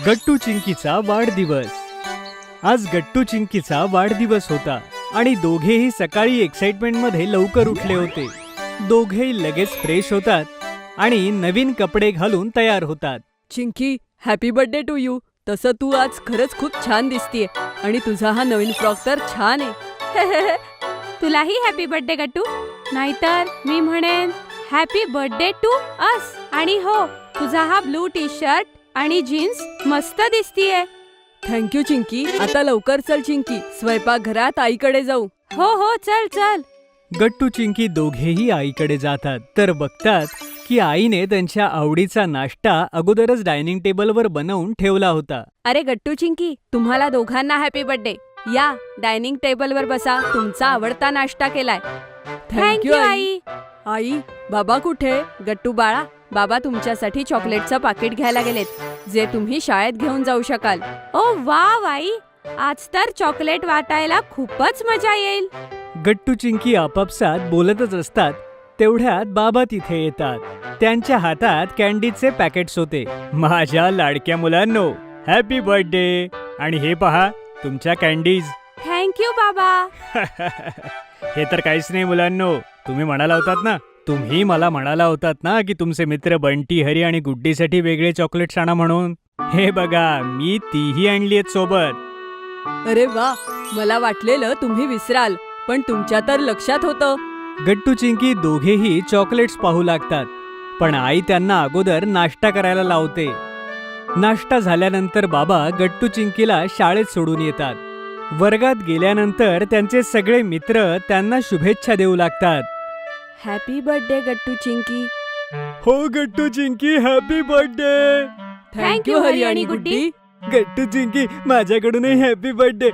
गट्टू चिंकीचा वाढदिवस। आज गट्टू चिंकीचा वाढदिवस होता आणि दोघेही सकाळी एक्साइटमेंटमध्ये लवकर उठले होते। दोघेही लगेच फ्रेश होतात आणि नवीन कपडे घालून तयार होतात। Chinki, happy birthday to you. तसं तू आज खरंच खूप छान दिसतीये आणि तुझा हा नवीन फ्रॉक तर छान आहे। तुलाही हॅपी बर्थडे गट्टू। नाहीतर मी म्हणेन हॅपी बर्थडे टू अस। आणि हो, तुझा हा ब्लू टी शर्ट आणि जीन्स मस्त दिसतीये। थँक्यू चिंकी। आता लवकर चल चिंकी, स्वयंपाकघरात आईकडे जाऊ। हो हो, चल चल। गट्टू चिंकी दोघेही आईकडे जातात तर बघतात की आईने त्यांच्या आवडीचा नाश्ता अगोदरच डायनिंग टेबलवर बनवून ठेवला होता। अरे गट्टू चिंकी, तुम्हाला दोघांना हॅपी बर्थडे। या डायनिंग टेबलवर बसा, तुमचा आवडता नाश्ता केलाय। थँक्यू आई। आई, बाबा कुठे? गट्टू बाळा, बाबा तुमच्यासाठी चॉकलेटचं पाकिट घ्यायला गेलेत, जे तुम्ही शाळेत घेऊन जाऊ शकाल। ओ वाव आई, आज तर चॉकलेट वाटायला खूपच मजा येईल। गट्टू चिंकी आपापसात बोलतच असतात तेवढ्यात बाबा तिथे येतात। त्यांच्या हातात कॅन्डीचे पॅकेट्स होते। माझ्या लाडक्या मुलांनो, हॅपी बर्थडे। आणि हे पहा तुमच्या कॅन्डीज। थँक्यू बाबा। हे तर काहीच नाही मुलांनो, तुम्ही म्हणाला होतात ना की तुमचे मित्र बंटी, हरी आणि गुड्डीसाठी वेगळे चॉकलेट्स आणा म्हणून। हे बघा, मी तीही आणली आहेत सोबत। अरे वा, मला वाटलेलं तुम्ही विसराल, पण तुमच्या तर लक्षात होतं। गट्टू चिंकी दोघेही चॉकलेट्स पाहू लागतात, पण आई त्यांना अगोदर नाश्ता करायला लावते। नाश्ता झाल्यानंतर बाबा गट्टू चिंकीला शाळेत सोडून येतात। वर्गात गेल्यानंतर त्यांचे सगळे मित्र त्यांना शुभेच्छा देऊ लागतात। Happy birthday Gattu Chinki. हो Gattu Chinki, happy birthday. Thank you Hari आणि गुड्डी। गट्टू चिंकी, माझ्याकडूनही happy birthday.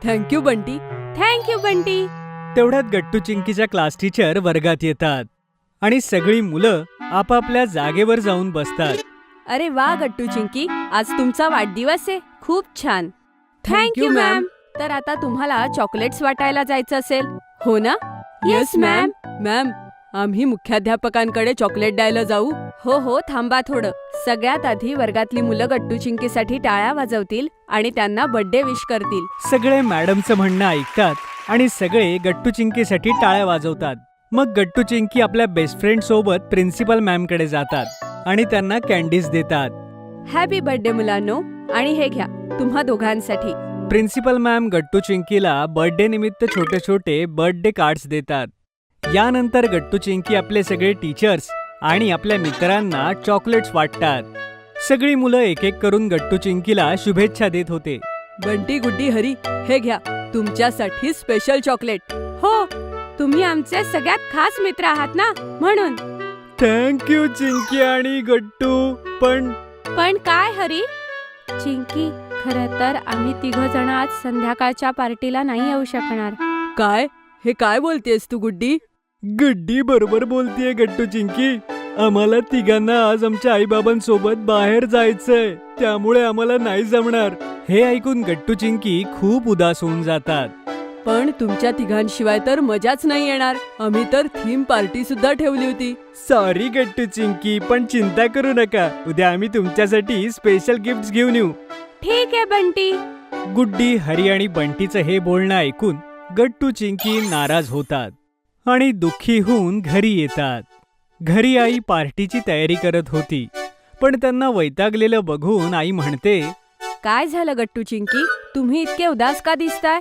Thank you Bunty. Thank you Bunty. तेवढ्यात गट्टू चिंकीच्या क्लास टीचर वर्गात येतात आणि सगळी मुलं आपापल्या जागेवर जाऊन बसतात। अरे वा गट्टू चिंकी, आज तुमचा वाढदिवस आहे, खूप छान। Thank you ma'am. तर आता तुम्हाला चॉकलेट्स वाटायला जायचं असेल, हो ना? Yes, ma'am. मॅम, आम्ही मुख्याध्यापकांकडे चॉकलेट द्यायला जाऊ? हो हो, थांबा थोडं। सगळ्यात आधी वर्गातली मुलं गट्टू चिंकीसाठी टाळ्या वाजवतील आणि त्यांना बर्थडे विश करतील। सगळे मॅडमचं म्हणणं ऐकतात आणि सगळे गट्टू चिंकीसाठी टाळ्या वाजवतात। मग गट्टू चिंकी आपल्या बेस्ट फ्रेंड सोबत प्रिन्सिपल मॅम कडे जातात आणि त्यांना कॅन्डीज देतात। हॅपी बर्थडे मुलांनो, आणि हे घ्या तुम्हा दोघांसाठी। प्रिन्सिपल मॅम गट्टू चिंकीला बर्थडे निमित्त छोटे छोटे बर्थडे कार्ड्स देतात। यानंतर गट्टू चिंकी आपले सगळे टीचर्स आणि आपल्या मित्रांना चॉकलेट्स वाटतात। सगळी मुलं एक एक करून गट्टू चिंकीला शुभेच्छा देत होते। बंटी, गुड्डी, हरी, हे घ्या तुमच्यासाठी स्पेशल चॉकलेट। हो, तुम्ही आमचे सगळ्यात खास मित्र आहात ना, म्हणून। थँक्यू चिंकी आणि गट्टू। पण काय हरी? चिंकी, खरं तर आम्ही तिघजण आज संध्याकाळच्या पार्टीला नाही येऊ शकणार। काय? हे काय बोलतेस तू गुड्डी? गुड्डी बरोबर बोलतीये गट्टू चिंकी। आम्हाला तिघांना आज आमच्या आई बाबांसोबत बाहेर जायचंय, त्यामुळे आम्हाला नाही जमणार। हे ऐकून गट्टू चिंकी खूप उदास होऊन जातात। पण तुमच्या तिघांशिवाय तर मजाच नाही येणार, आम्ही तर थीम पार्टी सुद्धा ठेवली होती। सॉरी गट्टू चिंकी, पण चिंता करू नका, उद्या आम्ही तुमच्यासाठी स्पेशल गिफ्ट्स घेऊन येऊ। ठीक आहे बंटी। गुड्डी, हरी आणि बंटीचं हे बोलणं ऐकून गट्टू चिंकी नाराज होतात आणि दुःखी होऊन घरी येतात। घरी आई पार्टीची तयारी करत होती, पण त्यांना वैतागलेलं बघून आई म्हणते, काय झालं गट्टू चिंकी, तुम्ही इतके उदास का दिसताय?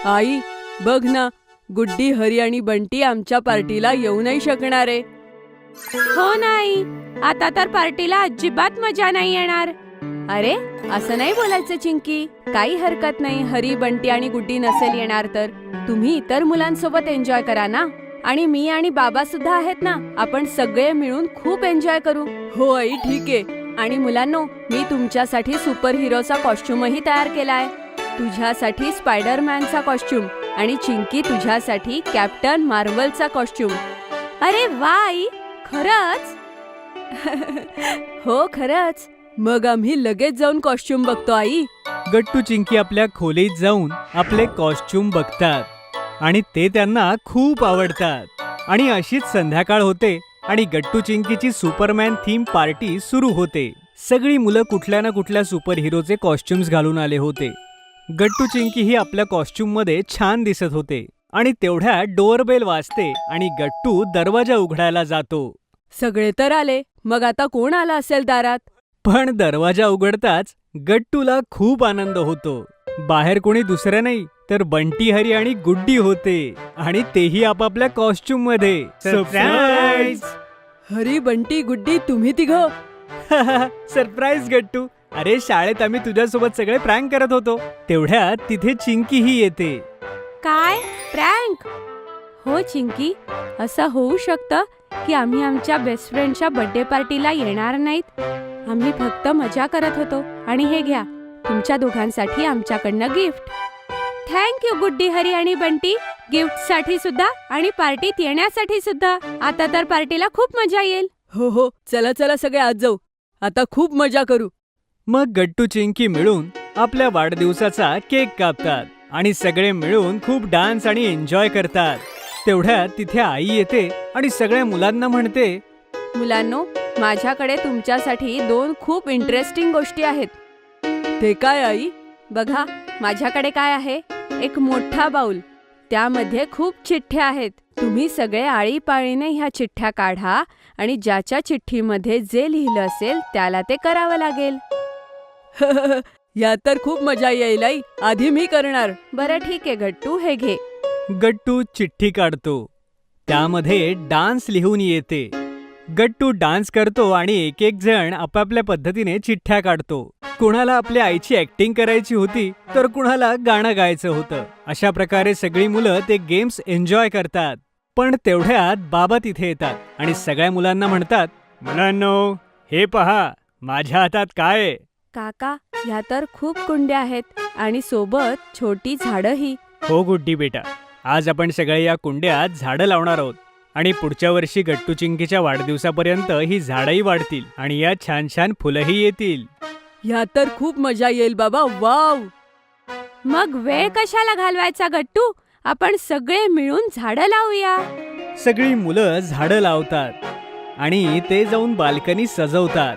आई, बघ ना, गुड्डी, हरी आणि बंटी आमच्या पार्टीला येऊ नाही शकणार आहे। हो नाही, आता तर पार्टीला अजिबात मजा नाही येणार। अरे, असं नाही बोलायचं चिंकी, काही हरकत नाही। हरी, बंटी आणि गुड्डी नसेल येणार तर तुम्ही इतर मुलांसोबत एन्जॉय करा ना, आणि मी आणि बाबा सुद्धा आहेत ना, आपण सगळे मिळून खूप एन्जॉय करू। हो आई, ठीक आहे। आणि मुलांनो, मी तुमच्यासाठी सुपर हिरोचा कॉस्ट्युमही तयार केलाय। तुझ्यासाठी स्पायडरमॅनचा कॉस्ट्युम आणि चिंकी तुझ्यासाठी कॅप्टन मार्वलचा कॉस्ट्युम। अरे वा आई, खरंच? हो खरंच। मग आम्ही लगेच जाऊन कॉस्ट्युम बघतो आई। गट्टू चिंकी आपल्या खोलीत जाऊन आपले कॉस्ट्युम बघतात आणि ते त्यांना खूप आवडतात। आणि अशीच संध्याकाळ होते आणि गट्टू चिंकीची सुपरमॅन थीम पार्टी सुरू होते। सगळी मुलं कुठल्या ना कुठल्या सुपर हिरोचे कॉस्ट्युम्स घालून आले होते. गट्टू चिंकीही आपल्या कॉस्ट्युममध्ये छान दिसत होते आणि तेवढ्यात डोअरबेल वाजते आणि गट्टू दरवाजा उघडायला जातो. सगळे तर आले, मग आता कोण आला असेल दारात? पण दरवाजा उघडताच गट्टूला खूप आनंद होतो. बाहेर कोणी दुसरं नाही तर बंटी, हरी आणि गुड्डी होते आणि तेही आपापल्या कॉस्ट्युम मध्ये. सरप्राईज! हरी, बंटी, गुड्डी, तुम्ही तिघं? सरप्राईज गट्टू. अरे शाळेत आम्ही तुझ्यासोबत सगळे प्रँक करत होतो, तेवढ्यात तिथे चिंकीही येते. काय प्रँक? हो चिंकी, असं होऊ शकतं की आम्ही आमच्या बेस्ट फ्रेंडच्या बर्थडे पार्टीला येणार नाहीत. आम्ही फक्त मजा करत होतो. आणि हे घ्या, तुमच्या दोघांसाठी आमच्याकडनं गिफ्ट. थँक्यू गुड्डी, हरी आणि बंटी. गिफ्टसाठी सुद्धा आणि पार्टीत येण्यासाठी सुद्धा. आता तर पार्टीला खूप मजा येईल. हो हो, चला चला सगळे आज जाऊ. आता खूप मजा करू. मग गट्टू चिंकी मिळून आपल्या वाढदिवसाचा केक कापतात आणि सगळे मिळून खूप डान्स आणि एन्जॉय करतात. तेवढ्यात तिथे आई येते आणि सगळ्या मुलांना म्हणते, मुलांनो, माझ्याकडे तुमच्यासाठी 2 खूप इंटरेस्टिंग गोष्टी आहेत. ते काय आई? बघा, माझ्याकडे काय आहे? एक मोठा बाउल. त्यामध्ये खूप चिठ्ठ्या आहेत. तुम्ही सगळे आळीपाळीने ह्या चिठ्ठ्या काढा आणि ज्याच्या चिठ्ठीमध्ये जे लिहिलं असेल त्याला ते करावं लागेल. या तर खूप मजा येईल आई. आधी मी करणार. बरं ठीक आहे गट्टू, हे घे. गट्टू चिठ्ठी काढतो. त्यामध्ये डान्स लिहून येते. गट्टू डान्स करतो आणि एक एक जण आपापल्या पद्धतीने चिठ्ठ्या काढतो. कुणाला आपल्या आईची ऍक्टिंग करायची होती तर कुणाला गाणं गायचं होतं. अशा प्रकारे सगळी मुलं ते गेम्स एन्जॉय करतात. पण तेवढ्यात बाबा तिथे येतात आणि सगळ्या मुलांना म्हणतात, मुलांनो, हे पहा, माझ्या हातात काय आहे? काका, ह्या तर खूप कुंड्या आहेत आणि सोबत छोटी झाडंही. हो गुड्डी बेटा, आज आपण सगळे या कुंड्यात झाडं लावणार आहोत आणि पुढच्या वर्षी गट्टू चिंकीच्या वाढदिवसापर्यंत ही झाडंही वाढतील आणि या छान छान फुलंही येतील. ह्या तर खूप मजा येईल बाबा. वाव! मग वेळ कशाला घालवायचा गट्टू? आपण सगळे मिळून झाडं लावूया. सगळी मुलं झाडं लावतात आणि ते जाऊन बाल्कनी सजवतात.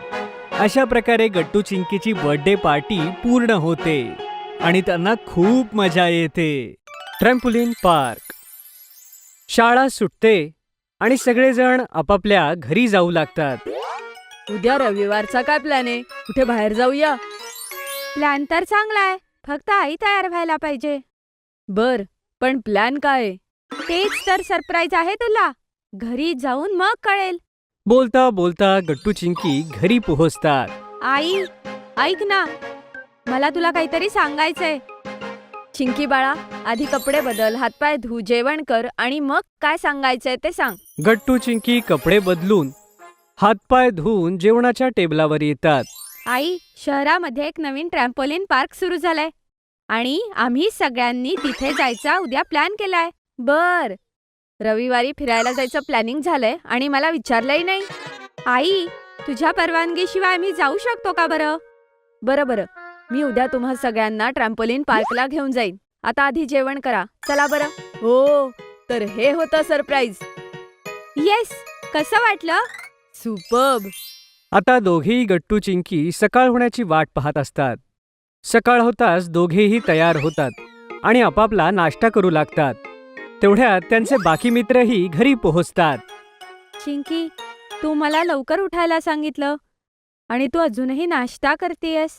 अशा प्रकारे गट्टू चिंकीची बर्थडे पार्टी पूर्ण होते आणि त्यांना खूप मजा येते. Trampoline park. शाळा सुटते आणि सगळेजण आपापल्या घरी जाऊ लागतात. उद्या रविवारचा काय प्लॅन आहे? कुठे बाहेर जाऊया? प्लॅन तर चांगला आहे, फक्त आई तयार व्हायला पाहिजे. बर, पण प्लॅन काय आहे? तेच तर सरप्राईज आहे तुला. घरी जाऊन मग कळेल. बोलता बोलता गट्टू चिंकी घरी पोहोचतात. आई, ऐक ना, मला तुला काहीतरी सांगायचंय. चिंकी बाळा, आधी कपडे बदल, हातपाय धु, जेवण कर आणि मग काय सांगायचंय ते सांग. गट्टू चिंकी कपडे बदलून हातपाय धुवून जेवणाच्या टेबलावर येतात. आई, शहरामध्ये एक नवीन ट्रॅम्पोलिन पार्क सुरू झालाय आणि आम्ही सगळ्यांनी तिथे जायचा उद्या प्लॅन केलाय. बर, रविवारी फिरायला जायचं प्लॅनिंग झालंय आणि मला विचारलंही नाही. आई, तुझ्या परवानगीशिवाय आम्ही जाऊ शकतो का बरं? बरं बरं, मी उद्या तुम्हा सगळ्यांना ट्रॅम्पोलिन पार्कला घेऊन जाईन. आता आधी जेवण करा. चला बरं. हो, तर हे होतं सरप्राईज. येस, कसं वाटलं? सुपर्ब. आता दोघेही गट्टू चिंकी सकाळ होण्याची वाट पाहत असतात. सकाळ होताच दोघेही तयार होतात आणि आपापला नाश्ता करू लागतात. तेवढ्यात त्यांचे बाकी मित्रही घरी पोहोचतात. चिंकी, तू मला लवकर उठायला सांगितलं आणि तू अजूनही नाश्ता करतेयस.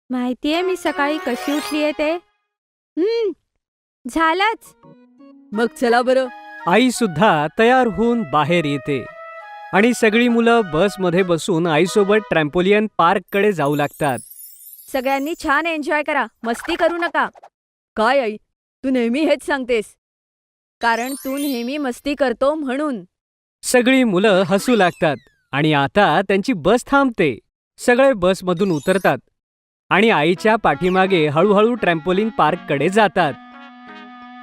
माहितीये मी सकाळी कशी उठलीये ते? झालंच. मग चला बरं. आई सुद्धा तयार होऊन बाहेर येते आणि सगळी मुलं बसमध्ये बसून आईसोबत ट्रॅम्पोलियन पार्ककडे जाऊ लागतात. सगळ्यांनी छान एन्जॉय करा, मस्ती करू नका. काय आई, तू नेहमी हेच सांगतेस? कारण तू नेहमी मस्ती करतो म्हणून. सगळी मुलं हसू लागतात आणि आता त्यांची बस थांबते. सगळे बसमधून उतरतात आणि आईच्या पाठीमागे हळूहळू ट्रॅम्पोलिन पार्ककडे जातात.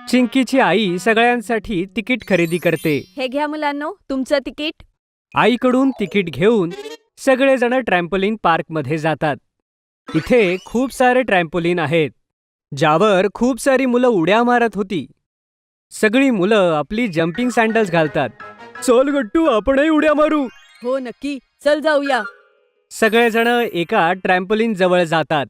चिंकीची आई सगळ्यांसाठी तिकीट खरेदी करते. हे घ्या मुलांनो, तुमचं तिकीट. आईकडून तिकीट घेऊन सगळेजण ट्रॅम्पोलिन पार्कमध्ये जातात. इथे खूप सारे ट्रॅम्पोलिन आहेत ज्यावर खूप सारी मुलं उड्या मारत होती. सगळी मुलं आपली जम्पिंग सँडल्स घालतात. चल गट्टू, आपणही उड्या मारू. हो नक्की, चल जाऊया. सगळेजण एका ट्रॅम्पोलिन जवळ जातात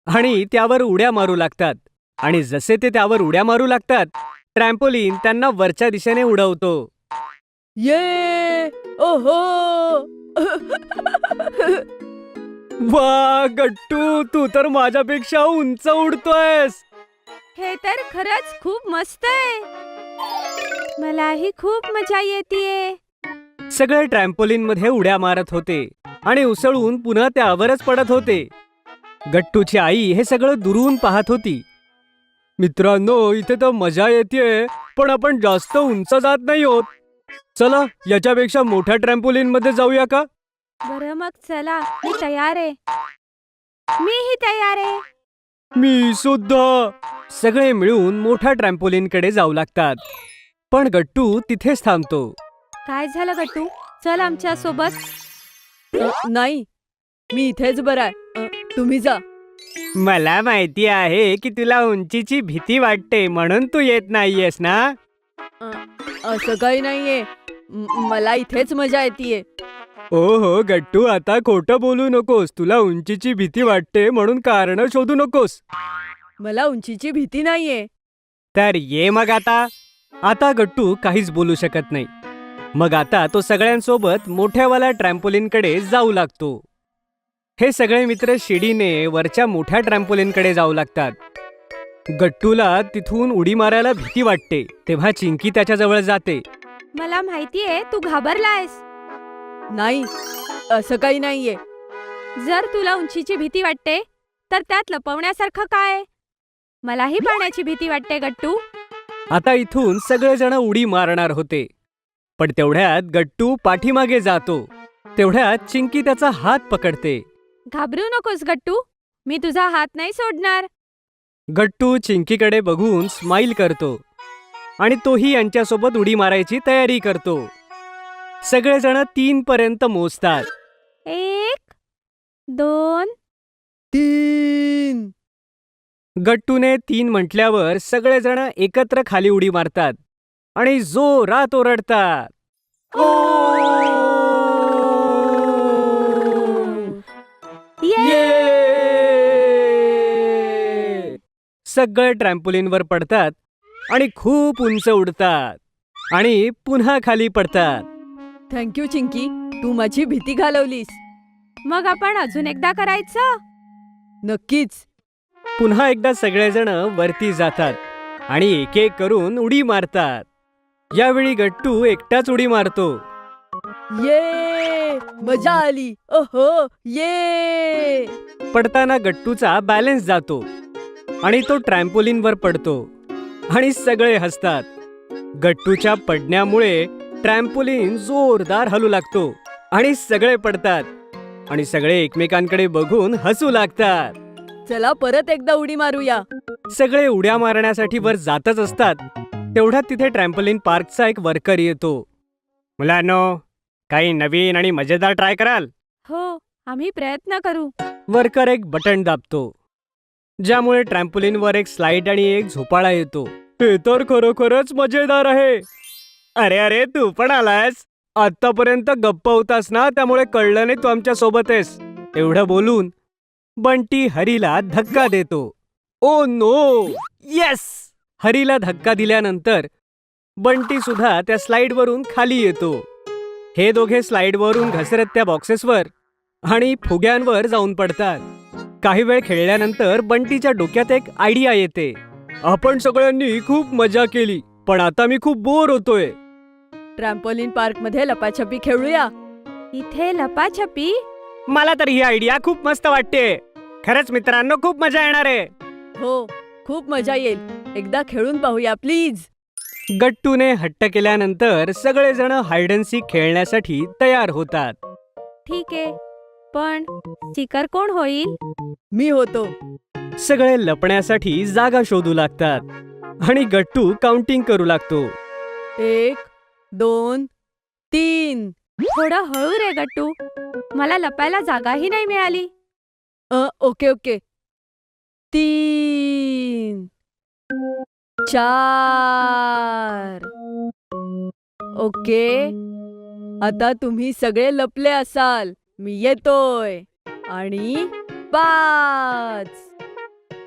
आणि त्यावर उड्या मारू लागतात. आणि जसे ते त्यावर उड्या मारू लागतात, ट्रॅम्पोलिन त्यांना वरच्या दिशेने उडवतो. ये ओहो. वा गट्टू, तू तर माझ्यापेक्षा उंच उडतोयस. हे तर खरंच खूप मस्त आहे. मलाही खूप मजा येतेय. सगळे ट्रॅम्पोलिन मध्ये उड्या मारत होते आणि उसळून पुन्हा त्यावरच पडत होते. गट्टूची आई हे सगळं दुरून पाहत होती. मित्रांनो, इथे तर मजा येतेय, पण आपण जास्त उंच जात नाही आहोत. चला याच्यापेक्षा मोठ्या ट्रॅम्पोलिन मध्ये जाऊया का? बरं मग चला, मी तयार आहे. मीही तयार आहे. मी सुद्धा. सगळे मिळून मोठ्या ट्रॅम्पोलिन कडे जाऊ लागतात. पण गट्टू तिथेच थांबतो. काय झालं गट्टू? चल आमच्या सोबत. नाही, मी इथेच बरा आहे. तुम्ही जा. मला माहिती आहे की तुला उंचीची भीती वाटते, म्हणून तू येत नाहीयेस ना. असं काही नाहीये. मला इथेच मजा येतेय. ओहो गट्टू, आता खोटं बोलू नकोस. तुला उंचीची भीती वाटते म्हणून कारण शोधू नकोस. मला उंचीची भीती नाहीये. तर ये मग आता. आता गट्टू काहीच बोलू शकत नाही. मग आता तो सगळ्यांसोबत मोठ्यावाल्या ट्रॅम्पोलिन कडे जाऊ लागतो. हे सगळे मित्र शिडीने वरच्या मोठ्या ट्रॅम्पोलिन कडे जाऊ लागतात. गट्टूला तिथून उडी मारायला भीती वाटते, तेव्हा चिंकी त्याच्याजवळ जाते. मला माहितीये तू घाबरलायस. नाही, असं काही नाहीये. जर तुला उंचीची भीती वाटते तर त्यात लपवण्यासारखं काय? मलाही पाण्याची भीती वाटते गट्टू. आता इथून सगळेजण उडी मारणार होते, पण तेवढ्यात गट्टू पाठीमागे जातो. तेवढ्यात चिंकी त्याचा हात पकडते. घाबरू नकोस गट्टू, मी तुझा हात नाही सोडणार. गट्टू चिंकीकडे बघून स्माईल करतो आणि तोही यांच्यासोबत उडी मारायची तयारी करतो. सगळेजण 3 पर्यंत मोजतात. 1 2 3. गट्टूने 3 म्हटल्यावर सगळेजण एकत्र खाली उडी मारतात आणि जोरात ओरडतात. सगळे ट्रॅम्पोलिनवर पडतात आणि खूप उंच उडतात आणि पुन्हा खाली पडतात. थँक्यू चिंकी, तू माझी भीती घालवलीस. मग आपण अजून एकदा करायचं. नक्कीच. पुन्हा एकदा सगळेजण वरती जातात आणि एक एक करून उडी मारतात. यावेळी गट्टू एकटाच उडी मारतो. ये मजा आली. ओहो ये. पडताना गट्टूचा बॅलन्स जातो आणि तो ट्रॅम्पोलिनवर पडतो आणि सगळे हसतात. गट्टूच्या पडण्यामुळे ट्रॅम्पोलिन जोरदार हलू लागतो आणि सगळे पडतात आणि सगळे एकमेकांकडे बघून हसू लागतात. चला परत एकदा उडी मारूया. सगळे उड्या मारण्यासाठी वर जातच असतात. तेवढ्यात तिथे ट्रॅम्पोलिन पार्कचा एक वर्कर येतो. मुलांनो, काही नवीन आणि मजेदार ट्राय कराल? हो, आम्ही प्रयत्न करू. वर्कर एक बटन दाबतो, ज्यामुळे ट्रॅम्पोलिनवर एक स्लाइड आणि एक झोपाळा येतो. हे तर खरोखरच मजेदार आहे. अरे अरे, तू पण आलायस. आतापर्यंत गप्प होतास ना, त्यामुळे कळलं नाही तू आमच्या सोबत आहेस. एवढं बोलून बंटी हरीला धक्का देतो. Oh no. येस. हरीला धक्का दिल्यानंतर बंटी सुद्धा त्या स्लाइडवरून खाली येतो. हे दोघे स्लाइडवरून घसरत त्या बॉक्सेसवर आणि फुग्यांवर जाऊन पडतात. काही वेळ खेळल्यानंतर बंटीच्या डोक्यात एक आयडिया येते. आपण सगळ्यांनी खूप मजा केली, पण आता मी खूप बोर होतोय. ट्रॅम्पोलिन पार्क मध्ये लपाछपी खेळूया. इथे लपाछपी? मला तर ही आयडिया खूप मस्त वाटते. खरंच मित्रांनो, खूप मजा येणार आहे. हो, खूप मजा येईल. एकदा खेळून पाहूया प्लीज. गट्टूने हट्ट केल्यानंतर सगळेजण हाइड अँड सीक खेळण्यासाठी तयार होतात. ठीक आहे, पण स्टिकर कोण होईल? मी होतो. सगळे लपण्यासाठी जागा शोधू लागतात आणि गट्टू काउंटिंग करू लागतो. 1 2 3. थोडं हळू रे गट्टू, मला लपायला जागाही नाही मिळाली. Okay okay. 3 4. ओके, आता तुम्ही सगळे लपले असाल. मी येतोय. आणि 5.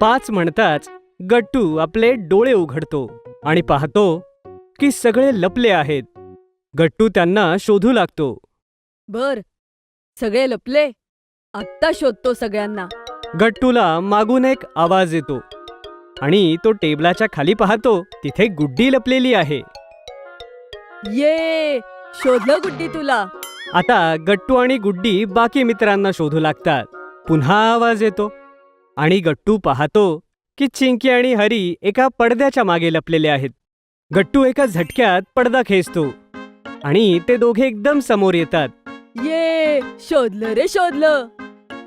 5 म्हणताच गट्टू आपले डोळे उघडतो आणि पाहतो की सगळे लपले आहेत. गट्टू त्यांना शोधू लागतो. बर, सगळे लपले. आत्ता शोधतो सगळ्यांना. गट्टूला मागून एक आवाज येतो आणि तो टेबलाच्या खाली पाहतो. तिथे गुड्डी लपलेली आहे. ये, शोधलं गुड्डी तुला. आता गट्टू आणि गुड्डी बाकी मित्रांना शोधू लागतात. पुन्हा आवाज येतो आणि गट्टू पाहतो की चिंकी आणि हरी एका पडद्याच्या मागे लपलेले आहेत. गट्टू एका झटक्यात पडदा खेचतो आणि ते दोघे एकदम समोर येतात. ये, शोधलं रे शोधलं.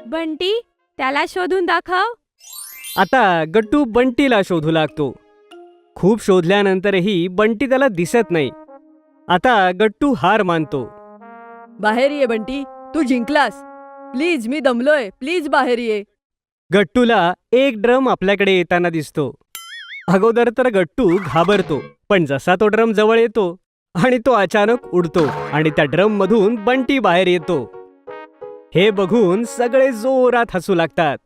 बंटी, त्याला शोधून दाखव. आता गट्टू बंटीला शोधू लागतो. खूप शोधल्यानंतरही बंटी त्याला दिसत नाही. आता गट्टू हार मानतो. बाहेर ये बंटी, तू जिंकलास. प्लीज, मी दमलोय. प्लीज बाहेर ये. गट्टूला एक ड्रम आपल्याकडे येताना दिसतो. अगोदर तर गट्टू घाबरतो, पण जसा तो ड्रम जवळ येतो आणि तो अचानक उडतो आणि त्या ड्रम मधून बंटी बाहेर येतो. हे बघून सगळे जोरात हसू लागतात.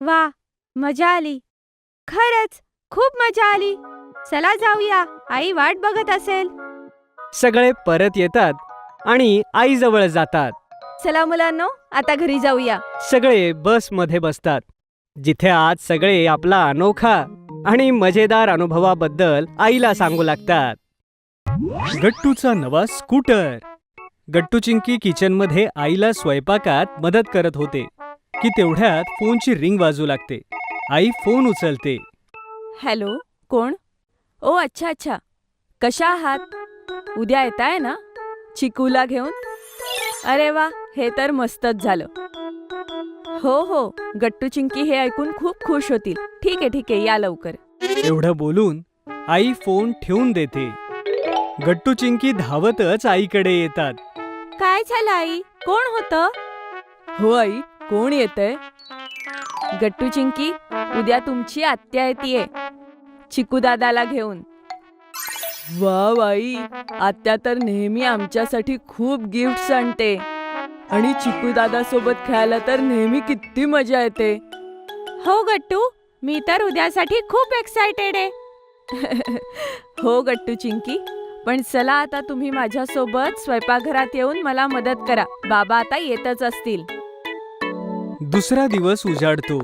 वा, मजा आली. खरंच खूप मजा आली. चला जाऊया, आई वाट बघत असेल. सगळे परत येतात आणि आईजवळ जातात. चला मुलांनो, आता घरी जाऊया. सगळे बसमध्ये बसतात, जिथे आज सगळे आपला अनोखा आणि मजेदार अनुभवाबद्दल आईला सांगू लागतात. गट्टूचा नवा स्कूटर. गट्टू चिंकी किचनमध्ये आईला स्वयंपाकात मदत करत होते की तेवढ्यात फोनची रिंग वाजू लागते. आई फोन उचलते. हॅलो, कोण? ओ, अच्छा अच्छा. कशा आहात? उद्या येताय ना चिकूला घेऊन? अरे वा, हे तर मस्तच झालं. हो हो, गट्टू चिंकी हे ऐकून खूप खुश होतील. ठीक आहे, या लवकर. एवढं बोलून आई फोन ठेवून देते. गट्टू चिंकी धावतच आईकडे येतात. काय झालं आई? कोण होतं? हो आई, कोण येतंय? गट्टू चिंकी, उद्या तुमची आत्या येतीये चिकू दादाला घेऊन. वा बाई, आत्या तर नेहमी आमच्यासाठी खूप गिफ्ट्स आणते आणि चिकू दादा सोबत खेळायला तर नेहमी किती मजा येते. हो गट्टू, मी तर उद्यासाठी खूप एक्सायटेड आहे. हो गट्टू चिंकी, पण चला आता तुम्ही माझ्यासोबत स्वयंपाकघरात येऊन मला मदत करा. बाबा आता येतच असतील. दुसरा दिवस उजाडतो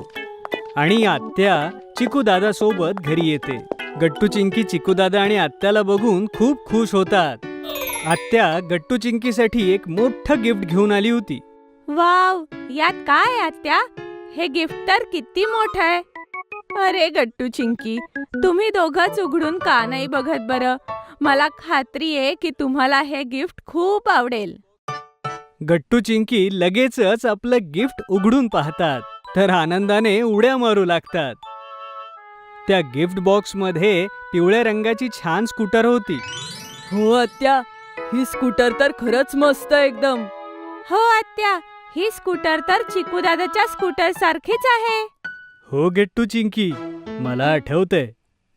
आणि आत्या चिकू दादा सोबत घरी येते. गट्टू चिंकी चिकू दादा आणि आत्याला बघून खूप खुश होतात. आत्या गट्टू चिंकीसाठी एक मोठं गिफ्ट घेऊन आली होती. वाव, यात काय आहे आत्या? हे गिफ्ट तर किती मोठं आहे. अरे गट्टू चिंकी, तुम्ही दोघंच उघडून का नाही बघत बरं? मला खात्री आहे की तुम्हाला हे गिफ्ट खूप आवडेल. गट्टू चिंकी लगेचच आपलं गिफ्ट उघडून पाहतात तर आनंदाने उड्या मारू लागतात. त्या गिफ्ट बॉक्समध्ये पिवळ्या रंगाची छान स्कूटर होती. हो आत्या, ही स्कूटर तर खरंच मस्त एकदम. हो आत्या, ही स्कूटर तर चिकू दादाच्या स्कूटर सारखीच आहे. हो गट्टू चिंकी, मला आठवतंय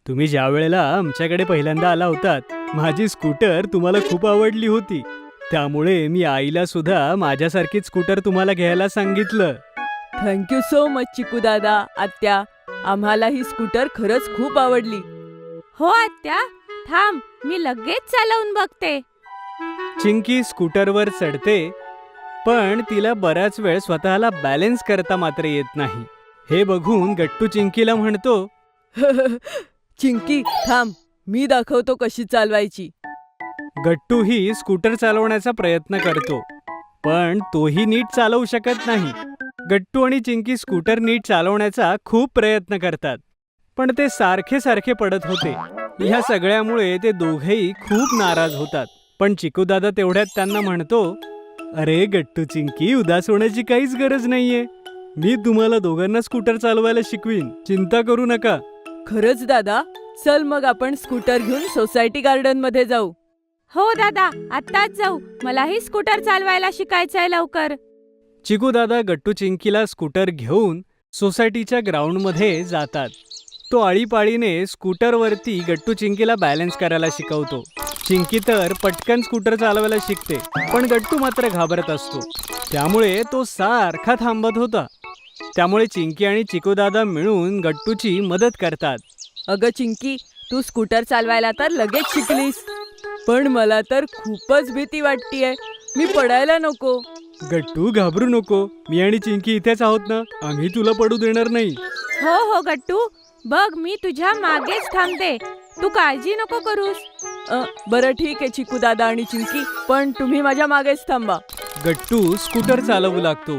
तुम्ही ज्या वेळेला आमच्याकडे पहिल्यांदा आला होतात, माझी स्कूटर तुम्हाला खूप आवडली होती. त्यामुळे मी आईला सुद्धा माझ्यासारखीच स्कूटर तुम्हाला घ्यायला सांगितलं. थँक्यू सो मच चिकू दादा, आत्या. आम्हाला ही स्कूटर खरंच खूप आवडली. हो आत्या, थांब, मी लगेच चालवून बघते. चिंकी स्कूटरवर चढते, पण तिला बराच वेळ स्वतःला बॅलन्स करता मात्र येत नाही. हे बघून गट्टू चिंकीला म्हणतो, चिंकी थांब, मी दाखवतो कशी चालवायची. गट्टू ही स्कूटर चालवण्याचा प्रयत्न करतो, पण तोही नीट चालवू शकत नाही. गट्टू आणि चिंकी स्कूटर नीट चालवण्याचा खूप प्रयत्न करतात, पण ते सारखे सारखे पडत होते. ह्या सगळ्यामुळे ते दोघेही खूप नाराज होतात. पण चिकू दादा तेवढ्यात त्यांना म्हणतो, अरे गट्टू चिंकी, उदास होण्याची काहीच गरज नाहीये. मी तुम्हाला दोघांना स्कूटर चालवायला शिकवीन, चिंता करू नका. खरंच दादा, चल मग आपण स्कूटर घेऊन सोसायटी गार्डन मध्ये जाऊ. हो दादा, आत्ताच जाऊ. मलाही स्कूटर चालवायला शिकायचंय लवकर. चिकू दादा गट्टू चिंकीला स्कूटर घेऊन सोसायटीच्या ग्राउंडमध्ये जातात. तो आळीपाळीने स्कूटरवरती गट्टू चिंकीला बॅलन्स करायला शिकवतो. चिंकी तर पटकन स्कूटर चालवायला शिकते, पण गट्टू मात्र घाबरत असतो. त्यामुळे तो सारखा थांबत होता. त्यामुळे चिंकी आणि चिकू दादा मिळून गट्टूची मदत करतात. अगं चिंकी, तू स्कूटर चालवायला तर लगेच शिकलीस, पण मला तर खूपच भीती वाटतेय. मी पडायला नको. गट्टू घाबरू नको, मी आणि चिंकी इथेच आहोत ना, आम्ही तुला पडू देणार नाही. हो हो गट्टू, बघ मी तुझ्या मागेच थांबते, तू काळजी नको करूस. बरं ठीक आहे चिकू दादा आणि चिंकी, पण तुम्ही माझ्या मागेच थांबा. गट्टू स्कूटर चालवू लागतो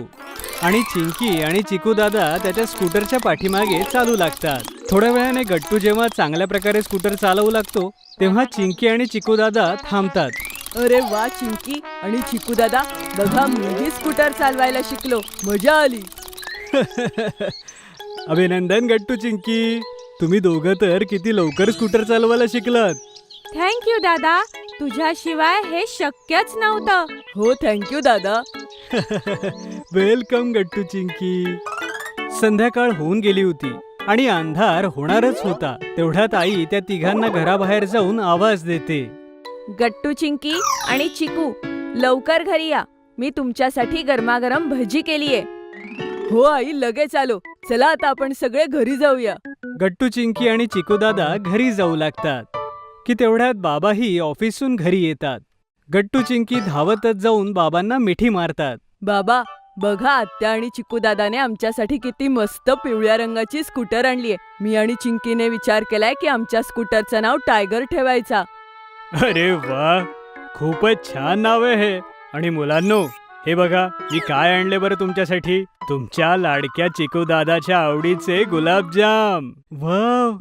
आणि चिंकी आणि चिकू दादा त्याच्या स्कूटरच्या पाठीमागे चालू लागतात. थोड्या वेळाने गट्टू जेव्हा चांगल्या प्रकारे स्कूटर चालवू लागतो तेव्हा चिंकी आणि चिकू दादा थांबतात. अरे वा चिंकी आणि चिकू दादा, बघा मीही स्कूटर चालवायला शिकलो, मजा आली. अभिनंदन गट्टू चिंकी, तुम्ही दोघं तर किती लवकर स्कूटर चालवायला शिकलात. थँक्यू दादा, तुझ्याशिवाय हे शक्यच नव्हतं. हो थँक्यू दादा. वेलकम गट्टू चिंकी. संध्याकाळ होऊन गेली होती आणि अंधार होणारच होता. तेवढ्यात आई त्या तिघांना घराबाहेर जाऊन आवाज देते. गट्टू चिंकी आणि चिकू, लवकर घरी या, मी तुमच्यासाठी गरमागरम भजी केलीये. हो आई, लगेच आलो. चला आता आपण सगळे घरी जाऊया. गट्टू चिंकी आणि चिकू दादा घरी जाऊ लागतात की तेवढ्यात बाबाही ऑफिसहून घरी येतात. गट्टू चिंकी धावतच जाऊन बाबांना मिठी मारतात. बाबा, बघा आत्या आणि चिकू दादाने आमच्यासाठी किती मस्त पिवळ्या रंगाची स्कूटर आणलीये. मी आणि चिंकीने विचार केलाय की आमच्या स्कूटरचं नाव टायगर ठेवायचा. अरे वा, खूपच छान नाव आहे हे. आणि मुलांनो, हे बघा मी काय आणले बरं तुमच्यासाठी. तुमच्या लाडक्या चिकू दादाच्या आवडीचे गुलाबजाम. वाव,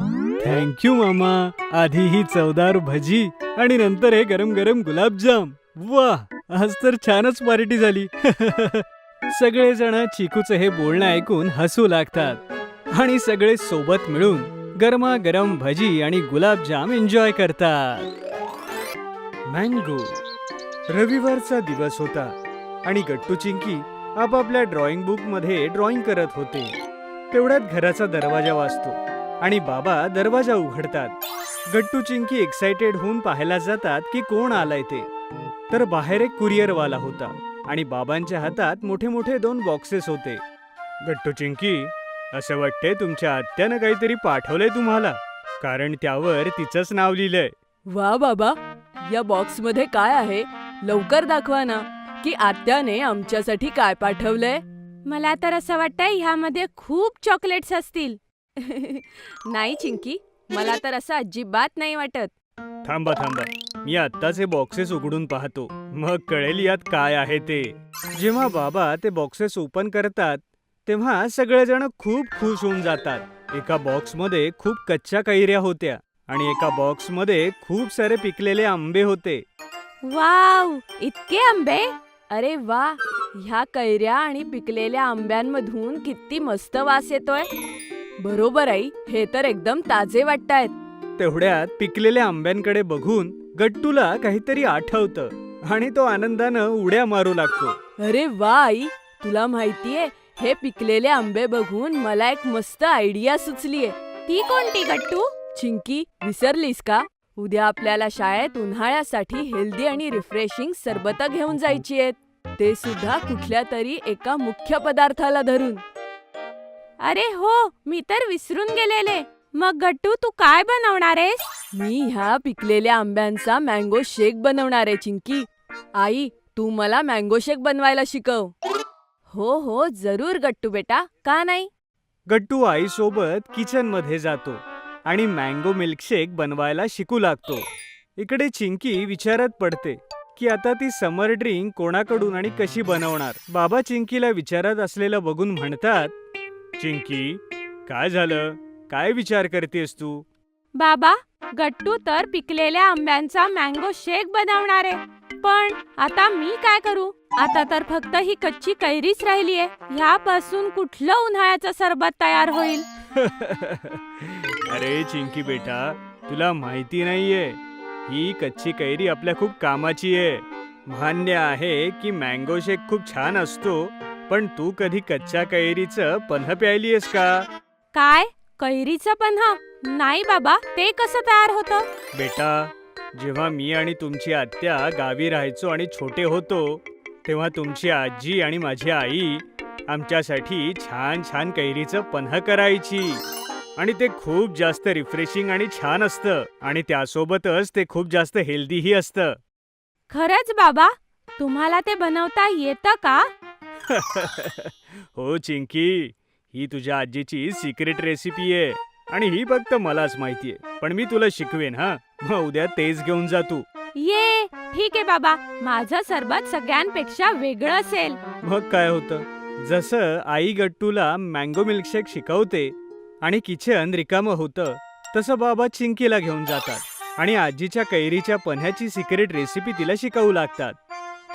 थँक्यू मामा. आधी ही चवदार भजी आणि नंतर हे गरम गरम गुलाबजाम. वा, आज तर छानच पार्टी झाली. सगळेजण चिकूचं हे बोलणं ऐकून हसू लागतात आणि सगळे सोबत मिळून गरमागरम भजी आणि गुलाबजाम एन्जॉय करतात. मँगो. रविवारचा दिवस होता आणि गट्टू चिंकी आपापल्या ड्रॉइंग बुक मध्ये ड्रॉइंग करत होते. तेवढ्यात घराचा दरवाजा वाजतो आणि बाबा दरवाजा उघडतात. गट्टू चिंकी एक्साइटेड होऊन पाहायला जातात की कोण आलाय ते. तर बाहेर एक कुरिअरवाला होता आणि बाबांच्या हातात मोठे मोठे 2 बॉक्सेस होते. गट्टू चिंकी, असं वाटतंय तुमच्या आत्यानं काहीतरी पाठवलंय तुम्हाला, कारण त्यावर तिचंच नाव लिहिलंय. वा बाबा, या बॉक्स मध्ये काय आहे? लवकर दाखवा ना, की आत्याने आमच्यासाठी काय पाठवलंय. मला तर असं वाटतंय ह्यामध्ये खूप चॉकलेट्स असतील. नाही चिंकी, मला तर असं अजिबात नाही वाटत. थांबा थांबा, मी आत्ताच हे बॉक्सेस उघडून पाहतो, मग कळेल यात काय आहे ते. जेव्हा बाबा ते बॉक्सेस ओपन करतात तेव्हा सगळेजण खूप खुश होऊन जातात. एका बॉक्समध्ये खूप कच्च्या कैऱ्या होत्या आणि एका बॉक्समध्ये खूप सारे पिकलेले आंबे होते. वाव, इतके आंबे. अरे वा, ह्या कैऱ्या आणि पिकलेल्या आंब्यांमधून किती मस्त वास येतोय. बरोबर आई, हे तर एकदम ताजे वाटतायत. तेवढ्यात पिकलेल्या आंब्यांकडे बघून गट्टूला काहीतरी आठवतं आणि तो आनंदानं उड्या मारू लागतो. अरे वा आई, तुला माहितीये, हे पिकलेले आंबे बघून मला एक मस्त आयडिया सुचलीये. ती कोणती गट्टू? चिंकी, विसरलीस का? उद्या आपल्याला शाळेत उन्हाळ्यासाठी हेल्दी आणि रिफ्रेशिंग सरबत घेऊन जायची आहेत, ते सुद्धा कुठल्या तरी एका मुख्य पदार्थाला धरून. अरे हो, मी तर विसरून गेलेले. मग गट्टू, तू काय बनवणार आहेस? मी ह्या पिकलेल्या आंब्यांचा मँगो शेक बनवणार आहे चिंकी. आई, तू मला मँगो शेक बनवायला शिकव. हो हो, जरूर गट्टू बेटा, का नाही. गट्टू आईसोबत किचन मध्ये जातो आणि मँगो मिल्कशेक बनवायला शिकू लागतो. इकडे चिंकी विचारात पडते की आता ती समर ड्रिंक कोणाकडून आणि कशी बनवणार. बाबा चिंकीला विचारात असलेलं बघून म्हणतात, चिंकी, काय झालं? काय विचार करतेस तू? बाबा, गट्टू तर पिकलेल्या आंब्यांचा मँगो शेक बनवणार आहे, पण आता मी काय करू? आता तर फक्त ही कच्ची कैरीच राहिलीये. ह्यापासून कुठलं उन्हाळ्याचं सरबत तयार होईल? अरे चिंकी बेटा, तुला माहिती नाहीये, ही कच्ची कैरी आपल्या खूप कामाची आहे. मान्य आहे की मँगो शेक खूप छान असतो, पण तू कधी कच्च्या कैरीचं पन्ह प्यायलीयस का? काय? कैरीचं पन्ह? नाही बाबा, ते कसं तयार होतं? बेटा, जेव्हा मी आणि तुमची आत्या गावी राहायचो आणि छोटे होतो तेव्हा तुमची आजी आणि माझी आई आमच्यासाठी छान छान कैरीचं पन्ह करायची आणि ते खूप जास्त रिफ्रेशिंग आणि छान असतं आणि त्यासोबतच ते खूप जास्त हेल्दीही असतं. खरंच बाबा, तुम्हाला ते बनवता येतं का? हो चिंकी, ही तुझ्या आजीची सिक्रेट रेसिपी आहे आणि ही फक्त मलाच माहितीये. पण मी तुला शिकवेन हा. मग उद्या तेच घेऊन जा तू. ये, ठीक आहे बाबा. माझं सरबत सगळ्यांपेक्षा वेगळं असेल. मग काय होतं, जसं आई गट्टूला मँगो मिल्कशेक शिकवते आणि किचन रिकामं होतं, तसं बाबा चिंकीला घेऊन जातात आणि आजीच्या कैरीच्या पन्ह्याची सिक्रेट रेसिपी तिला शिकवू लागतात.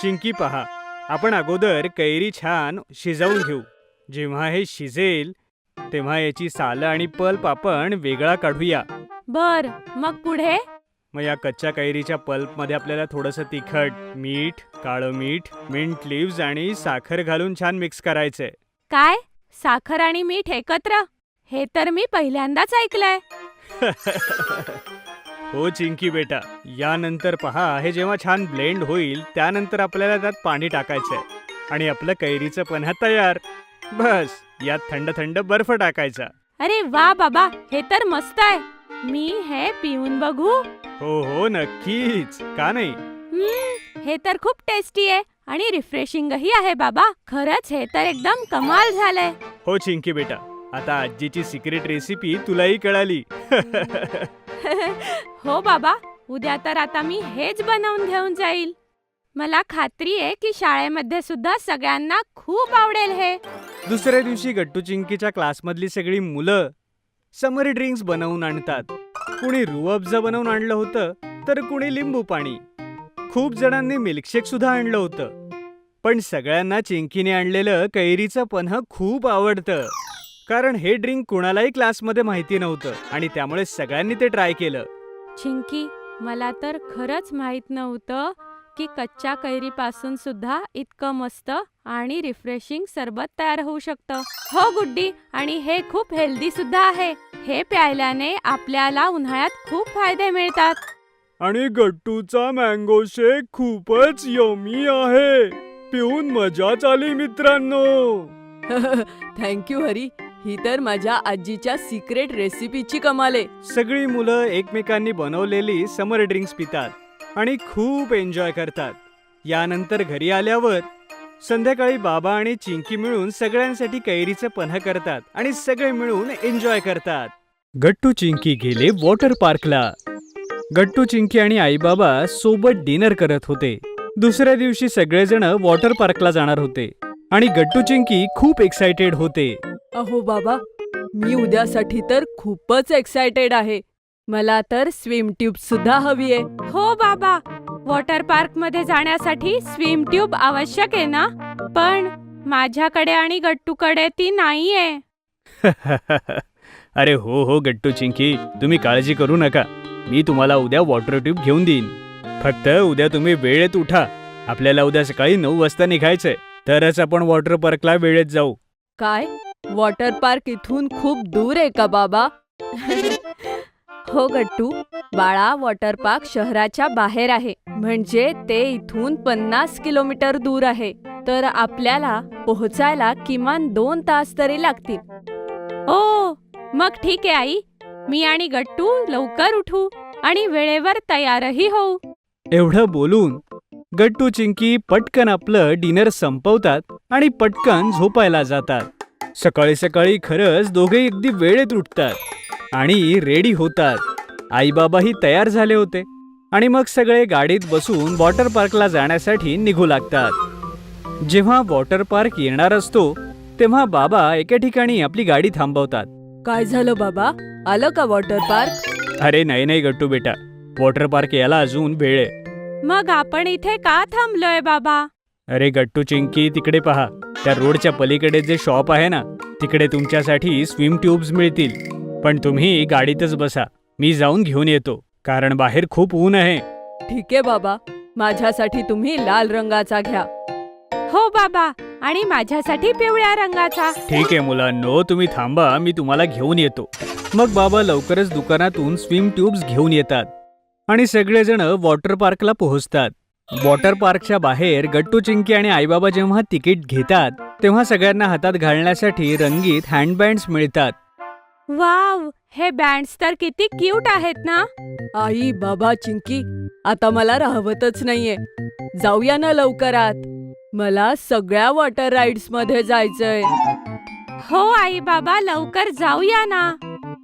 चिंकी पहा, आपण अगोदर कैरी छान शिजवून घेऊ. जेव्हा हे शिजेल तेव्हा याची सालं आणि पल्प आपण वेगळा काढूया. बर, मग पुढे? मग या कच्च्या कैरीच्या पल्पमध्ये आपल्याला थोडंसं तिखट, मीठ, काळं मीठ, मिंट लिव्ज आणि साखर घालून छान मिक्स करायचंय. काय? साखर आणि मीठ एकत्र? हे तर मी पहिल्यांदाच ऐकलंय. हो चिंकी बेटा, यानंतर पहा, हे जेव्हा छान ब्लेंड होईल त्यानंतर आपल्याला त्यात पाणी टाकायचंय आणि आपलं कैरीचं पन्हा तयार. बस, यात थंड थंड बर्फ टाकायचा. अरे वा बाबा, हे तर मस्त आहे. मी हे पिऊन बघू? हो हो नक्कीच, का नाही. हे तर खूप टेस्टी आहे आणि रिफ्रेशिंगही आहे बाबा. खरंच हे तर एकदम कमाल झालंय. हो चिंकी बेटा, आता आजीची सिक्रेट रेसिपी तुलाही कळाली. हो बाबा, उद्या तर आता मी हेच बनवून घेऊन जाईल. मला खात्री आहे की शाळेमध्ये सुद्धा सगळ्यांना खूप आवडेल हे. दुसऱ्या दिवशी गट्टू चिंकीच्या क्लासमधली सगळी मुलं समर ड्रिंक्स बनवून आणतात. कुणी रूअफजा बनवून आणलं होतं तर कुणी लिंबू पाणी. खूप जणांनी मिल्कशेक सुद्धा आणलं होतं. पण सगळ्यांना चिंकीने आणलेलं कैरीचं पन्ह खूप आवडतं, कारण हे ड्रिंक कुणालाही क्लासमध्ये माहिती नव्हतं आणि त्यामुळे सगळ्यांनी ते ट्राय केलं. चिंकी, मला तर खरंच माहित नव्हतं की कच्च्या कैरीपासून सुद्धा इतकं मस्त आणि रिफ्रेशिंग सरबत तयार होऊ शकतं. हो गुड्डी, आणि हे खूप हेल्दी सुद्धा आहे. हे प्यायल्याने आपल्याला उन्हाळ्यात खूप फायदे मिळतात. आणि गट्टूचा मँगो शेक खूपच यमी आहे. पिऊन मजाच आली मित्रांनो. थँक्यू हरी, ही तर माझ्या आजीच्या सिक्रेट रेसिपीची कमाल आहे. सगळी मुलं एकमेकांनी बनवलेली समर ड्रिंक्स पितात आणि खूप एन्जॉय करतात. यानंतर घरी आल्यावर संध्याकाळी बाबा आणि चिंकी मिळून सगळ्यांसाठी कैरीचं पन्ह करतात आणि सगळे मिळून एन्जॉय करतात. गट्टू चिंकी गेले वॉटर पार्कला. गट्टू चिंकी आणि आई बाबा सोबत डिनर करत होते. दुसऱ्या दिवशी सगळेजण वॉटर पार्कला जाणार होते आणि गट्टू चिंकी खूप एक्साइटेड होते. अहो बाबा, मी उद्यासाठी तर खूपच एक्सायटेड आहे. मला तर स्विम ट्यूब सुद्धा हवी आहे. हो बाबा, वॉटर पार्क मध्ये जाण्यासाठी स्विम ट्यूब आवश्यक आहे ना? पण माझ्याकडे आणि गट्टूकडे ती नाहीये. अरे हो हो गट्टू चिंकी, तुम्ही काळजी करू नका. मी तुम्हाला उद्या वॉटर ट्यूब घेऊन देईन. फक्त उद्या तुम्ही वेळेत उठा. आपल्याला उद्या सकाळी 9 वाजता निघायचंय, तरच आपण वॉटर पार्कला वेळेत जाऊ. काय, वॉटर पार्क इथून खूप दूर आहे का बाबा? हो गट्टू, बाळा, वॉटर पार्क शहराच्या बाहेर आहे, म्हणजे ते इथून 50 किलोमीटर दूर आहे. तर आपल्याला पोहोचायला किमान 2 तास तरी लागतील. ओ, मग ठीक आहे आई. मी आणि गट्टू लवकर उठू आणि वेळेवर तयारही होऊ. एवढं बोलून गट्टू चिंकी पटकन आपलं डिनर संपवतात आणि पटकन झोपायला जातात. सकाळी सकाळी खरंच दोघे अगदी वेळेत उठतात आणि रेडी होतात. आई बाबाही तयार झाले होते आणि मग सगळे गाडीत बसून वॉटर पार्कला जाण्यासाठी निघू लागतात. जेव्हा वॉटर पार्क येणार असतो तेव्हा बाबा एका ठिकाणी आपली गाडी थांबवतात. काय झालं बाबा, आलं का वॉटर पार्क? अरे नाही नाही गट्टू बेटा, वॉटर पार्क याला अजून वेळ आहे. मग आपण इथे का थांबलोय बाबा? अरे गट्टू चिंकी, तिकडे पहा. त्या रोडच्या पलीकडे जे शॉप आहे ना, तिकडे तुमच्यासाठी स्विम ट्यूब्स मिळतील. पण तुम्ही गाडीतच बसा, मी जाऊन घेऊन येतो, कारण बाहेर खूप ऊन आहे. ठीक आहे बाबा, माझ्यासाठी तुम्ही लाल रंगाचा घ्या. हो बाबा, आणि माझ्यासाठी पिवळ्या रंगाचा. ठीक आहे मुलांनो, तुम्ही थांबा, मी तुम्हाला घेऊन येतो. मग बाबा लवकरच दुकानातून स्विम ट्यूब्स घेऊन येतात आणि सगळेजण वॉटर पार्कला पोहोचतात. वॉटर पार्कच्या बाहेर गट्टू, चिंकी आणि आईबाबा जेव्हा तिकीट घेतात तेव्हा सगळ्यांना हातात घालण्यासाठी रंगीत हँडबँड्स मिळतात. वाव, हे बँड्स तर किती क्यूट आहेत ना. आई बाबा चिंकी, आता मला राहवतच नाहीये. जाऊया ना लवकरात. मला सगळ्या वॉटर राईड्स मध्ये जायचंय. हो आई बाबा, लवकर जाऊया ना.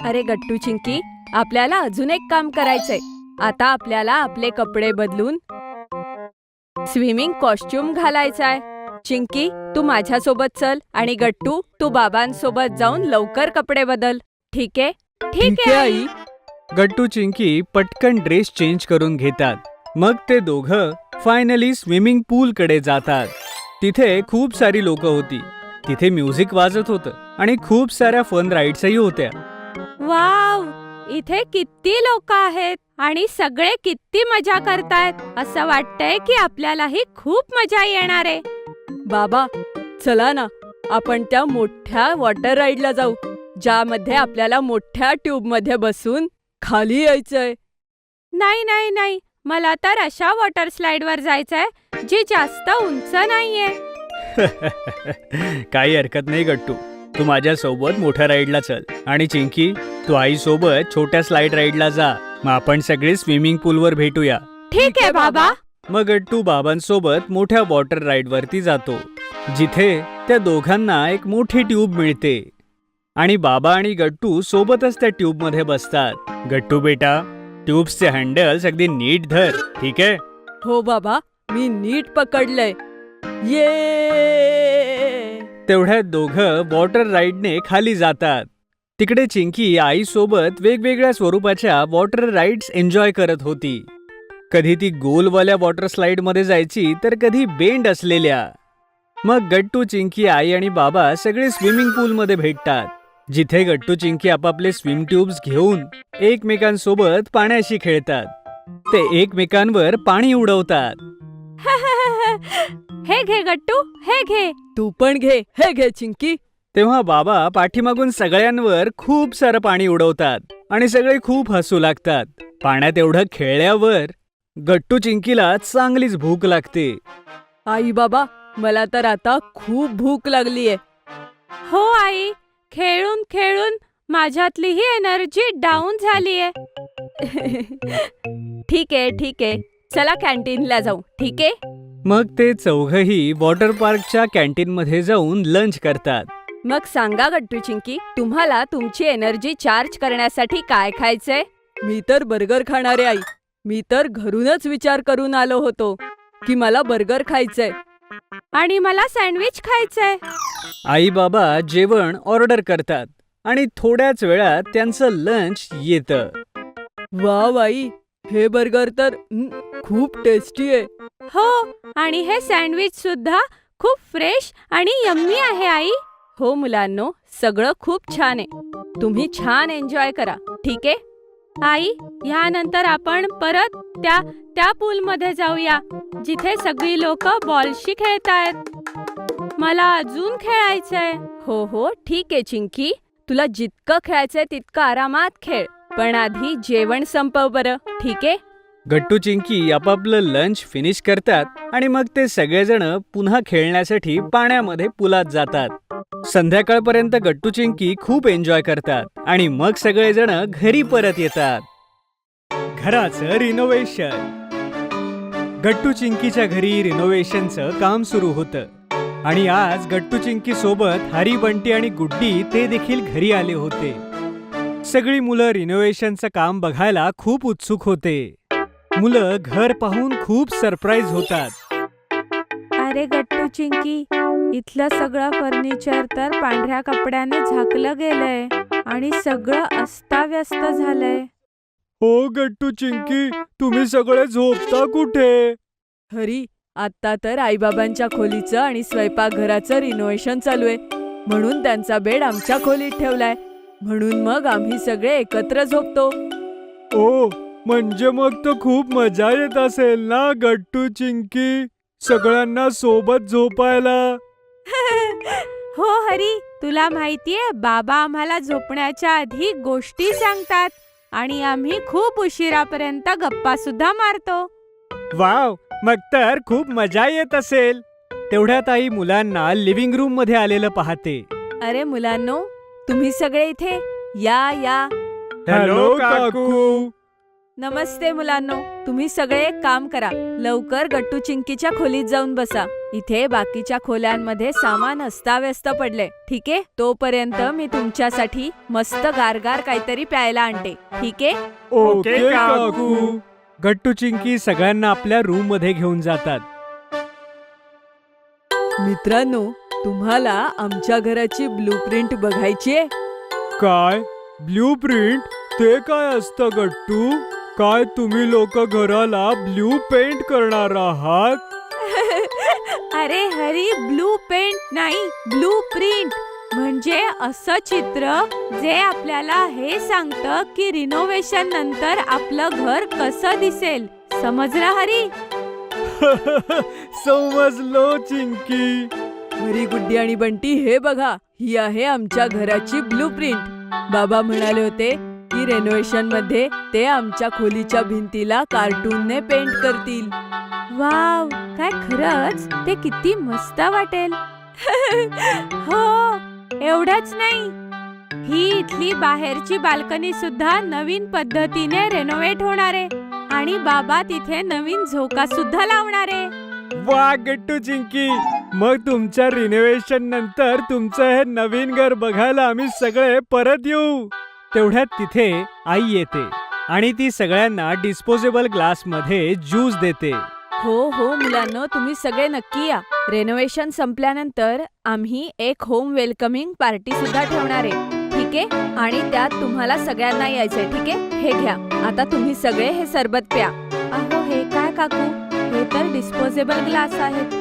अरे गट्टू चिंकी, आपल्याला अजून एक काम करायचंय. आता आपल्याला आपले कपडे बदलून स्विमिंग कॉस्ट्युम घालायचाय. चिंकी, तू माझ्यासोबत चल आणि गट्टू, तू बाबांसोबत जाऊन लवकर कपडे बदल. ठीक आहे? ठीक आहे आई. गट्टू, चिंकी पटकन ड्रेस चेंज करून घेतात. मग ते दोघं फायनली स्विमिंग पूल कडे जातात. तिथे खूप सारी लोक होती. तिथे म्युझिक वाजत होतं आणि खूप साऱ्या फन राईड्सही होत्या. वाव, इथे किती लोक आहेत आणि सगळे किती मजा करतायत. असं वाटतंय की आपल्यालाही खूप मजा येणार आहे. बाबा, चला ना, आपण त्या मोठ्या वॉटर राईडला जाऊ, ज्यामध्ये आपल्याला मोठ्या ट्यूब मध्ये बसून खाली यायचंय. नाही नाही नाही, मला तर अशा वॉटर स्लाइडवर जायचंय जी जास्त उंच नाहीये. काही हरकत नाही गट्टू, तू माझ्या सोबत मोठ्या राईडला चल आणि चिंकी, तू आई सोबत छोट्या स्लाइड राईडला जा. मग आपण सगळे स्विमिंग पूलवर भेटूया. ठीक आहे बाबा. मग गट्टू बाबांसोबत मोठ्या वॉटर राईड वरती जातो, जिथे त्या दोघांना एक मोठी ट्यूब मिळते आणि बाबा आणि गट्टू सोबतच त्या ट्यूब मध्ये बसतात. गट्टू बेटा, ट्यूब्सचे हँडल्स अगदी नीट धर, ठीक आहे? हो बाबा, मी नीट पकडलंय. ये तेवढ्यात दोघं वॉटर राईडने खाली जातात. तिकडे चिंकी आई सोबत वेगवेगळ्या स्वरूपाच्या वॉटर राईड्स एन्जॉय करत होती. कधी ती गोलवाल्या वॉटर स्लाइड मध्ये जायची तर कधी बेंड असलेल्या. मग गट्टू, चिंकी, आई आणि बाबा सगळे स्विमिंग पूल मध्ये भेटतात, जिथे गट्टू, चिंकी आपापले स्विम ट्यूब्स घेऊन एकमेकांसोबत पाण्याशी खेळतात. ते एकमेकांवर पाणी उडवतात. हे घे गट्टू, हे घे. तू पण घे. हे घे चिंकी. तेव्हा बाबा पाठीमागून सगळ्यांवर खूप सारं पाणी उडवतात आणि सगळे खूप हसू लागतात. पाण्यात एवढं खेळल्यावर गट्टू, चिंकीला चांगलीच भूक लागते. आई बाबा, मला तर आता खूप भूक लागलीये. हो आई, खेळून खेळून माझ्यातली ही एनर्जी डाऊन झालीये. ठीक आहे, ठीक आहे. चला कॅन्टीनला जाऊ, ठीक आहे? मग ते चौघही वॉटर पार्कच्या कॅन्टीन मध्ये जाऊन लंच करतात. मग सांगा गट्टू, चिंकी, तुम्हाला तुमची एनर्जी चार्ज करण्यासाठी काय खायचंय? मी तर बर्गर खाणारे आई. मी तर घरूनच विचार करून आलो होतो की मला बर्गर खायचंय. आणि मला सँडविच खायचंय. आई बाबा जेवण ऑर्डर करतात आणि थोड्याच वेळात त्यांचं लंच येतं. वाव आई, हे बर्गर तर खूप टेस्टी आहे. हो, आणि हे सँडविच सुद्धा खूप फ्रेश आणि यम्मी आहे आई. हो मुलांनो, सगळं खूप छान आहे. तुम्ही छान एन्जॉय करा, ठीक आहे? आई, ह्यानंतर आपण परत त्या पूलमध्ये जाऊया, जिथे सगळी लोक बॉलशी खेळतायत. मला अजून खेळायचंय. हो हो, ठीक आहे चिंकी. तुला जितकं खेळायचंय तितकं आरामात खेळ, पण आधी जेवण संपव बरं, ठीक आहे? गट्टू, चिंकी आपापलं लंच फिनिश करतात आणि मग ते सगळेजण पुन्हा खेळण्यासाठी पाण्यामध्ये पुलात जातात. संध्याकाळपर्यंत गट्टू, चिंकी खूप एन्जॉय करतात आणि मग सगळेजण घरी परत येतात. घराचं रिनोव्हेशन. गट्टू, चिंकीच्या घरी रिनोव्हेशनचं काम सुरू होतं आणि आज गट्टू, चिंकी सोबत हरी, बंटी आणि गुड्डी ते देखील घरी आले होते. सगळी मुलं रिनोव्हेशनचं काम बघायला खूप उत्सुक होते. मुलं घर पाहून खूप सरप्राईज होतात. अरे गट्टू, चिंकी, इथलं सगळं फर्निचर तर पांढऱ्या कपड्याने झाकलं गेलंय आणि सगळं अस्ताव्यस्त झालंय. हो गट्टू, चिंकी, तुम्ही सगळे झोपता कुठे? हरी, आता तर आईबाबांच्या खोलीचं आणि स्वयंपाकघराचं रिनोव्हेशन चालू आहे, म्हणून त्यांचा बेड आमच्या खोलीत ठेवलाय. म्हणून मग आम्ही सगळे एकत्र झोपतो. ओ, म्हणजे मग तर खूप मजा येत असेल ना गट्टू, चिंकी, सगळ्यांना सोबत झोपायला. हो हरी, तुला माहितीये बाबा आम्हाला झोपण्याच्या आधी गोष्टी सांगतात. आणि आम्ही खूप उशिरापर्यंत गप्पा सुद्धा मारतो. वाव, मग तर खूप मजा येत असेल. तेवढ्यात आई मुलांना लिव्हिंग रूम मध्ये आलेलं पाहते. अरे मुलांनो, तुम्ही सगळे इथे या या. हॅलो काकू. नमस्ते मुलांनो, तुम्ही सगळे एक काम करा, लवकर गट्टू चिंकीच्या खोलीत जाऊन बसा. इथे बाकीच्या खोल्यांमध्ये सामान अस्ताव्यस्त पडले. ठीक आहे, तोपर्यंत मी तुमच्यासाठी मस्त गारगार काहीतरी प्यायला आणते. ठीक आहे. ओके काकू. गट्टू चिंकी सगळ्यांना आपल्या रूम मध्ये घेऊन जातात. मित्रांनो, तुम्हाला आमच्या घराची ब्लूप्रिंट बघायची आहे? काय ब्ल्यू प्रिंट? ते काय असतं गट्टू? काय तुम्ही लोक घराला ब्ल्यू पेंट करणार आहात? अरे हरी, ब्लू पेंट नाही, ब्लू प्रिंट म्हणजे असं चित्र जे आपल्याला हे सांगतं की रिनोव्हेशन नंतर आपलं घर कसं दिसेल. समजलं हरी? समजलो चिंकी. हरी, गुड्डी आणि बंटी, हे बघा, ही आहे आमच्या घराची ब्लूप्रिंट. बाबा म्हणाले होते की रेनोव्हेशन मध्ये ते आमच्या खोलीच्या भिंतीला कार्टूनने पेंट करतील. वाव, काय खरंच ते किती मस्त वाटेल. हो, एवढंच नाही, ही इथली बाहेरची बाल्कनी सुद्धा नवीन पद्धतीने रेनोव्हेट होणार आहे आणि बाबा तिथे नवीन झोका सुद्धा लावणार आहे. वा गट्टू चिंकी, मग तुमच्या रिनोव्हेशन नंतर तुमचं हे नवीन घर बघायला आम्ही सगळे परत येऊ. तेवढ्यात तिथे आई येते आणि ती सगळ्यांना डिस्पोजेबल ग्लास मध्ये ज्यूस देते. हो हो मुलांनो, तुम्ही सगळे नक्की या. रेनोव्हेशन संपल्यानंतर आम्ही एक होम वेलकमिंग पार्टी सुद्धा ठेवणार आहे. ठीक आहे, आणि त्यात तुम्हाला सगळ्यांना यायचंय. ठीक आहे, हे घ्या. आता तुम्ही सगळे हे सरबत प्या. अहो, हे काय काकू, हे तर डिस्पोजेबल ग्लास आहेत.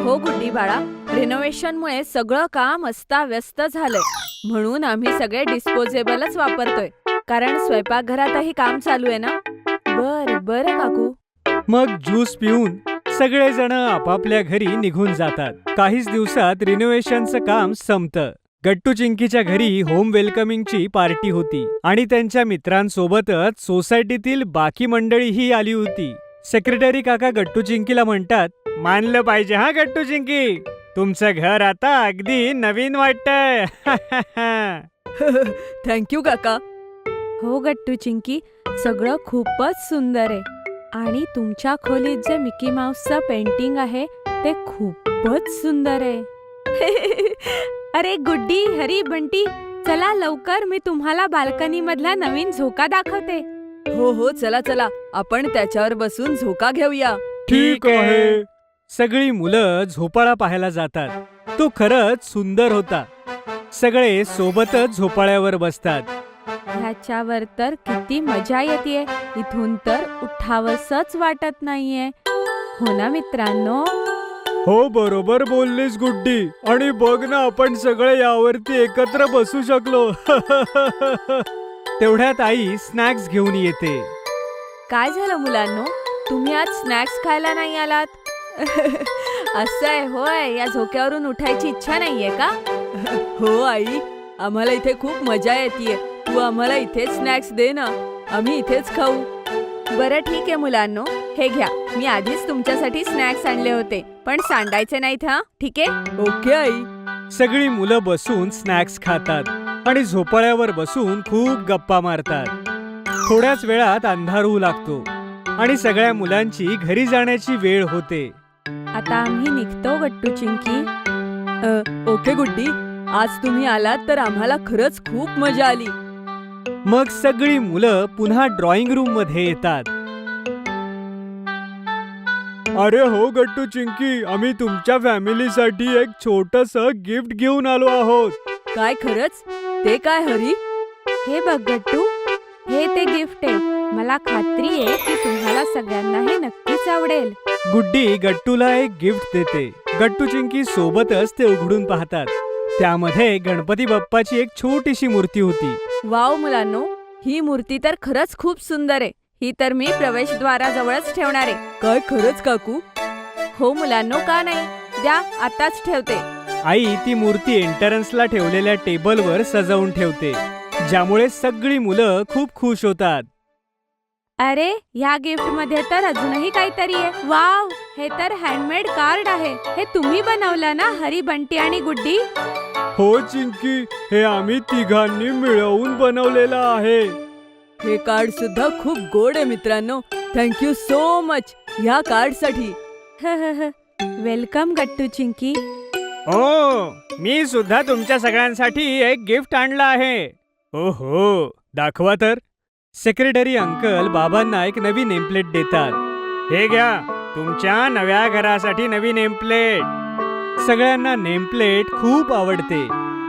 हो गुड्डी बाळा, रिनोव्हेशनमुळे सगळं काम अस्ताव्यस्त झालंय, म्हणून आम्ही सगळे डिस्पोजेबलच वापरतोय, कारण स्वयंपाकघरातही काम चालू आहे ना. बरं काकू. मग ज्यूस पिऊन सगळेजण आपापल्या घरी निघून जातात. काहीच दिवसात रिनोव्हेशनचं काम संपतं. गट्टू चिंकीच्या घरी होम वेलकमिंगची पार्टी होती आणि त्यांच्या मित्रांसोबतच सोसायटीतील बाकी मंडळीही आली होती. सेक्रेटरी काका गट्टू चिंकीला म्हणतात, मानलं पाहिजे हा गट्टू चिंकी, तुमचं घर आता अगदी नवीन वाटतंय. थँक्यू काका. हो गट्टू चिंकी, सगळं खूपच सुंदर आहे आणि तुमच्या खोलीत जे मिकी माऊसचं पेंटिंग आहे ते खूपच सुंदर आहे. अरे गुड्डी, हरी, बंटी, चला लवकर, मी तुम्हाला बाल्कनी मधला नवीन झोका दाखवते. हो, चला आपण त्याच्यावर बसून झोका घेऊया. ठीक आहे. सगळी मुलं झोपाळा पाहायला जातात. तो खरंच सुंदर होता. सगळे सोबतच झोपाळ्यावर बसतात. ह्याच्यावर तर किती मजा येते, इथून तर उठावसच वाटत नाहीये. हो ना मित्रांनो? हो, बरोबर बोललीस गुड्डी. आणि बघ ना, आपण सगळे यावरती एकत्र बसू शकलो. तेवढ्यात आई स्नॅक्स घेऊन येते. काय झालं मुलांनो, तुम्ही आज स्नॅक्स खायला नाही आलात? असं आहे होय, या झोक्यावरून उठायची इच्छा नाहीये का? हो आई, आम्हाला इथे खूप मजा येते. तू आम्हाला इथेच स्नॅक्स दे ना, आम्ही इथेच खाऊ. बरं ठीक आहे मुलांनो, हे घ्या. मी आधीच तुमच्यासाठी स्नॅक्स आणले होते, पण सांडायचे नाहीत हा. ठीक आहे? Okay I. सगळी मुलं बसून स्नॅक्स खातात आणि झोपाळ्यावर बसून खूप गप्पा मारतात. थोड्याच वेळात अंधार होऊ लागतो आणि सगळ्या मुलांची घरी जाण्याची वेळ होते. आता आम्ही निघतो गट्टू चिंकी. ओके गुड्डी, आज तुम्ही आलात तर आम्हाला खरंच खूप मजा आली. मग सगळी मुलं पुन्हा ड्रॉइंग रूम मध्ये येतात. अरे हो गट्टू चिंकी, आम्ही तुमच्या फॅमिलीसाठी एक छोटंसं गिफ्ट घेऊन आलो आहोत. काय खरंच? ते काय हरी? हे बघ गट्टू, हे ते गिफ्ट आहे. मला खात्री आहे की तुम्हाला सगळ्यांना हे नक्कीच आवडेल. गुड्डी गट्टूला एक गिफ्ट देते. गट्टू चिंकी सोबतच ते उघडून पाहतात. त्यामध्ये गणपती बाप्पाची एक छोटीशी मूर्ती होती. वाव मुलांनो, ही मूर्ती तर खरंच खूप सुंदर आहे. ही तर मी प्रवेशद्वाराजवळच ठेवणार आहे. काय खरंच काकू? हो मुलांनो, का नाही, द्या, आताच ठेवते. आई ती मूर्ती एंट्रन्सला ठेवलेल्या टेबलवर सजवून ठेवते. ज्यामुळे सगळी मुलं खूप खुश होतात. अरे ह्या गिफ्ट मध्ये तर अजूनही काहीतरी आहे. वाव, हे तर हँडमेड कार्ड आहे. हे तुम्ही बनवलं ना, हरी, बंटी आणि गुड्डी? हो चिंकी, हे आम्ही तिघांनी मिळवून बनवलेलं आहे. हे कार्ड सुद्धा खूप गोड आहे मित्रांनो. थँक्यू सो मच ह्या कार्डसाठी. वेलकम गट्टू चिंकी. हो, मी सुद्धा तुमच्या सगळ्यांसाठी एक गिफ्ट आणलं आहे. हो, दाखवा तर. सेक्रेटरी अंकल बाबांना एक नवी नेमप्लेट देतात. हे घ्या, तुमच्या नव्या घरासाठी नवी नेमप्लेट. सगळ्यांना नेमप्लेट खूप आवडते.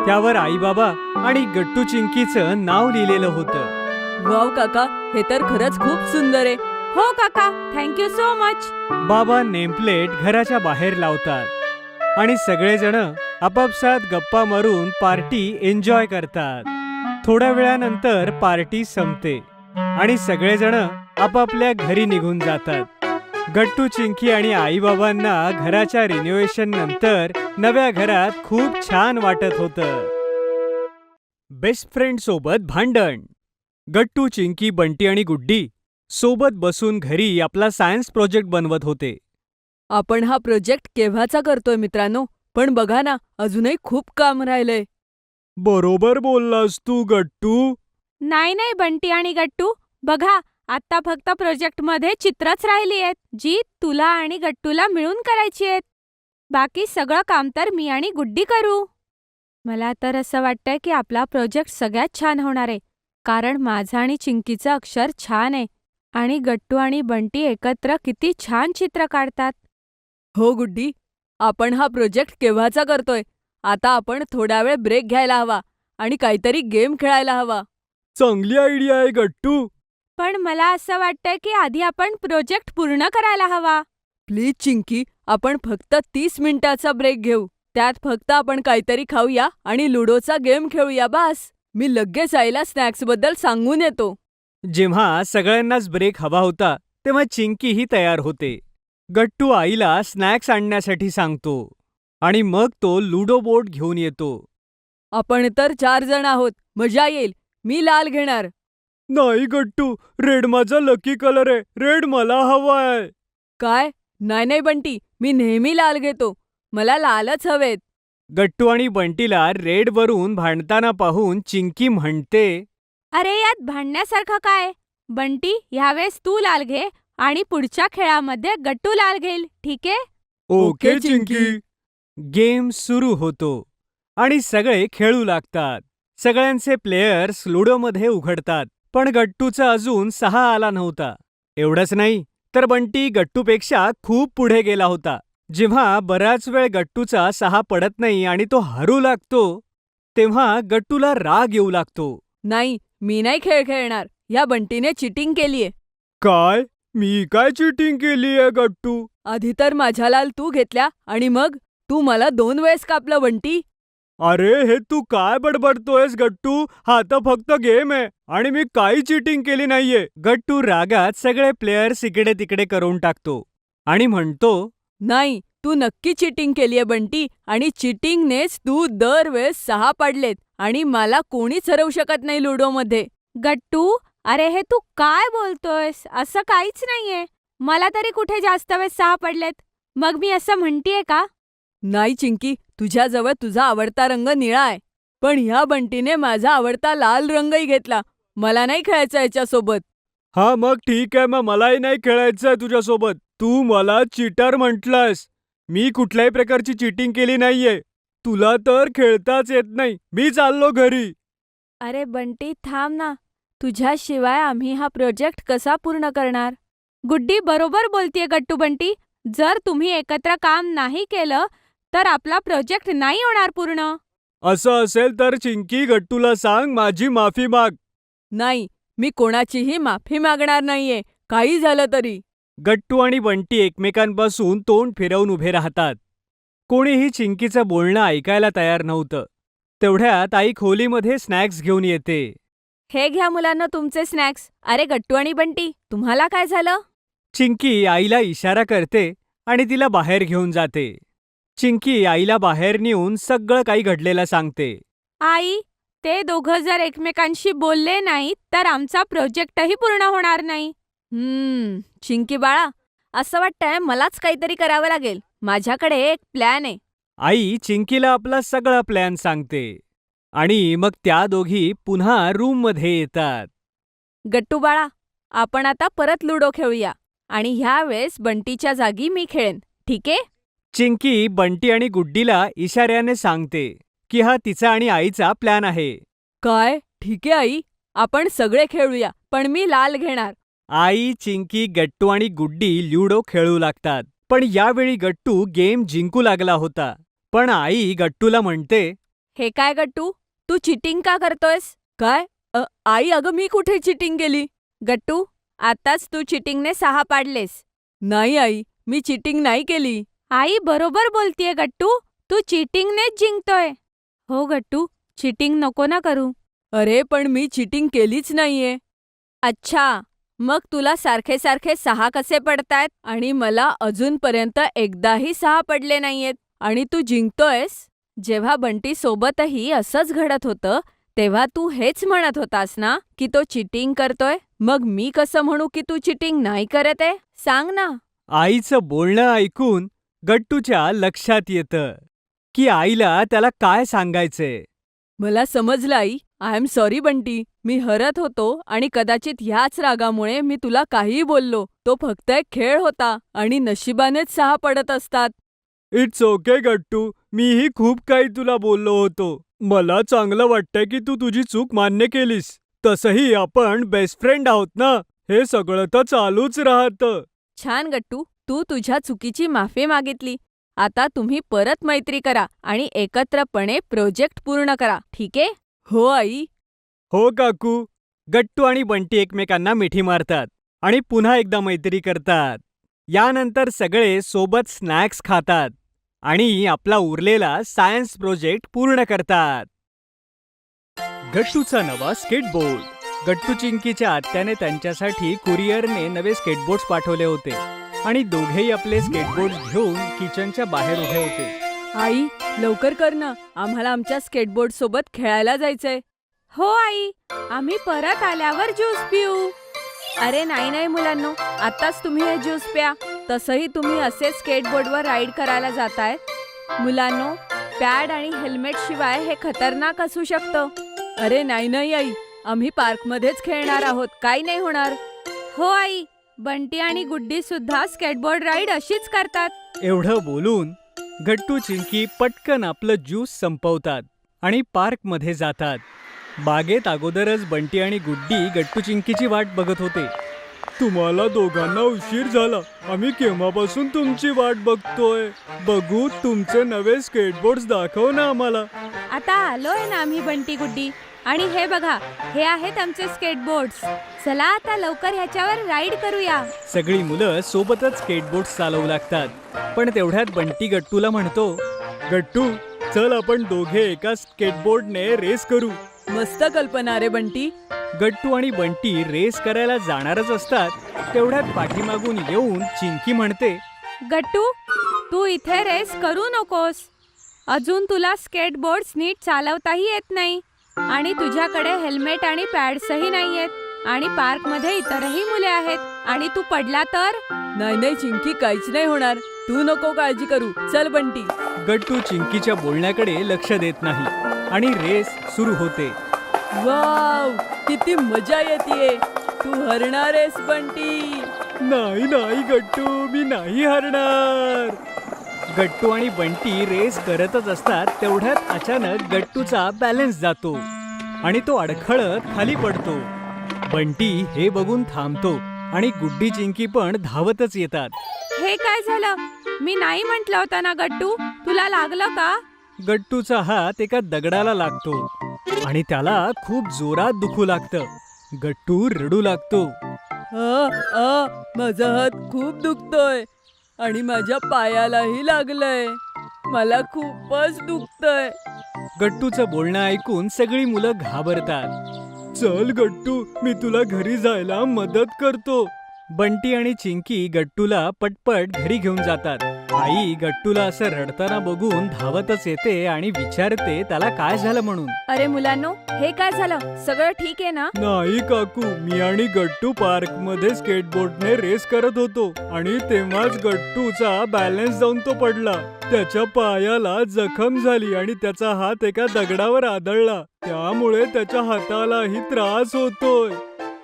त्यावर आई बाबा आणि गट्टू चिंकीचं नाव लिहिलेलं होतं. वाव काका, हे तर खरंच खूप सुंदर आहे. हो काका, थँक्यू सो मच. बाबा नेमप्लेट घराच्या बाहेर लावतात आणि सगळेजण आपापसात गप्पा मारून पार्टी एन्जॉय करतात. थोड्या वेळानंतर पार्टी संपते आणि सगळेजण आपापल्या घरी निघून जातात. गट्टू चिंकी आणि आई बाबांना घराच्या रिनोव्हेशन नंतर नव्या घरात खूप छान वाटत होतं. बेस्ट फ्रेंड सोबत भांडण. गट्टू, चिंकी, बंटी आणि गुड्डी सोबत बसून घरी आपला सायन्स प्रोजेक्ट बनवत होते. आपण हा प्रोजेक्ट केव्हाचा करतोय मित्रांनो, पण बघा ना, अजूनही खूप काम राहिलंय. बरोबर बोललास तू गट्टू. नाही बंटी आणि गट्टू, बघा, आता फक्त प्रोजेक्ट मध्ये चित्रच राहिली आहेत, जी तुला आणि गट्टूला मिळून करायची आहेत. बाकी सगळं काम तर मी आणि गुड्डी करू. मला तर असं वाटतंय की आपला प्रोजेक्ट सगळ्यात छान होणार आहे, कारण माझं आणि चिंकीचं अक्षर छान आहे आणि गट्टू आणि बंटी एकत्र किती छान चित्र काढतात. हो गुड्डी, आपण हा प्रोजेक्ट केव्हाचा करतोय. आता आपण थोडा वेळ ब्रेक घ्यायला हवा आणि काहीतरी गेम खेळायला हवा. चांगली आयडिया आहे गट्टू. पण मला असं वाटतंय की आधी आपण प्रोजेक्ट पूर्ण करायला हवा. प्लीज चिंकी, आपण फक्त 30 मिनिटाचा ब्रेक घेऊ. त्यात फक्त आपण काहीतरी खाऊया आणि लुडोचा गेम खेळूया बास. मी लगेच आईला स्नॅक्सबद्दल सांगून येतो. जेव्हा सगळ्यांनाच ब्रेक हवा होता तेव्हा चिंकीही तयार होते. गट्टू आईला स्नॅक्स आणण्यासाठी सांगतो आणि मग तो लुडो बोर्ड घेऊन येतो. आपण तर 4 जण आहोत, मजा येईल. मी लाल घेणार. नाही गट्टू, रेड माझा लकी कलर आहे. रेड मला हवा आहे. काय? नाही बंटी, मी नेहमी लाल घेतो. मला लालच हवेत. गट्टू आणि बंटीला रेड वरून भांडताना पाहून चिंकी म्हणते, अरे यात भांडण्यासारखं काय? बंटी, ह्यावेळेस तू लाल घे आणि पुढच्या खेळामध्ये गट्टू लाल घेईल, ठीक आहे? ओके चिंकी. गेम सुरू होतो आणि सगळे खेळू लागतात. सगळ्यांचे प्लेयर्स लुडोमध्ये उघडतात, पण गट्टूचा अजून 6 आला नव्हता. एवढंच नाही तर बंटी गट्टूपेक्षा खूप पुढे गेला होता. जेव्हा बराच वेळ गट्टूचा 6 पडत नाही आणि तो हरू लागतो, तेव्हा गट्टूला राग येऊ लागतो. नाही, मी नाही खेळ खेळणार. या बंटीने चिटिंग केलीये. काय? मी काय चिटिंग केलीये गट्टू? आधी तर माझ्या लाल तू घेतल्या आणि मग तू मला 2 वेळेस कापलं बंटी. अरे हे तू काय बडबडतोयस गट्टू? हा तर फक्त गेम आहे आणि मी काही चिटिंग केली नाहीये. गट्टू रागात सगळे प्लेयर्स इकडे तिकडे करून टाकतो आणि म्हणतो, नाही, तू नक्की चिटिंग केलीये बंटी आणि चिटिंगनेच तू दरवेळेस 6 पडलेत आणि मला कोणीच हरवू शकत नाही लुडोमध्ये. गट्टू, अरे हे तू काय बोलतोयस? असं काहीच नाहीये. मला तरी कुठे जास्त वेळ 6 पडलेत. मग मी असं म्हणतीये का? नाही चिंकी, तुझ्याजवळ तुझा आवडता रंग निळा आहे, पण ह्या बंटीने माझा आवडता लाल रंगही घेतला. मला नाही खेळायचं याच्यासोबत. हा मग ठीक आहे, मग मलाही नाही खेळायचंय तुझ्यासोबत. तू मला चीटर म्हटलंस. मी कुठल्याही प्रकारची चिटिंग केली नाहीये. तुला तर खेळताच येत नाही. मी चाललो घरी. अरे बंटी, थांब ना. तुझ्याशिवाय आम्ही हा प्रोजेक्ट कसा पूर्ण करणार? गुड्डी बरोबर बोलतीये गट्टू बंटी. जर तुम्ही एकत्र काम नाही केलं तर आपला प्रोजेक्ट नाही होणार पूर्ण. असं असेल तर चिंकी गट्टूला सांग माझी माफी माग. नाही, मी कोणाचीही माफी मागणार नाहीये, काही झालं तरी. गट्टू आणि बंटी एकमेकांपासून तोंड फिरवून उभे राहतात. कोणीही चिंकीचं बोलणं ऐकायला तयार नव्हतं. तेवढ्यात आई खोलीमध्ये स्नॅक्स घेऊन येते. हे घ्या मुलांना तुमचे स्नॅक्स. अरे गट्टू आणि बंटी, तुम्हाला काय झालं? चिंकी आईला इशारा करते आणि तिला बाहेर घेऊन जाते. चिंकी आईला बाहेर नेऊन सगळं काही घडलेलं सांगते. आई, ते दोघं जर एकमेकांशी बोलले नाहीत तर आमचा प्रोजेक्टही पूर्ण होणार नाही. चिंकी बाळा, असं वाटतंय मलाच काहीतरी करावं लागेल. माझ्याकडे एक प्लॅन आहे. आई चिंकीला आपला सगळा प्लॅन सांगते आणि मग त्या दोघी पुन्हा रूममध्ये येतात. गट्टू बाळा, आपण आता परत लुडो खेळूया आणि ह्या वेळेस बंटीच्या जागी मी खेळेन, ठीक आहे? चिंकी बंटी आणि गुड्डीला इशाऱ्याने सांगते की हा तिचा आणि आईचा प्लॅन आहे. काय? ठीक आहे आई, आपण सगळे खेळूया, पण मी लाल घेणार. आई, चिंकी, गट्टू आणि गुड्डी ल्युडो खेळू लागतात. पण यावेळी गट्टू गेम जिंकू लागला होता. पण आई गट्टूला म्हणते, हे काय गट्टू, तू चिटिंग का करतोयस? काय? आई, अगं मी कुठे चिटिंग केली? गट्टू, आताच तू चिटिंगने 6 पाडलेस. नाही आई, मी चिटिंग नाही केली. आई बरोबर बोलतीये गट्टू, तू चीटिंगनेच जिंकतोय. हो गट्टू, चीटिंग नको ना करू. अरे पण मी चिटिंग केलीच नाहीये. अच्छा, मग तुला सारखे सारखे 6 कसे पडतायत आणि मला अजूनपर्यंत एकदाही 6 पडले नाहीयेत आणि तू जिंकतोयस? जेव्हा बंटी सोबतही असंच घडत होतं तेव्हा तू हेच म्हणत होतास ना की तो चिटिंग करतोय. मग मी कसं म्हणू की तू चिटिंग नाही करत आहे? सांग ना. आईचं बोलणं ऐकून गट्टूच्या लक्षात येतं की आईला त्याला काय सांगायचंय. मला समजलं आई. I am sorry Bunty. मी हरत होतो आणि कदाचित ह्याच रागामुळे मी तुला काहीही बोललो. तो फक्त एक खेळ होता आणि नशिबानेच 6 पडत असतात. इट्स ओके गट्टू, मीही खूप काही तुला बोललो होतो. मला चांगलं वाटतंय की तू तुझी चूक मान्य केलीस. तसंही आपण बेस्ट फ्रेंड आहोत ना, हे सगळं तर चालूच राहतं. छान गट्टू, तू तुझ्या चुकीची माफी मागितली. आता तुम्ही परत मैत्री करा आणि एकत्रपणे प्रोजेक्ट पूर्ण करा, ठीक आहे? हो आई. हो काकू. गट्टू आणि बंटी एकमेकांना मिठी मारतात आणि पुन्हा एकदा मैत्री करतात. यानंतर सगळे सोबत स्नॅक्स खातात आणि आपला उरलेला सायन्स प्रोजेक्ट पूर्ण करतात. गट्टूचा नवा स्केटबोर्ड. गट्टू चिंकीच्या आत्याने त्यांच्यासाठी कुरिअरने नवे स्केटबोर्ड्स पाठवले होते आणि दोघेही आपले स्केटबोर्ड्स घेऊन किचनच्या बाहेर उभे होते. आई, लवकर कर ना, आम्हाला आमच्या स्केटबोर्ड सोबत खेळायला जायचंय. हो आई, आम्ही परत आल्यावर ज्यूस पिऊ. अरे नाही नाही मुलांनो, आत्ताच तुम्ही हे ज्यूस प्या. तसंही तुम्ही असेच स्केटबोर्डवर राईड करायला जाताय. मुलांनो, पॅड आणि हेल्मेट शिवाय हे खतरनाक असू शकतं. अरे नाही नाही आई, आम्ही पार्कमध्येच खेळणार आहोत, काही नाही होणार. हो आई, बंटी आणि गुड्डी सुद्धा स्केटबोर्ड राईड अशीच करतात. एवढं बोलून गट्टू चिंकी पटकन आपलं ज्यूस संपवतात आणि पार्कमध्ये जातात. बागेत अगोदरच बंटी आणि गुड्डी गट्टू चिंकीची वाट बघत होते. तुम्हाला दोघांना उशीर झाला. आम्ही केव्हापासून तुमची वाट बघतोय. बघू तुमचे नवे स्केटबोर्ड्स दाखव ना आम्हाला. आता आलोय ना आम्ही बंटी गुड्डी, आणि हे बघा, हे आहेत आमचे स्केटबोर्ड्स. चला आता लवकर ह्याच्यावर राईड करूया. सगळी मुलं सोबतच स्केटबोर्ड चालवू लागतात. पण तेवढ्यात बंटी गट्टूला म्हणतो, गट्टू चल आपण दोघे एका स्केटबोर्डने रेस करू. मस्त कल्पना रे बंटी. गट्टू आणि बंटी रेस करायला जाणारच असतात. तेवढ्यात पाठीमागून येऊन चिंकी म्हणते, गट्टू, तू इथे रेस करू नकोस. अजून तुला स्केटबोर्ड्स नीट चालवताही येत नाही आणि तुझ्याकडे हेल्मेट आणि पॅड्सही नाहीयेत आणि पार्कमध्ये इतरही मुले आहेत आणि तू पडला तर? नाही नाही चिंकी, काहीच नाही होणार. तू नको काळजी करू. चल बंटी. गट्टू चिंकीच्या बोलण्याकडे लक्ष देत नाही आणि रेस सुरू होते. वाव, किती मजा येतेय. तू हरणार आहेस बंटी. नाही नाही गट्टू, मी नाही हरणार. गट्टू आणि बंटी रेस करतच असतात. तेवढ्यात अचानक गट्टूचा बॅलन्स जातो आणि तो अडखळत खाली पडतो. बंटी हे बघून थांबतो आणि गुड्डी चिंकी पण धावतच येतात. हे काय झालं? मी नाही म्हटलं होतं ना गट्टू, तुला लागलं का? गट्टूचा हात एका दगडाला लागतो आणि त्याला खूप जोरात दुखू लागतं. गट्टू रडू लागतो. माझा हात खूप दुखतोय आणि माझ्या पायालाही लागलंय. मला खूपच दुखतंय. गट्टूचं बोलणं ऐकून सगळी मुलं घाबरतात. चल गट्टू, मी तुला घरी जायला मदत करतो. बंटी आणि चिंकी गट्टूला पटपट घरी घेऊन जातात. आई गट्टूला असं रडताना बघून धावतच येते आणि विचारते त्याला काय झालं म्हणून. अरे मुलांनो, हे काय झालं? सगळं ठीक आहे ना? नाही काकू, मी आणि गट्टू पार्क मध्ये स्केटबोर्डने रेस करत होतो आणि तेव्हाच गट्टूचा बॅलन्स जाऊन तो पडला. त्याच्या पायाला जखम झाली आणि त्याचा हात एका दगडावर आदळला. त्यामुळे त्याच्या हातालाही त्रास होतोय.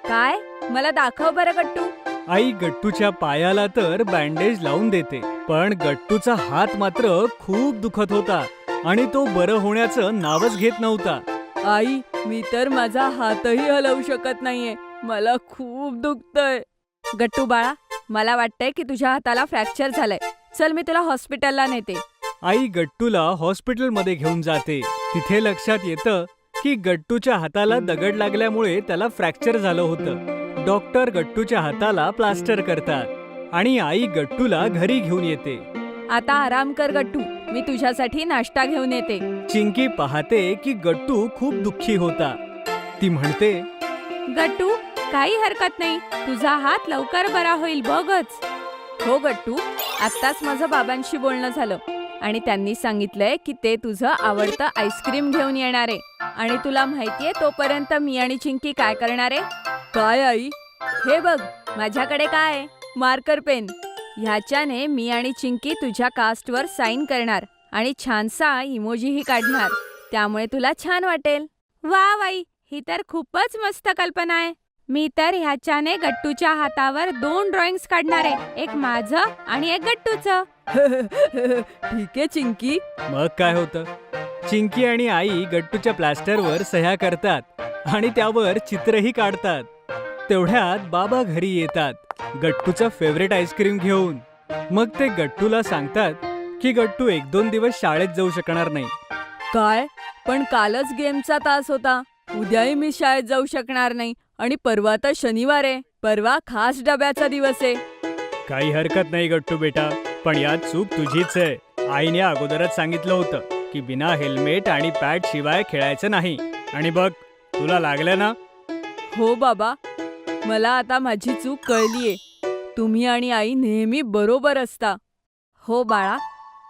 काय? मला दाखव बरं गट्टू. आई गट्टूच्या पायाला तर बँडेज लावून देते, पण गट्टूचा हात मात्र खूप दुखत होता आणि तो बरं होण्याचं नावच घेत नव्हता. आई, मी तर माझा हातही हलवू शकत नाहीये. मला खूप दुखतंय. गट्टू बाळा, मला वाटतंय की तुझ्या हाताला फ्रॅक्चर झालंय. चल, मी तुला हॉस्पिटलला नेते. आई गट्टूला हॉस्पिटलमध्ये घेऊन जाते. तिथे लक्षात येतं की गट्टूच्या हाताला दगड लागल्यामुळे त्याला फ्रॅक्चर झालं होतं. डॉक्टर गट्टूच्या हाताला प्लास्टर करतात आणि आई गट्टूला घरी घेऊन येते. आता आराम कर गट्टू, मी तुझ्यासाठी नाश्ता घेऊन येते. चिंकी पाहते की गट्टू खूप दुःखी होता. ती म्हणते, गट्टू, काही हरकत नाही, तुझा हात लवकर बरा होईल बघच. हो गट्टू, आत्ताच माझं बाबांशी बोलणं झालं आणि त्यांनी सांगितलंय की ते तुझं आवडतं आईस्क्रीम घेऊन येणार आहे. आणि तुला माहितीये तोपर्यंत मी आणि चिंकी काय करणार आहे? काय आई? हे बघ, माझ्याकडे काय आहे? Marker pen. ह्याच्याने मी आणि चिंकी तुझ्या कास्टवर साईन करणार आणि छानसा इमोजीही काढणार. त्यामुळे तुला छान वाटेल. वा बाई, ही तर खूपच मस्त कल्पना आहे. मी तर ह्याच्याने गट्टूच्या हातावर 2 ड्रॉइंग्स काढणार आहे, एक माझं आणि एक गट्टूचं. ठीक आहे चिंकी. मग काय होतं? चिंकी आणि आई गट्टूच्या प्लास्टरवर सह्या करतात आणि त्यावर चित्रही काढतात. तेवढ्यात बाबा घरी येतात, गट्टूचा फेवरेट आईस्क्रीम घेऊन. मग ते गट्टूला सांगतात की गट्टू 1-2 दिवस शाळेत जाऊ शकणार नाही. काय? पण कालच गेमचा तास होता. उद्याही मी शाळेत जाऊ शकणार नाही आणि परवा तर शनिवार आहे. परवा खास डब्याचा दिवस आहे. काही हरकत नाही गट्टू बेटा, पण यात चूक तुझीच आहे. आईने अगोदरच सांगितलं होतं की बिना हेल्मेट आणि पॅड शिवाय खेळायचं नाही. आणि बघ, तुला लागलं ना? हो बाबा, मला आता माझी चूक कळलीये. तुम्ही आणि आई नेहमी बरोबर असता. हो बाळा,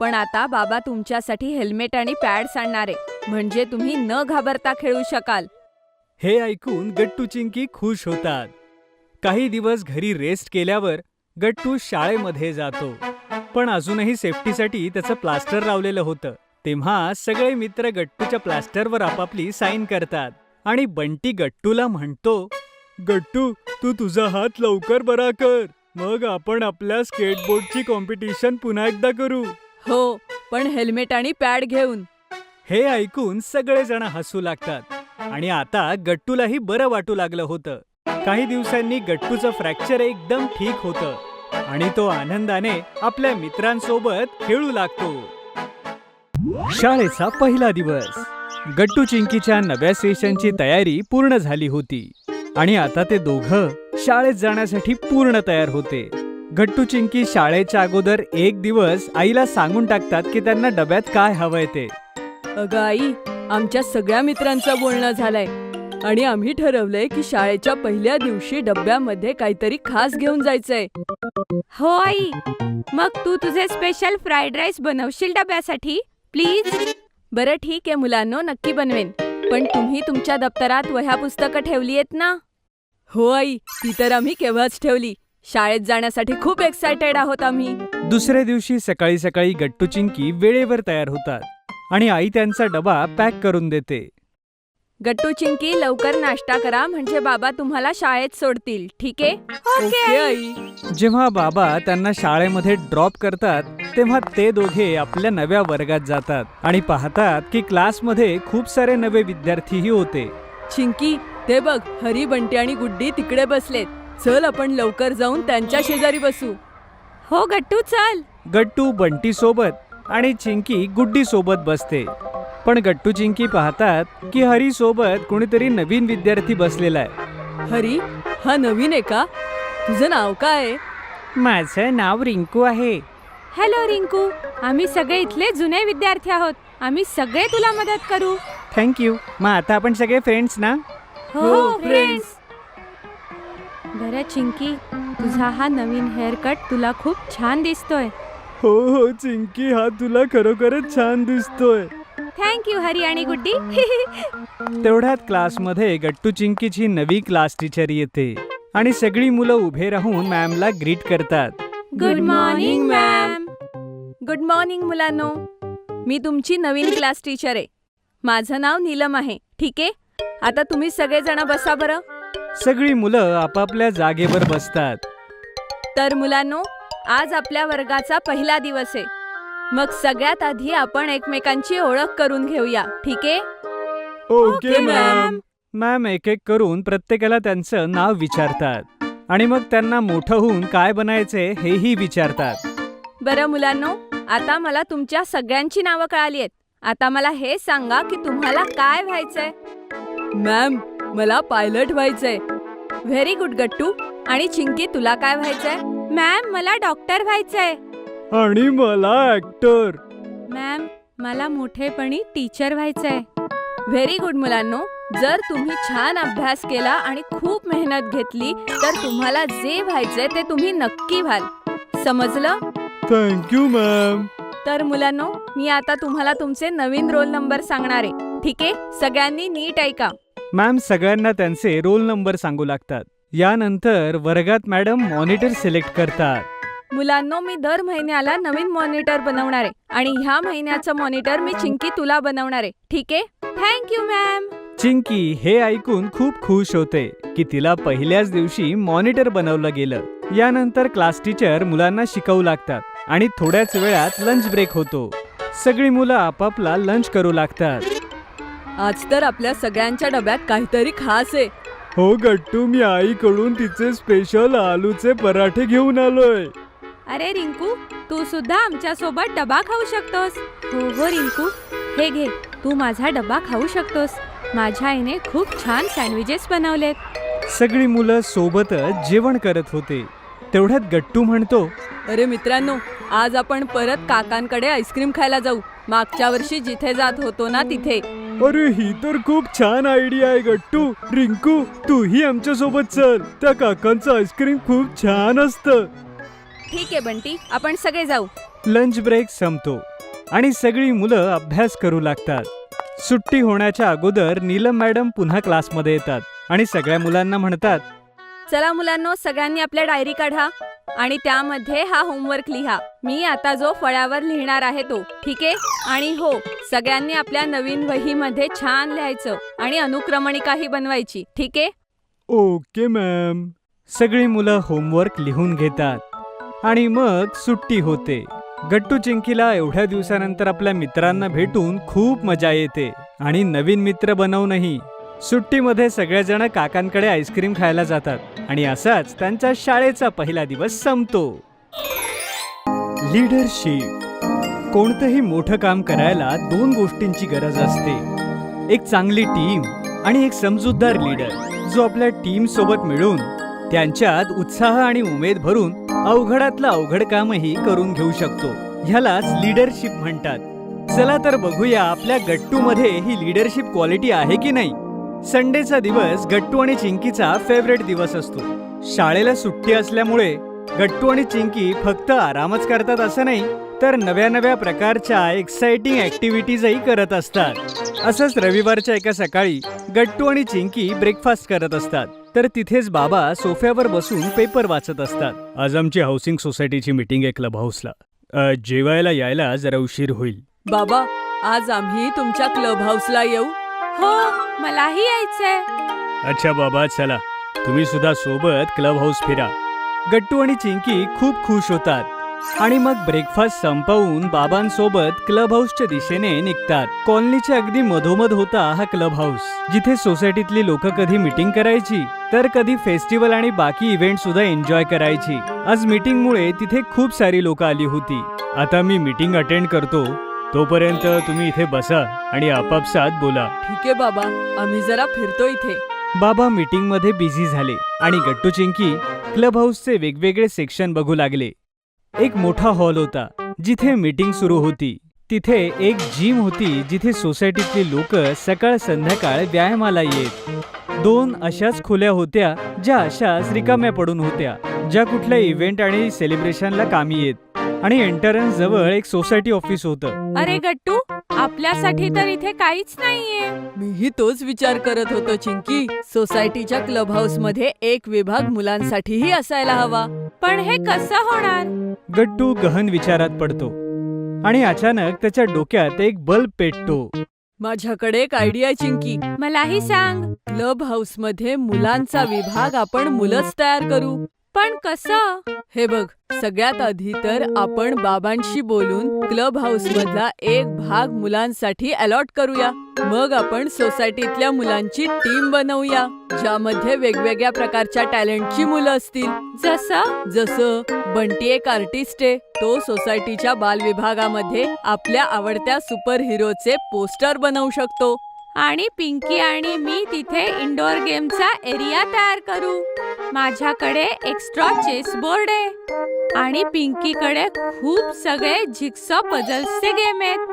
पण आता बाबा तुमच्यासाठी हेल्मेट आणि पॅड्स आणणार आहे, म्हणजे तुम्ही न घाबरता खेळू शकाल. हे ऐकून गट्टू चिंकी खुश होतात. काही दिवस घरी रेस्ट केल्यावर गट्टू शाळेमध्ये जातो, पण अजूनही सेफ्टीसाठी त्याचं प्लास्टर लावलेलं होतं. तेव्हा सगळे मित्र गट्टूच्या प्लास्टरवर आपापली साईन करतात आणि बंटी गट्टूला म्हणतो, गट्टू, तू तुझा हात लवकर बरा कर, मग आपण आपल्या स्केटबोर्डची कॉम्पिटिशन पुन्हा एकदा करू. हो, पण हेल्मेट आणि पॅड घेऊन. हे ऐकून सगळेजण हसू लागतात आणि आता गट्टूलाही बरं वाटू लागलं होतं. काही दिवसांनी गट्टूचं फ्रॅक्चर एकदम ठीक होतं आणि तो आनंदाने आपल्या मित्रांसोबत खेळू लागतो. शाळेचा पहिला दिवस. गट्टू चिंकीच्या नव्या सेशनची तयारी पूर्ण झाली होती आणि आता ते दोघं शाळेत जाण्यासाठी पूर्ण तयार होते. गट्टू चिंकी शाळेच्या अगोदर एक दिवस आईला सांगून टाकतात की त्यांना डब्यात काय हवंय ते. अगं आई, आमच्या सगळ्या मित्रांचं बोलणं झालंय आणि आम्ही ठरवलंय की शाळेच्या पहिल्या दिवशी डब्यामध्ये काहीतरी खास घेऊन जायचंय. हो आई, मग तू तुझे स्पेशल फ्राईड राईस बनवशील डब्यासाठी प्लीज? बरं ठीक आहे मुलांनो, नक्की बनवेन. पण तुम्ही तुमच्या दप्तरात वह्या पुस्तकं ठेवली आहेत ना? हो आई, ती तर आम्ही केव्हाच ठेवली. शाळेत जाण्यासाठी खूप एक्सायटेड आहोत आम्ही. दुसऱ्या दिवशी सकाळी सकाळी गट्टू चिंकी वेळेवर तयार होतात आणि आई त्यांचा डबा पॅक करून देते. गट्टू चिंकी, लवकर नाश्ता करा म्हणजे बाबा तुम्हाला शाळेत सोडतील, ठीक आहे? Okay I. जेव्हा बाबा त्यांना शाळेमध्ये ड्रॉप करतात तेव्हा ते दोघे आपल्या नव्या वर्गात जातात आणि पाहतात की क्लासमध्ये खूप सारे नवे विद्यार्थीही होते. चिंकी, ते बघ, हरी, बंटी आणि गुड्डी तिकडे बसलेत. चल आपण लवकर जाऊन त्यांच्या शेजारी बसू. हो गट्टू, चल. गट्टू बंटी सोबत आणि चिंकी गुड्डी सोबत बसते. पण गट्टू चिंकी पाहतात की हरी सोबत कोणीतरी नवीन विद्यार्थी बसलेला आहे. हरी, हा नवीन आहे का? तुझं नाव काय आहे? माझं नाव रिंकू आहे. हॅलो रिंकू, आम्ही सगळे इथले जुने विद्यार्थी आहोत. आम्ही सगळे तुला मदत करू. थँक्यू. मग आता आपण सगळे फ्रेंड्स ना? हो फ्रेंड्स. बरं चिंकी, तुझा हा नवीन हेअर कट तुला खूप छान दिसतोय. हो हो चिंकी, हा तुला खरोखरच छान दिसतोय. थँक्यू हरी आणि गुड्डी. तेवढ्यात क्लासमध्ये गट्टू चिंकीची नवी क्लास टीचर येते आणि सगळी मुलं उभे राहून मॅमला ग्रीट करतात. Good morning ma'am. Good morning मुलांनो. मी तुमची नवीन क्लास टीचर आहे. माझं नाव नीलम आहे. ठीक आहे, आता तुम्ही सगळेजण बसा बरं. सगळी मुलं आपापल्या जागेवर बसतात. तर मुलांनो, आज आपल्या वर्गाचा पहिला दिवस आहे. मग सगळ्यात आधी आपण एकमेकांची ओळख करून घेऊया. ठीक आहे? Okay ma'am. मॅम एक एक करून प्रत्येकाला त्यांचं नाव विचारतात आणि मग त्यांना मोठं होऊन काय बनायचे हेही विचारतात. बरं मुलांनो, आता मला तुमच्या सगळ्यांची नावं कळाली आहेत. आता मला हे सांगा की तुम्हाला काय व्हायचंय. मॅम, मला पायलट व्हायचंय. व्हेरी गुड गट्टू. आणि चिंकी, तुला काय व्हायचंय? मॅम, मला डॉक्टर व्हायचंय. आणि मला ऍक्टर. मॅम, मला मोठेपणी टीचर व्हायचंय. व्हेरी गुड मुलांनो. जर तुम्ही छान अभ्यास केला आणि खूप मेहनत घेतली तर तुम्हाला जे व्हायचंय ते तुम्ही नक्की व्हाल. समजलं? Thank you ma'am. तर मुलांनो, मी आता तुम्हाला तुमचे नवीन रोल नंबर सांगणार आहे. ठीक आहे, सगळ्यांनी नीट ऐका. मॅम सगळ्यांना त्यांचे रोल नंबर सांगू लागतात. यानंतर वर्गात मॅडम मॉनिटर सिलेक्ट करतात. मुलांनो, मी दर महिन्याला नवीन मॉनिटर बनवणार आहे आणि ह्या महिन्याचं मॉनिटर मी चिंकी तुला बनवणार आहे. ठीक आहे? Thank you ma'am. चिंकी हे ऐकून खूप खुश होते की तिला पहिल्याच दिवशी मॉनिटर बनवलं गेलं. यानंतर क्लास टीचर मुलांना शिकवू लागतात आणि थोड्याच वेळात लंच ब्रेक होतो. सगळी मुलं आपापला लंच करू लागतात. आज तर आपल्या सगळ्यांच्या डब्यात काहीतरी खास आहे. हो गट्टू, मी आईकडून तिचे स्पेशल आलूचे पराठे घेऊन आलोय. अरे रिंकू, तू सुद्धा आमच्या सोबत डबा खाऊ शकतोस. हो हो रिंकू, हे घे, तू माझा डबा खाऊ शकतोस. माझ्या आईने खूप छान सँडविचेस बनवलेत. सगळी मुलं सोबतच जेवण करत होते. तेवढ्यात गट्टू म्हणतो, अरे मित्रांनो, आज आपण परत काकांकडे आईस्क्रीम खायला जाऊ. मागच्या वर्षी जिथे जात होतो ना तिथे. अरे ही तर खूप छान आयडिया आहे गट्टू. रिंकू, तूही आमच्या सोबत चल. त्या काकांचं आईस्क्रीम खूप छान असतं. ठीक आहे बंटी, आपण सगळे जाऊ. लंच ब्रेक संपतो आणि सगळी मुलं अभ्यास करू लागतात. सुट्टी होण्याच्या अगोदर नीलम मॅडम पुन्हा क्लासमध्ये येतात आणि सगळ्या मुलांना म्हणतात, चला मुलांनो, सगळ्यांनी आपल्या डायरी काढा आणि त्यामध्ये हा होमवर्क लिहा. मी आता जो फळ्यावर लिहिणार आहे तो. ठीक आहे? आणि हो, सगळ्यांनी आपल्या नवीन वहीमध्ये छान लिहायचं आणि अनुक्रमणिकाही बनवायची. ठीक आहे? Okay ma'am. सगळी मुलं होमवर्क लिहून घेतात आणि मग सुट्टी होते. गट्टू चिंकीला एवढ्या दिवसानंतर आपल्या मित्रांना भेटून खूप मजा येते आणि नवीन मित्र बनवूनही. सुट्टीमध्ये सगळेजण काकांकडे आईस्क्रीम खायला जातात आणि असाच त्यांचा शाळेचा पहिला दिवस संपतो. लीडरशिप. कोणतंही मोठं काम करायला दोन गोष्टींची गरज असते. एक चांगली टीम आणि एक समजूतदार लीडर जो आपल्या टीम सोबत मिळून त्यांच्यात उत्साह आणि उमेद भरून अवघडातलं अवघड कामही करून घेऊ शकतो. ह्यालाच लीडरशिप म्हणतात. चला तर बघूया आपल्या गट्टूमध्ये ही लीडरशिप क्वालिटी आहे की नाही. संडेचा दिवस गट्टू आणि चिंकीचा फेवरेट दिवस असतो. शाळेला सुट्टी असल्यामुळे गट्टू आणि चिंकी फक्त आरामच करतात असं नाही, तर नव्या नव्या प्रकारच्या एक्साइटिंग ऍक्टिव्हिटीजही करत असतात. असंच रविवारच्या एका सकाळी गट्टू आणि चिंकी ब्रेकफास्ट करत असतात, तर तिथेच बाबा सोफ्यावर बसून पेपर वाचत असतात. आज आमची हाऊसिंग सोसायटीची मीटिंग आहे क्लब हाऊसला. जेवायला यायला जरा उशीर होईल. बाबा, आज आम्ही तुमच्या क्लब हाऊसला येऊ? हो, मलाही यायचंय. अच्छा बाबा, चला तुम्ही सुद्धा सोबत क्लब हाऊस फिरा. गट्टू आणि चिंकी खूप खुश होतात आणि मग ब्रेकफास्ट संपवून बाबांसोबत क्लब हाऊसच्या दिशेने निघतात. कॉलनीच्या अगदी मधोमध होता हा क्लब हाऊस, जिथे सोसायटीतली लोक कधी मीटिंग करायची तर कधी फेस्टिवल आणि बाकी इव्हेंट सुद्धा एन्जॉय करायची. आज मीटिंगमुळे तिथे खूप सारी लोक आली होती. आता मी मीटिंग अटेंड करतो, तोपर्यंत तुम्ही इथे बसा आणि आपापसात बोला. ठीक आहे बाबा, आम्ही जरा फिरतो इथे. बाबा मीटिंग मध्ये बिझी झाले आणि गट्टू चिंकी क्लब हाऊसचे वेगवेगळे सेक्शन बघू लागले. एक मोठा हॉल होता जिथे मीटिंग सुरू होती. तिथे एक जिम होती जिथे सोसायटीतली लोक सकाळ संध्याकाळ व्यायामाला येत. 2 अशाच खोल्या होत्या ज्या अशाच रिकाम्या पडून होत्या, ज्या कुठल्या इव्हेंट आणि सेलिब्रेशनला कामी येत. आणि एंट्रन्स जवळ एक सोसायटी ऑफिस होतं. अरे गट्टू, आपल्यासाठी तर इथे काहीच नाहीये. मीही तोच विचार करत होतो चिंकी. सोसायटीच्या क्लब हाऊस मध्ये एक विभाग मुलांसाठीही असायला हवा. पण हे कसं होणार? गट्टू गहन विचारात पडतो आणि अचानक त्याच्या डोक्यात एक बल्ब पेटतो. माझ्याकडे एक आयडिया आहे चिंकी. मलाही सांग. क्लब हाऊस मध्ये मुलांचा विभाग आपण मुलंच तयार करू. पण कसं? हे बघ, सगळ्यात आधी तर आपण बाबांशी बोलून क्लब हाऊस मधला एक भाग मुलांसाठी अलॉट करूया. मग आपण सोसायटीतल्या मुलांची टीम बनवूया, ज्यामध्ये वेगवेगळ्या प्रकारच्या टॅलेंटची मुलं असतील. जसं बंटी एक आर्टिस्ट आहे, तो सोसायटीच्या बाल विभागामध्ये आपल्या आवडत्या सुपर हिरोचे पोस्टर बनवू शकतो. आणि पिंकी आणि मी तिथे इंडोर गेमचा एरिया तयार करू. माझ्याकडे एक्स्ट्रा चेस बोर्ड आहे आणि पिंकीकडे खूप सगळे जिक्सॉ पझल्सचे गेम आहेत.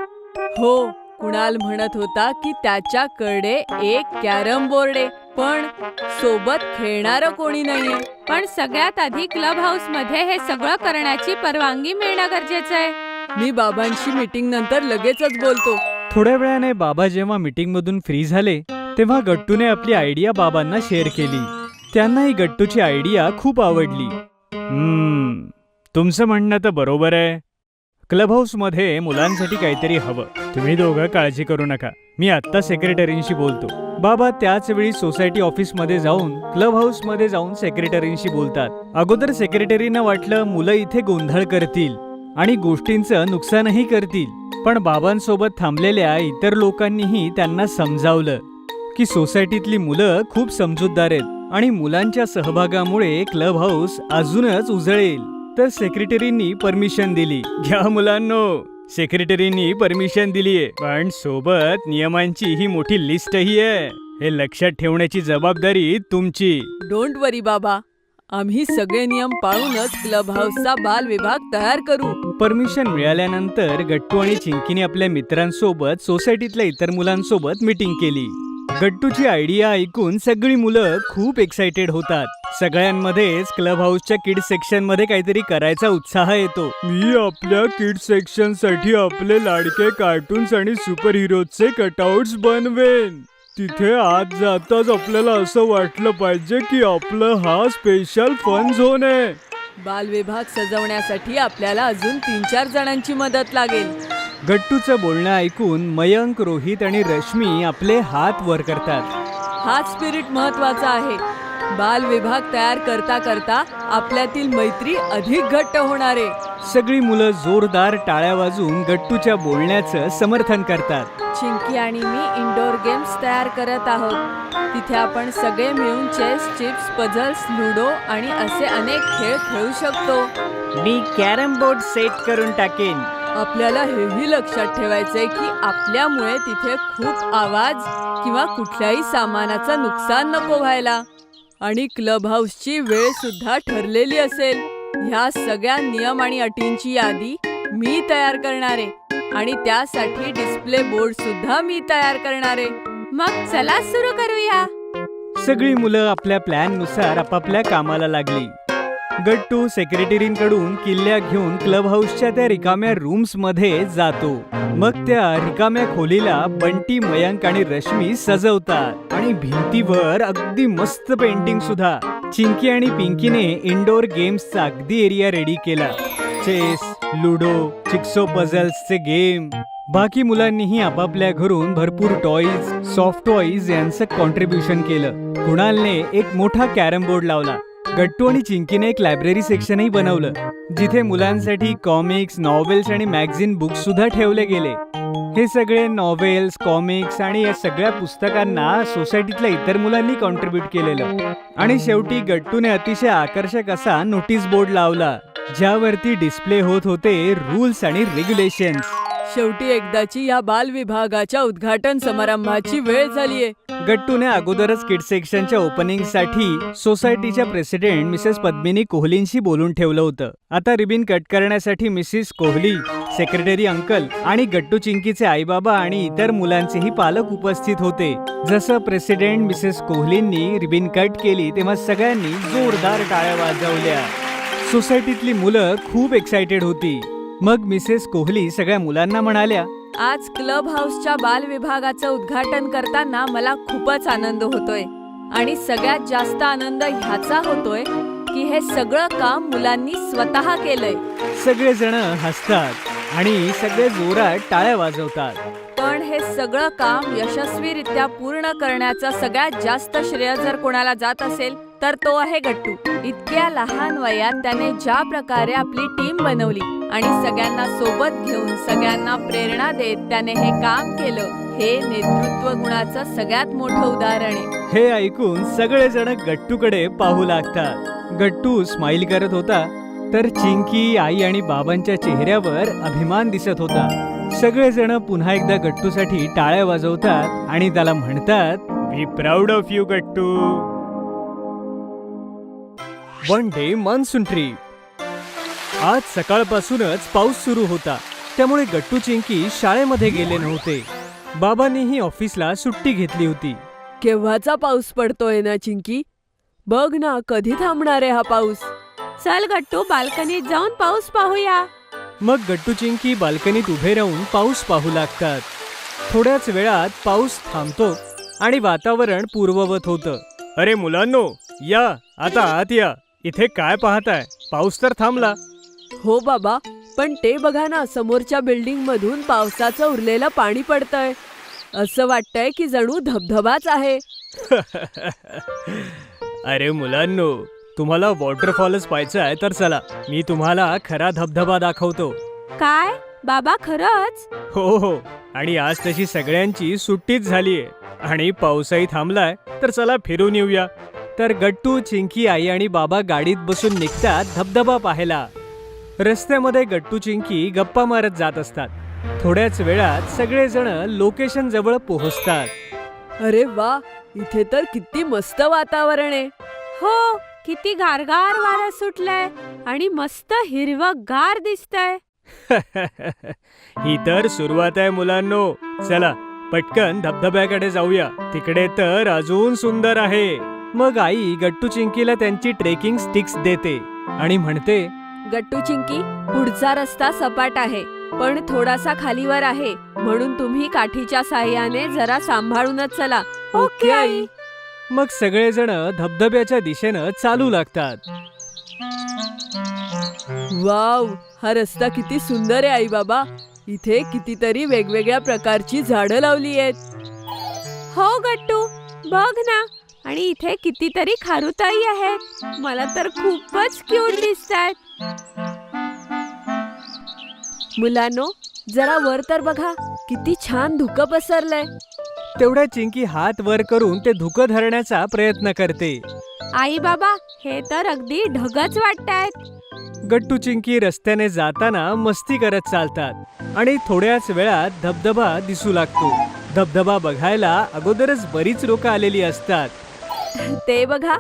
हो, कुणाल म्हणत होता की त्याच्याकडे एक कॅरम बोर्ड आहे, पण सोबत खेळणारं कोणी नाहीये. पण सगळ्यात आधी क्लब हाऊस मध्ये हे सगळं करण्याची परवानगी मिळणं गरजेचं आहे. मी बाबांशी मीटिंग नंतर लगेचच बोलतो. थोड्या वेळाने बाबा जेव्हा मीटिंग मधून फ्री झाले तेव्हा गट्टूने आपली आयडिया बाबांना शेअर केली. त्यांनाही गट्टूची आयडिया खूप आवडली. तुमचं म्हणणं तर बरोबर आहे. क्लब हाऊस मध्ये मुलांसाठी काहीतरी हवं. तुम्ही दोघं काळजी करू नका, मी आत्ता सेक्रेटरींशी बोलतो. बाबा त्याच वेळी सोसायटी ऑफिस मध्ये जाऊन क्लब हाऊस मध्ये जाऊन सेक्रेटरींशी बोलतात. अगोदर सेक्रेटरींना वाटलं मुलं इथे गोंधळ करतील आणि गोष्टींचं नुकसानही करतील, पण बाबांसोबत थांबलेल्या इतर लोकांनीही त्यांना समजावलं की सोसायटीतली मुलं खूप समजूतदार आहेत आणि मुलांच्या सहभागामुळे क्लब हाऊस अजूनच उजळेल. तर सेक्रेटरींनी परमिशन दिली. घ्या मुलांनो, सेक्रेटरींनी परमिशन दिलीये, पण सोबत नियमांची ही मोठी लिस्टही आहे. हे लक्षात ठेवण्याची जबाबदारी तुमची. डोंट वरी बाबा, आम्ही सगळे नियम पाळूनच क्लब हाऊसचा बाल विभाग तयार करू. परमिशन मिळाल्यानंतर गट्टू आणि चिंकीने आपल्या मित्रांसोबत सोसायटीतल्या इतर मुलांसोबत मीटिंग केली. गट्टूची आयडिया ऐकून सगळी मुलं खूप एक्साइटेड होतात. सगळ्यांमध्येच क्लब हाऊसच्या किड्स सेक्शन मध्ये काहीतरी करायचा उत्साह येतो. मी आपल्या किड्स सेक्शन साठी आपले लाडके कार्टून्स आणि सुपर हिरोजचे कटआउट्स बनवेन. तिथे आत जाताच आपल्याला असं वाटलं पाहिजे की आपलं हा स्पेशल फन झोन आहे. बाल विभाग सजवण्यासाठी आपल्याला अजून 3-4 जणांची मदत लागेल. गट्टूचं बोलणं ऐकून मयंक, रोहित आणि रश्मी आपले हात वर करतात. हाच स्पिरिट महत्वाचा आहे. बाल विभाग तयार करता करता आपल्यातील मैत्री अधिक घट्ट होणार आहे. सगळी मुलं जोरदार टाळ्या वाजवून गट्टूच्या बोलण्याचं समर्थन करतात. चिंकी आणि मी इंडोर गेम्स तयार करत आहोत. तिथे आपण सगळे मिळून चेस, चिप्स, पझल्स, लुडो आणि असे अनेक खेळ खेळू शकतो. मी कॅरम बोर्ड सेट करून टाकेन. आपल्याला हेही लक्षात ठेवायचंय की आपल्यामुळे तिथे खूप आवाज किंवा कुठल्याही सामानाचं नुकसान नको व्हायला. आणि क्लब हाऊसची वेळ सुद्धा ठरलेली असेल. ह्या सगळ्या नियम आणि अटींची यादी मी तयार करणार आहे आणि त्यासाठी डिस्प्ले बोर्ड सुद्धा मी तयार करणार आहे. मग चला सुरू करूया. सगळी मुलं आपल्या प्लॅन नुसार आपापल्या कामाला लागली. गट्टू सेक्रेटरींकडून किल्ल्या घेऊन क्लब हाऊसच्या त्या रिकाम्या रूम्स मध्ये जातो. मग त्या रिकाम्या खोलीला बंटी, मयंक आणि रश्मी सजवतात आणि भिंतीवर अगदी मस्त पेंटिंग सुद्धा. चिंकी आणि पिंकीने इंडोर गेम्सचा अगदी एरिया रेडी केला. चेस, लुडो, चिक्सो पझल्सचे गेम. बाकी मुलांनीही आपापल्या घरून भरपूर टॉईज, सॉफ्ट टॉईज यांचं कॉन्ट्रीब्युशन केलं. कुणालने एक मोठा कॅरम बोर्ड लावला. गट्टू आणि चिंकीने एक लायब्ररी सेक्शनही बनवलं, जिथे मुलांसाठी कॉमिक्स, नॉवेल्स आणि मॅगझिन बुक्स सुद्धा ठेवले गेले. हे सगळे नॉवेल्स, कॉमिक्स आणि या सगळ्या पुस्तकांना सोसायटीतल्या इतर मुलांनी कॉन्ट्रीब्यूट केलेलं. आणि शेवटी गट्टूने अतिशय आकर्षक असा नोटीस बोर्ड लावला, ज्यावरती डिस्प्ले होत होते रूल्स आणि रेग्युलेशन्स. शेवटी एकदाची या बाल विभागाच्या उद्घाटन समारंभाची वेळ झालीये. गट्टूने अगोदरच किड सेक्शनच्या ओपनिंगसाठी सोसायटीच्या प्रेसिडेंट मिसेस पद्मिनी कोहलींशी बोलून ठेवलं होतं. आता रिबिन कट करण्यासाठी मिसेस कोहली, सेक्रेटरी अंकल आणि गट्टू चिंकीचे आईबाबा आणि इतर मुलांचेही पालक उपस्थित होते. जसं प्रेसिडेंट मिसेस कोहलींनी रिबिन कट केली तेव्हा सगळ्यांनी जोरदार टाळ्या वाजवल्या. सोसायटीतली मुलं खूप एक्साइटेड होती. मग मिसेस कोहली सगळ्या मुलांना म्हणाल्या, आज क्लब हाऊसच्या बाल विभागाचं उद्घाटन करताना मला खूपच आनंद होतोय आणि सगळ्यात जास्त आनंद ह्याचा होतोय की हे सगळं काम मुलांनी स्वतः केलंय. सगळेजण हसतात आणि सगळे जोरात टाळ्या वाजवतात. पण हे सगळं काम यशस्वीरित्या पूर्ण करण्याचं सगळ्यात जास्त श्रेय जर कोणाला जात असेल तर तो आहे गट्टू. इतक्या लहान वयात त्याने ज्या प्रकारे आपली टीम बनवली आणि सगळ्यांना सोबत घेऊन सगळ्यांना प्रेरणा देत त्याने हे काम केलं, हे नेतृत्व गुणाचं सगळ्यात मोठं उदाहरण आहे. हे ऐकून सगळेजण गट्टूकडे पाहू लागतात. गट्टू स्माइल करत होता तर चिंकी, आई आणि बाबांच्या चेहऱ्यावर अभिमान दिसत होता. सगळेजण पुन्हा एकदा गट्टूसाठी टाळ्या वाजवतात आणि त्याला म्हणतात, we proud of you Gattu. One day monsoon trip. आज सकाळपासूनच पाऊस सुरू होता, त्यामुळे गट्टू चिंकी शाळेमध्ये गेले नव्हते. बाबांनीही ऑफिसला सुट्टी घेतली होती. केव्हाचा पाऊस पडतोय ना चिंकी? बघ ना, कधी थांबणार आहे हा पाऊस? चल गट्टू, बाल्कनीत जाऊन पाऊस पाहूया. मग गट्टू चिंकी बाल्कनीत उभे राहून पाऊस पाहू लागतात. थोड्याच वेळात पाऊस थांबतो आणि वातावरण पूर्ववत होतं. अरे मुलांनो, या आता आत या. इथे काय पाहताय? पाऊस तर थांबला. हो बाबा, पण ते बघा ना, समोरच्या बिल्डिंग मधून पावसाचं उरलेलं पाणी पडतंय. असं वाटतंय की जणू धबधबाच आहे. अरे मुलांनो, तुम्हाला वॉटरफॉलच पाहायचा तर चला, मी तुम्हाला खरा धबधबा दाखवतो. काय बाबा, खरंच? हो, आणि आज तशी सगळ्यांची सुट्टीच झालीये आणि पाऊसही थांबलाय, तर चला फिरून येऊया. तर गट्टू, चिंकी, आई आणि बाबा गाडीत बसून निघतात धबधबा पाहायला. रस्त्यामध्ये गट्टू चिंकी गप्पा मारत जात असतात. थोड्याच वेळात सगळेजण लोकेशन जवळ पोहोचतात. अरे वा, इथे तर किती मस्त वातावरण आहे. हो, किती गारगार वारा सुटलाय आणि मस्त हिरवंगार दिसतंय. ही तर सुरुवात आहे मुलांनो. चला पटकन धबधब्याकडे जाऊया, तिकडे तर अजून सुंदर आहे. मग आई गट्टू चिंकीला त्यांची ट्रेकिंग स्टिक्स देते आणि म्हणते, गट्टू चिंकी, पुढचा रस्ता सपाट आहे पण थोडासा खालीवर आहे, म्हणून तुम्ही काठीच्या साहाय्याने जरा सांभाळूनच चला. Okay I. मग सगळेजण धबधब्याच्या दिशेनं चालू लागतात. वाव, हा रस्ता किती सुंदर आहे आई बाबा. इथे कितीतरी वेगवेगळ्या प्रकारची झाडं लावली आहेत. हो गट्टू, बघ ना, आणि इथे कितीतरी खारुताई आहेत. मला तर खूपच क्यूट दिसतायत. मुलांनो, जरा वर तर बघा, किती छान धुकं पसरलंय. तेवढ्या चिंकी हात वर करून ते धुकं धरण्याचा प्रयत्न करते. आई बाबा, हे तर अगदी ढगच वाटतायत. गट्टू चिंकी रस्त्याने जाताना मस्ती करत चालतात आणि थोड्याच वेळात धबधबा दिसू लागतो. धबधबा बघायला अगोदरच बरीच लोक आलेली असतात. ते बघा,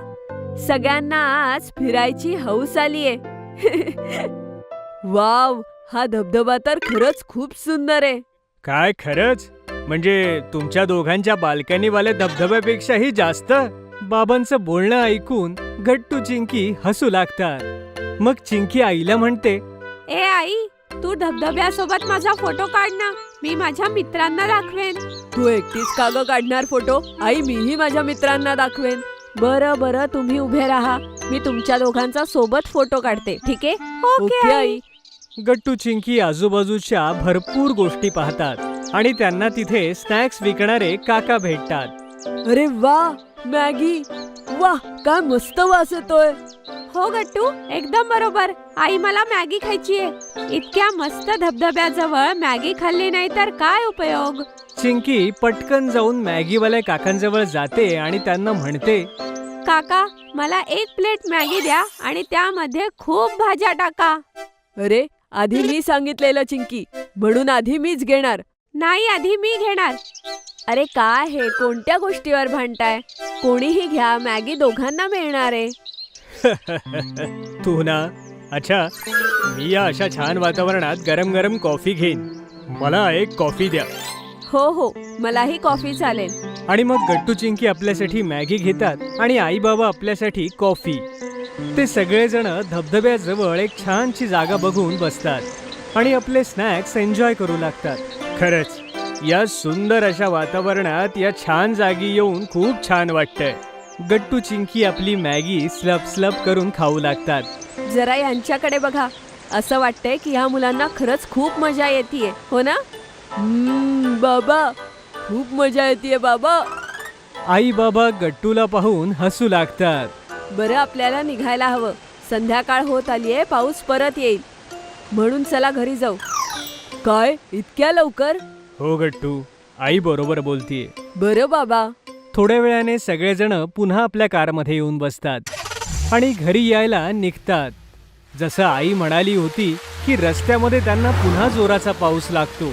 सगळ्यांना आज फिरायची हौस आलीये. वाव, हा धबधबा तर खरंच खूप सुंदर आहे. काय खरंच? म्हणजे तुमच्या दोघांच्या बाल्कनीवाल्या धबधब्यापेक्षाही जास्त? बाबांचं बोलणं ऐकून गट्टू चिंकी हसू लागतात. मग चिंकी आईला म्हणते, ए आई, तू धबधब्यासोबत माझा फोटो काढ ना, मी माझ्या मित्रांना दाखवेन. तू एकटीच का ग काढणार फोटो? आई, मीही माझ्या मित्रांना दाखवेन. बरं, तुम्ही उभे राहा, मी तुमच्या दोघांचा सोबत फोटो काढते, ठीक आहे? Okay I. गट्टू चिंकी आजूबाजूच्या भरपूर गोष्टी पाहतात आणि त्यांना तिथे स्नॅक्स विकणारे काका भेटतात. अरे वा, मॅगी. वा, काय मस्त वास येतोय. हो गट्टू, एकदम बरोबर. आई, मला मॅगी खायची आहे. इतक्या मस्त धबधब्याजवळ मॅगी खाल्ली नाही तर काय उपयोग. चिंकी पटकन जाऊन मॅगीवाल्या काकांजवळ जाते आणि त्यांना म्हणते, काका, मला 1 प्लेट मॅगी द्या आणि त्यामध्ये खूप भाज्या टाका. अरे, आधी मी सांगितलेलं चिंकी, म्हणून आधी मीच घेणार. नाही, आधी मी घेणार. अरे काय हे, कोणत्या गोष्टीवर भांडताय? कोणीही घ्या, मॅगी दोघांना मिळणार आहे. तू ना. अच्छा, मी या अशा छान वातावरणात गरम गरम कॉफी घेईन. मला एक कॉफी द्या. हो हो, मलाही कॉफी चालेल. आणि मग गट्टू चिंकी आपल्यासाठी मॅगी घेतात आणि आई बाबा आपल्यासाठी कॉफी. ते सगळेजण धबधब्याजवळ एक छानशी जागा बघून बसतात आणि आपले स्नॅक्स एन्जॉय करू लागतात. खरंच या सुंदर अशा वातावरणात या छान जागी येऊन खूप छान वाटतंय. गट्टू चिंकी आपली मॅगी स्लप स्लप करून खाऊ लागतात. जरा यांच्याकडे बघा. असं वाटतंय की ह्या मुलांना खरंच खूप मजा येतेय, हो ना? बाबा, खूप मजा येतेय बाबा. आई बाबा गट्टूला पाहून हसू लागतात. बरं, आपल्याला निघायला हवं. संध्याकाळ होत आलीये, पाऊस परत येईल. म्हणून चला घरी जाऊ. काय, इतक्या लवकर? हो गट्टू, आई बरोबर बोलतीये. बरं बाबा. थोड्या वेळाने सगळेजण पुन्हा आपल्या कारमध्ये येऊन बसतात आणि घरी यायला निघतात. जसं आई म्हणाली होती की रस्त्यामध्ये त्यांना पुन्हा जोराचा पाऊस लागतो.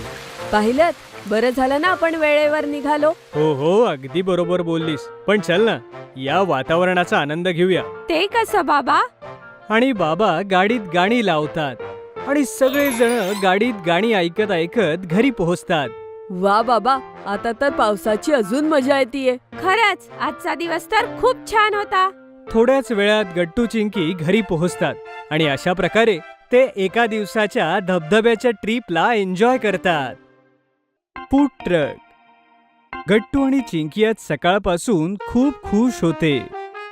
पाहिलं, बरं झालं ना आपण वेळेवर निघालो. हो हो, अगदी बरोबर बोललीस. पण चल ना, या वातावरणाचा आनंद घेऊया. ते कसं बाबा? आणि बाबा गाडीत गाणी लावतात आणि सगळेजण गाडीत गाणी ऐकत ऐकत घरी पोहोचतात. वा बाबा, आता तर पावसाची अजून मजा येतेय. खरंच आजचा दिवस तर खूप छान होता. थोड्याच वेळात गट्टू चिंकी घरी पोहोचतात आणि अशा प्रकारे ते एका दिवसाच्या धबधब्याच्या ट्रिपला एन्जॉय करतात. Food truck. गट्टू आणि चिंकी आज सकाळपासून खूप खुश होते,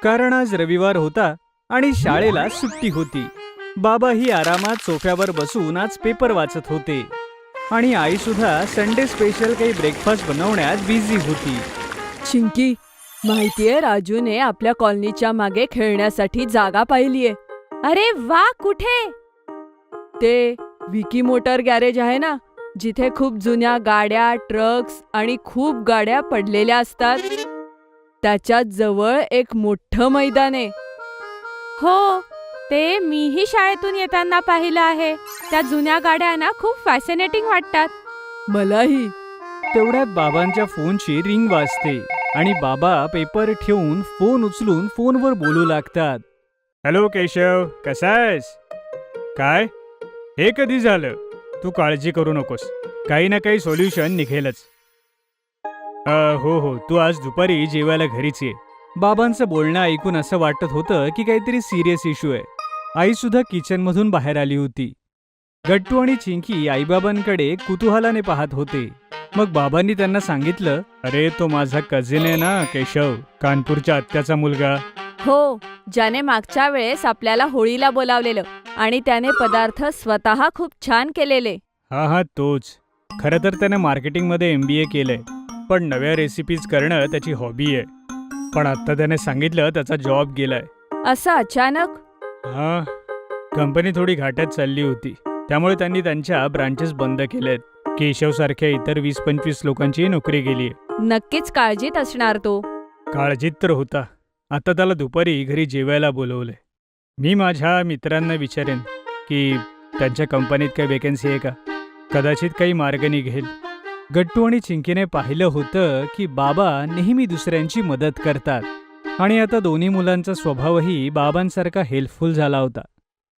कारण आज रविवार होता आणि शाळेला सुट्टी होती. बाबाही आरामात सोफ्यावर बसून आज पेपर वाचत होते आणि आई सुद्धा संडे स्पेशल काही ब्रेकफास्ट बनवण्यात बिझी होती. चिंकी, माहितीये राजूने आपल्या कॉलनीच्या मागे खेळण्यासाठी जागा पाहिलीये. अरे वा, कुठे? ते विकी मोटर गॅरेज आहे ना, जिथे खूप जुन्या गाड्या, ट्रक्स आणि खूप गाड्या पडलेल्या असतात. त्याच्यात जवळ एक मोठं मैदान आहे. हो, ते मीही शाळेतून येताना पाहिलं आहे. त्या जुन्या गाड्या ना खूप फॅसिनेटिंग वाटतात. मलाही. तेवढ्यात बाबांच्या फोनची रिंग वाजते आणि बाबा पेपर ठेवून फोन उचलून फोनवर बोलू लागतात. हॅलो केशव, कसा आहेस? काय, हे कधी झालं? तू काळजी करू नकोस, काही ना काही सोल्युशन निघेलच. हो हो, तू आज दुपारी जेवायला घरीच ये. बाबांचं बोलणं ऐकून असं वाटत होतं की काहीतरी सिरियस इश्यू आहे. आई सुद्धा किचनमधून बाहेर आली होती. गट्टू आणि चिंकी आईबाबांकडे कुतूहलाने पाहत होते. मग बाबांनी त्यांना सांगितलं, अरे तो माझा कझिन आहे ना केशव, कानपूरच्या आत्याचा मुलगा. हो, ज्याने मागच्या वेळेस आपल्याला होळीला बोलावलेलं आणि त्याने पदार्थ स्वतः खूप छान केलेले. हा तोच. खरं तर त्याने मार्केटिंगमध्ये MBA केलंय, पण नव्या रेसिपीज करणं त्याची हॉबी आहे. पण आता त्याने सांगितलं त्याचा जॉब गेलाय. असं अचानक? हा, कंपनी थोडी घाट्यात चालली होती, त्यामुळे त्यांनी त्यांच्या ब्रांचेस बंद केलेत. केशवसारख्या इतर 20-25 लोकांची नोकरी गेली. नक्कीच काळजीत असणार तो. काळजीत तर होता. आता त्याला दुपारी घरी जेवायला बोलवलंय. मी माझ्या मित्रांना विचारेन की त्यांच्या कंपनीत काही वेकेन्सी आहे का, कदाचित काही मार्ग निघेल. गट्टू आणि चिंकीने पाहिलं होतं की बाबा नेहमी दुसऱ्यांची मदत करतात आणि आता दोन्ही मुलांचा स्वभावही बाबांसारखा हेल्पफुल झाला होता.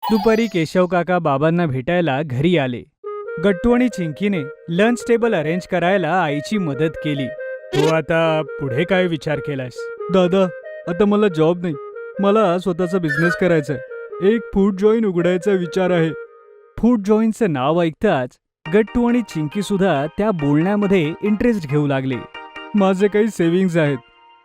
दुपारी केशव काका बाबांना भेटायला घरी आले. गट्टू आणि चिंकीने लंच टेबल अरेंज करायला आईची मदत केली. तू आता पुढे काय विचार केलास? दादा, आता मला जॉब नाही, मला स्वतःचा बिझनेस करायचा आहे. एक फूड जॉईन उघडायचा विचार आहे. फूड जॉईनचं नाव ऐकताच गट्टू आणि चिंकी सुद्धा त्या बोलण्यामध्ये इंटरेस्ट घेऊ लागले. माझे काही सेव्हिंग्ज आहेत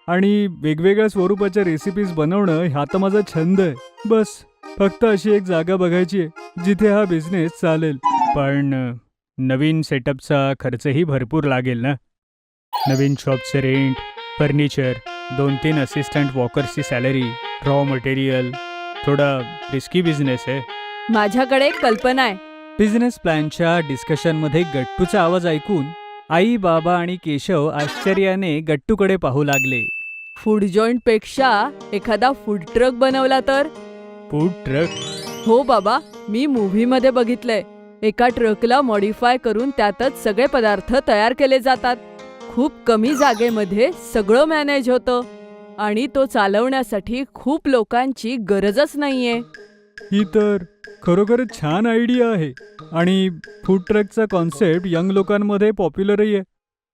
आणि वेगवेगळ्या स्वरूपाच्या रेसिपीज बनवणं हा तर माझा छंद आहे. बस फक्त अशी एक जागा बघायची आहे जिथे हा बिझनेस चालेल. पण नवीन सेटअपचा खर्चही भरपूर लागेल ना. नवीन शॉपचे रेंट, फर्निचर, 2-3 असिस्टंट वॉकर्सची सॅलरी, रॉ मटेरियल. थोडा रिस्की बिझनेस आहे. माझ्याकडे एक कल्पना आहे. बिझनेस प्लॅनच्या डिस्कशनमध्ये गट्टूचा आवाज ऐकून आई, बाबा आणि केशव आश्चर्याने गट्टूकडे पाहू लागले. फूड जॉईंट पेक्षा एखादा फूड ट्रक बनवला तर? Food truck? हो बाबा, मी मूव्हीमध्ये बघितलंय. एका ट्रकला मॉडिफाय करून त्यातच सगळे पदार्थ तयार केले जातात. खूप कमी जागेमध्ये सगळं मॅनेज होतं आणि तो चालवण्यासाठी खूप लोकांची गरजच नाहीये. ही तर खरोखरच छान आयडिया आहे आणि फूड ट्रकचा कॉन्सेप्ट यंग लोकांमध्ये पॉप्युलरही आहे,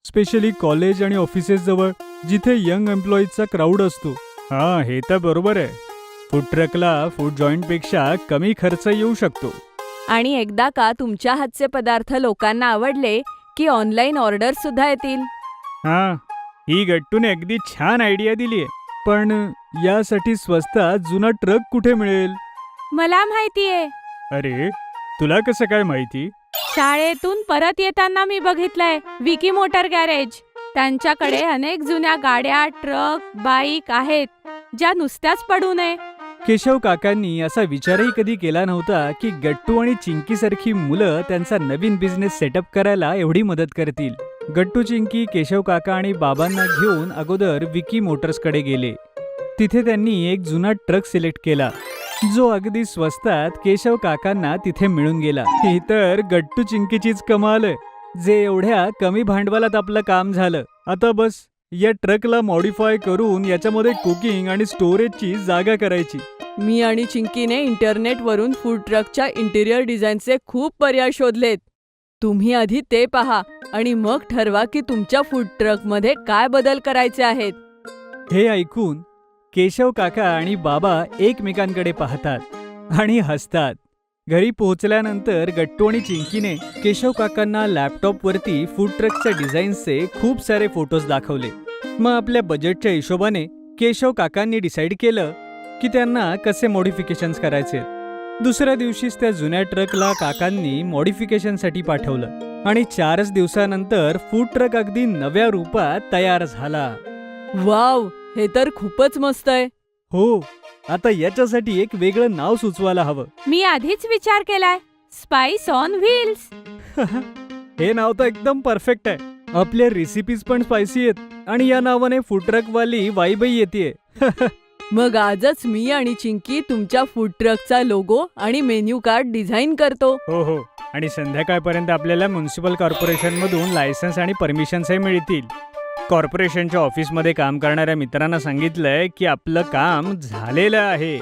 स्पेशली कॉलेज आणि ऑफिसेस जवळ जिथे यंग एम्प्लॉईजचा क्राऊड असतो. हां, हे तर बरोबर आहे. फूड ट्रकला फूड जॉईंटपेक्षा कमी खर्च येऊ शकतो. आणि एकदा का तुमच्या हातचे पदार्थ लोकांना आवडले की ऑनलाईन ऑर्डर सुद्धा येतील. हां, ही गट्टूने अगदी छान आयडिया दिली आहे. पण यासाठी स्वस्तात जुना ट्रक कुठे मिळेल? मला माहितीये. अरे, तुला कसं काय माहिती? शाळेतून परत येताना मी बघितलंय विकी मोटर गॅरेज. त्यांच्याकडे अनेक जुन्या गाड्या, ट्रक, बाईक आहेत ज्या नुसत्याच पडू नये. केशव काकांनी असा विचारही कधी केला नव्हता की गट्टू आणि चिंकीसारखी मुलं त्यांचा नवीन बिझनेस सेटअप करायला एवढी मदत करतील. गट्टू चिंकी केशव काका आणि बाबांना घेऊन अगोदर विकी मोटर्सकडे गेले. तिथे त्यांनी एक जुना ट्रक सिलेक्ट केला जो अगदी स्वस्तात केशव काकांना तिथे मिळून गेला. ही तर गट्टू चिंकीचीच कमाल आहे, जे एवढ्या कमी भांडवलात आपलं काम झालं. आता बस या ट्रकला मॉडिफाय करून याच्यामध्ये कुकिंग आणि स्टोरेजची जागा करायची. मी आणि चिंकीने इंटरनेटवरून फूड ट्रकच्या इंटिरियर डिझाईनचे खूप पर्याय शोधलेत. तुम्ही आधी ते पहा आणि मग ठरवा की तुमच्या फूड ट्रकमध्ये काय बदल करायचे आहेत. हे ऐकून केशव काका आणि बाबा एकमेकांकडे पाहतात आणि हसतात. घरी पोहोचल्यानंतर गट्टू आणि चिंकीने केशव काकांना लॅपटॉपवरती फूड ट्रकच्या डिझाईन्सचे खूप सारे फोटोज दाखवले. मग आपल्या बजेटच्या हिशोबाने केशव काकांनी डिसाईड केलं की त्यांना कसे मॉडिफिकेशन्स करायचे. दुसऱ्या दिवशीच त्या जुन्या ट्रकला काकांनी मॉडिफिकेशनसाठी पाठवलं आणि 4च दिवसानंतर फूड ट्रक अगदी नव्या रूपात तयार झाला. वाव, हे तर खूपच मस्त आहे. हो, आता याच्यासाठी एक वेगळं नाव सुचवायला हवं. मी आधीच विचार केलाय, स्पाइस ऑन व्हील्स. हे नाव तर एकदम परफेक्ट आहे. आपल्या रेसिपीज पण स्पायसी आहेत आणि या नावाने फूड ट्रक वाली वाईबही येते. मग आजच मी आणि चिंकी तुमच्या फूड ट्रकचा लोगो आणि मेन्यू कार्ड डिझाईन करतो. हो हो, आणि संध्याकाळपर्यंत आपल्याला म्युन्सिपल कॉर्पोरेशन मधून लायसन्स आणि परमिशन्सही मिळतील. कॉर्पोरेशनच्या ऑफिसमध्ये काम करणाऱ्या मित्रांना सांगितलंय की आपलं काम झालेलं आहे.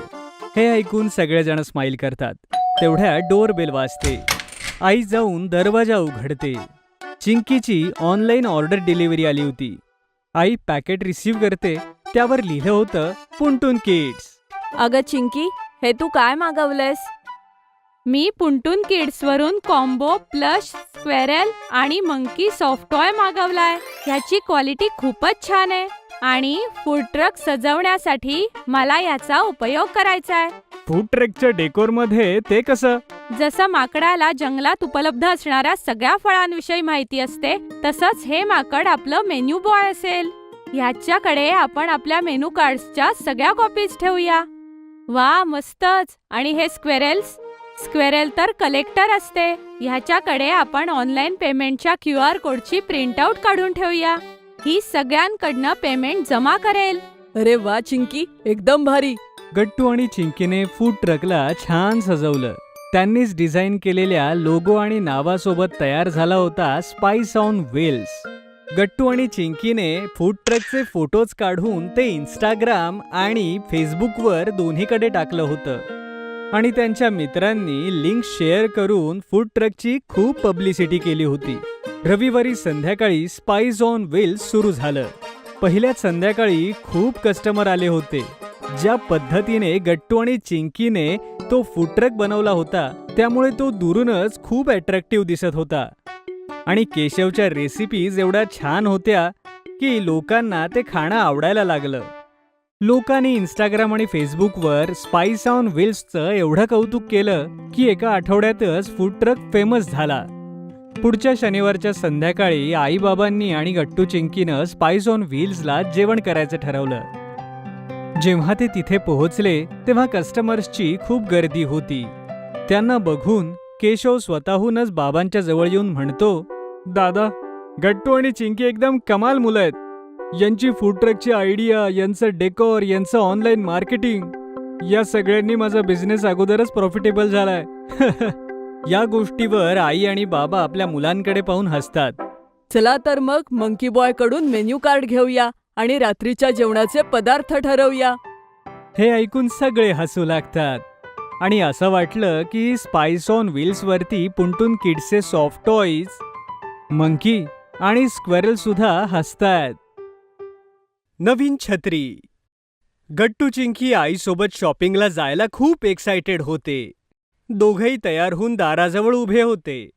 हे ऐकून सगळेजण स्माइल करतात. तेवढ्या डोरबेल वाजते. आई जाऊन दरवाजा उघडते. चिंकीची ऑनलाईन ऑर्डर डिलिव्हरी आली होती. आई पॅकेट रिसीव्ह करते. त्यावर लिहिलं होतं पुंटून किड्स. अगं चिंकी, हे तू काय मागवलंयस? मी पुंटून किड्सवरून कॉम्बो प्लस स्क्वेरल आणि मंकी सॉफ्ट टॉय मागवलाय. ह्याची क्वालिटी खूपच छान आहे आणि फूड ट्रक सजवण्यासाठी मला याचा उपयोग करायचा आहे. फूड ट्रकच्या डेकोरमध्ये ते कसं? जसं माकडाला जंगलात उपलब्ध असणाऱ्या सगळ्या फळांविषयी माहिती असते, तसंच हे माकड आपलं मेन्यू बॉय असेल. ह्याच्याकडे आपण आपल्या मेनू कार्ड्सच्या सगळ्या कॉपीज ठेवूया. वा, मस्तच. आणि हे स्क्वेरल तर कलेक्टर असते. ह्याच्याकडे आपण ऑनलाईन पेमेंटच्या QR कोडची प्रिंटआउट काढून ठेवूया. ही सगळ्यांकडनं पेमेंट जमा करेल. अरे वा चिंकी, एकदम भारी. गट्टू आणि चिंकीने फूड ट्रकला छान सजवलं. त्यांनीच डिझाईन केलेल्या लोगो आणि नावासोबत तयार झाला होता स्पाइस ऑन व्हील्स. गट्टू आणि चिंकीने फूड ट्रकचे फोटोज काढून ते इंस्टाग्राम आणि फेसबुकवर दोन्हीकडे टाकलं होतं आणि त्यांच्या मित्रांनी लिंक शेअर करून फूड ट्रकची खूप पब्लिसिटी केली होती. रविवारी संध्याकाळी स्पाइस ऑन व्हील्स सुरू झालं. पहिल्याच संध्याकाळी खूप कस्टमर आले होते. ज्या पद्धतीने गट्टू आणि चिंकीने तो फूड ट्रक बनवला होता त्यामुळे तो दुरूनच खूप अट्रॅक्टिव्ह दिसत होता आणि केशवच्या रेसिपीज एवढ्या छान होत्या की लोकांना ते खाणं आवडायला लागलं. लोकांनी इंस्टाग्राम आणि फेसबुकवर स्पाइस ऑन व्हील्सचं एवढं कौतुक केलं की एका आठवड्यातच फूड ट्रक फेमस झाला. पुढच्या शनिवारच्या संध्याकाळी आईबाबांनी आणि गट्टू चिंकीनं स्पाइस ऑन व्हील्सला जेवण करायचं ठरवलं. जेव्हा ते तिथे पोहोचले तेव्हा कस्टमर्सची खूप गर्दी होती. त्यांना बघून केशव स्वतःहूनच बाबांच्या जवळ येऊन म्हणतो, दादा, गट्टू आणि चिंकी एकदम कमाल मुलं आहेत. यांची फूड ट्रकची आयडिया, यांचं डेकोर, यांचं ऑनलाईन मार्केटिंग या सगळ्यांनी माझा बिझनेस अगोदरच प्रॉफिटेबल झालाय. या गोष्टीवर आई आणि बाबा आपल्या मुलांकडे पाहून हसतात. चला तर मग मंकी बॉय कडून मेन्यू कार्ड घेऊया आणि रात्रीच्या जेवणाचे पदार्थ ठरवूया. हे ऐकून सगळे हसू लागतात आणि असं वाटलं की स्पाइस ऑन व्हील्स वरती पुंटून किड्सचे सॉफ्ट टॉईज, मंकी आणि स्क्वेरल सुद्धा हसतायत. नवीन छत्री. गट्टू चिंकी आईसोबत शॉपिंगला जायला खूप एक्सायटेड होते. दोघंही तयार होऊन दाराजवळ उभे होते.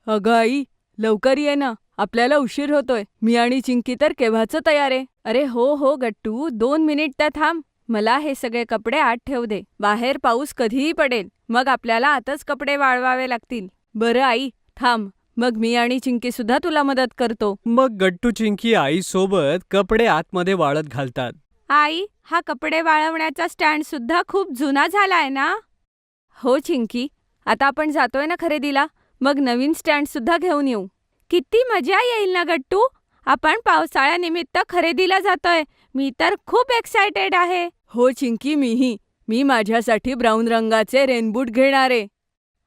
अगं आई, लवकर ये ना, आपल्याला उशीर होतोय. मी आणि चिंकी तर केव्हाच तयार आहे. अरे हो गट्टू, 2 मिनिट तर थांब. मला हे सगळे कपडे आत ठेव दे. बाहेर पाऊस कधीही पडेल, मग आपल्याला आतच कपडे वाळवावे लागतील. बरं आई, थांब. मग मी आणि चिंकी सुद्धा तुला मदत करतो. मग गट्टू चिंकी आईसोबत कपडे आतमध्ये वाळत घालतात. आई, हा कपडे वाळवण्याचा स्टँड सुद्धा खूप जुना झालाय ना? हो चिंकी, आता आपण जातोय ना खरेदीला, मग नवीन स्टँड सुद्धा घेऊन येऊ. किती मजा येईल ना गट्टू. आपण पावसाळ्यानिमित्त खरेदीला जातोय. मी तर खूप एक्सायटेड आहे. हो चिंकी, मीही. मी माझ्यासाठी ब्राऊन रंगाचे रेनबूट घेणार आहे.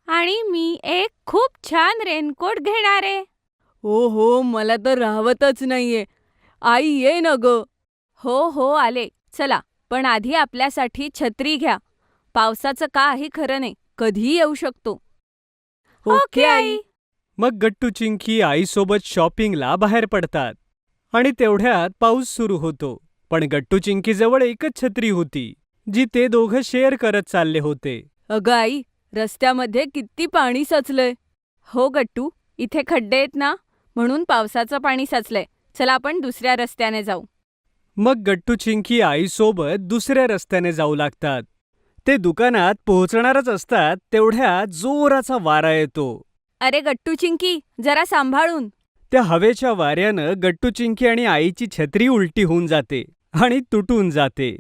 आणि मी एक खूप छान रेनकोट घेणार आहे. हो, मला तर राहवतच नाहीये. आई ये न ग. हो आले. चला, पण आधी आपल्यासाठी छत्री घ्या. पावसाचं काही खरं नाही, कधीही येऊ शकतो. Okay I. मग गट्टू चिंकी आईसोबत शॉपिंगला बाहेर पडतात आणि तेवढ्यात पाऊस सुरू होतो. पण गट्टू चिंकीजवळ एकच छत्री होती, जी ते दोघं शेअर करत चालले होते. अगं आई, रस्त्यामध्ये किती पाणी साचलंय. हो गट्टू, इथे खड्डे आहेत ना, म्हणून पावसाचं पाणी साचलंय. चला आपण दुसऱ्या रस्त्याने जाऊ. मग गट्टू चिंकी आईसोबत दुसऱ्या रस्त्याने जाऊ लागतात. ते दुकानात पोहोचणारच असतात तेवढ्यात जोराचा वारा येतो. अरे गट्टू चिंकी, जरा सांभाळून. त्या हवेच्या वाऱ्यानं गट्टू चिंकी आणि आईची छत्री उलटी होऊन जाते आणि तुटून जाते.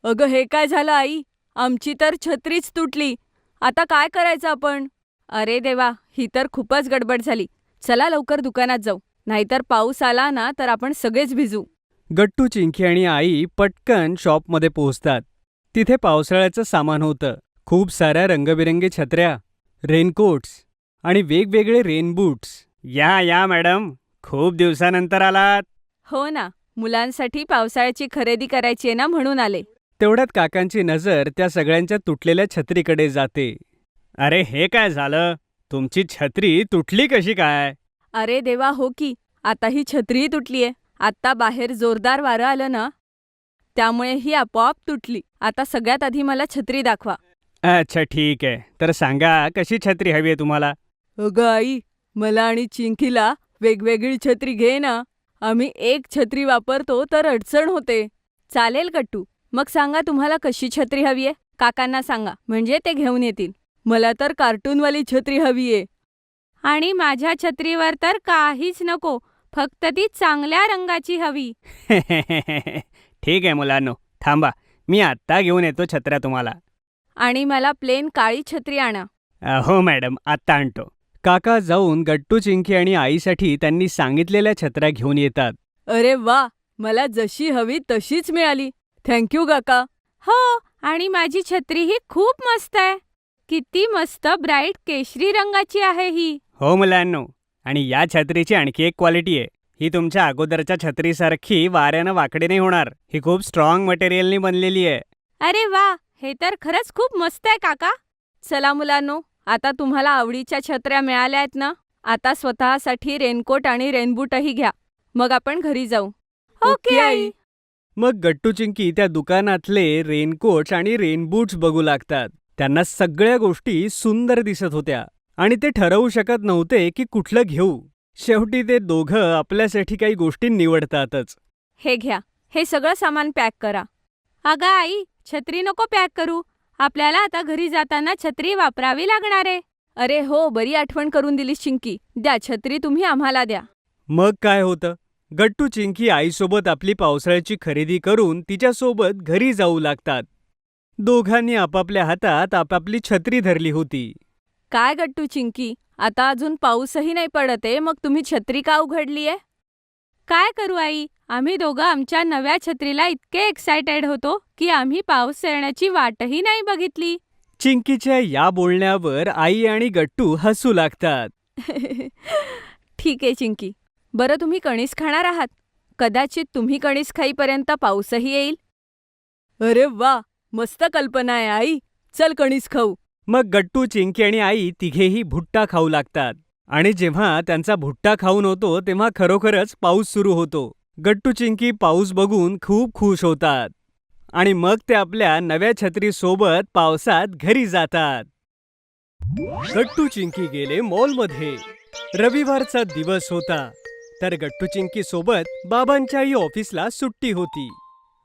अगं हे काय झालं आई? आमची तर छत्रीच तुटली. आता काय करायचं आपण? अरे देवा, ही तर खूपच गडबड झाली. चला लवकर दुकानात जाऊ, नाहीतर पाऊस आला ना तर आपण सगळेच भिजू. गट्टू चिंकी आणि आई पटकन शॉपमध्ये पोहोचतात. तिथे पावसाळ्याचं सामान होतं. खूप साऱ्या रंगबिरंगी छत्र्या, रेनकोट्स आणि वेगवेगळे रेनबूट्स. या मॅडम, खूप दिवसानंतर आलात. हो ना, मुलांसाठी पावसाळ्याची खरेदी करायची आहे ना, म्हणून आले. तेवढ्यात काकांची नजर त्या सगळ्यांच्या तुटलेल्या छत्रीकडे जाते. अरे हे काय झालं? तुमची छत्री तुटली कशी काय? अरे देवा, हो की, आता ही छत्रीही तुटलीये. आता बाहेर जोरदार वारं आलं ना, त्यामुळे ही आपोआप तुटली. आता सगळ्यात आधी मला छत्री दाखवा. अच्छा ठीक आहे, तर सांगा कशी छत्री हवी आहे तुम्हाला? अगं आई, मला आणि चिंकीला वेगवेगळी छत्री घे ना. आम्ही एक छत्री वापरतो तर अडचण होते. चालेल गट्टू, मग सांगा तुम्हाला कशी छत्री हवीये. काकांना सांगा, म्हणजे ते घेऊन येतील. मला तर कार्टूनवाली छत्री हवीये. आणि माझ्या छत्रीवर तर काहीच नको, फक्त ती चांगल्या रंगाची हवी. ठीक आहे मुलांनो, थांबा, मी आत्ता घेऊन येतो छत्र्या तुम्हाला. आणि मला प्लेन काळी छत्री आणा. हो मॅडम, आत्ता आणतो. काका जाऊन गट्टू चिंकी आणि आईसाठी त्यांनी सांगितलेल्या छत्र्या घेऊन येतात. अरे वा, मला जशी हवी तशीच मिळाली. थँक्यू काका. हो, आणि माझी छत्री ही खूप मस्त आहे. किती मस्त ब्राईट केशरी रंगाची आहे ही. हो मुलांनो, आणि या छत्रीची आणखी एक क्वालिटी आहे. ही तुमच्या अगोदरच्या छत्रीसारखी वाऱ्यानं वाकडी नाही होणार. ही खूप स्ट्रॉंग मटेरियलनी बनलेली आहे. अरे वा, हे तर खरंच खूप मस्त आहे काका. चला मुलांनो, आता तुम्हाला आवडीच्या छत्र्या मिळाल्या आहेत ना, आता स्वतःसाठी रेनकोट आणि रेनबूटही घ्या. मग आपण घरी जाऊ. Okay I. मग गट्टू चिंकी त्या दुकानातले रेनकोट्स आणि रेनबूट्स बघू लागतात. त्यांना सगळ्या गोष्टी सुंदर दिसत होत्या आणि ते ठरवू शकत नव्हते की कुठलं घेऊ. शेवटी ते दोघं आपल्यासाठी काही गोष्टी निवडतातच. हे घ्या, हे सगळं सामान पॅक करा. अगं आई, छत्री नको पॅक करू. आपल्याला आता घरी जाताना छत्री वापरावी लागणार आहे. अरे हो, बरी आठवण करून दिलीस चिंकी. द्या छत्री, तुम्ही आम्हाला द्या. मग काय होतं, गट्टू चिंकी आईसोबत आपली पावसाळ्याची खरेदी करून तिच्यासोबत घरी जाऊ लागतात. दोघांनी आपापल्या हातात आपापली छत्री धरली होती. काय गट्टू चिंकी, आता अजून पाऊसही नाही पडत आहे, मग तुम्ही छत्री का उघडलीये? काय करू आई, आम्ही दोघं आमच्या नव्या छत्रीला इतके एक्सायटेड होतो की आम्ही पाऊस येण्याची वाटही नाही बघितली. चिंकीच्या या बोलण्यावर आई आणि गट्टू हसू लागतात. ठीक आहे चिंकी. बरं, तुम्ही कणीस खाणार आहात. कदाचित तुम्ही कणीस खाईपर्यंत पाऊसही येईल. अरे वा, मस्त कल्पना आहे आई. चल कणीस खाऊ. मग गट्टू, चिंकी आणि आई तिघेही भुट्टा खाऊ लागतात. आणि जेव्हा त्यांचा भुट्टा खाऊन होतो तेव्हा खरोखरच पाऊस सुरू होतो. गट्टू चिंकी पाऊस बघून खूप खुश होतात आणि मग ते आपल्या नव्या छत्रीसोबत पावसात घरी जातात. गट्टू चिंकी गेले मॉलमध्ये. रविवारचा दिवस होता, तर गट्टू चिंकी सोबत बाबांच्याही ऑफिसला सुट्टी होती.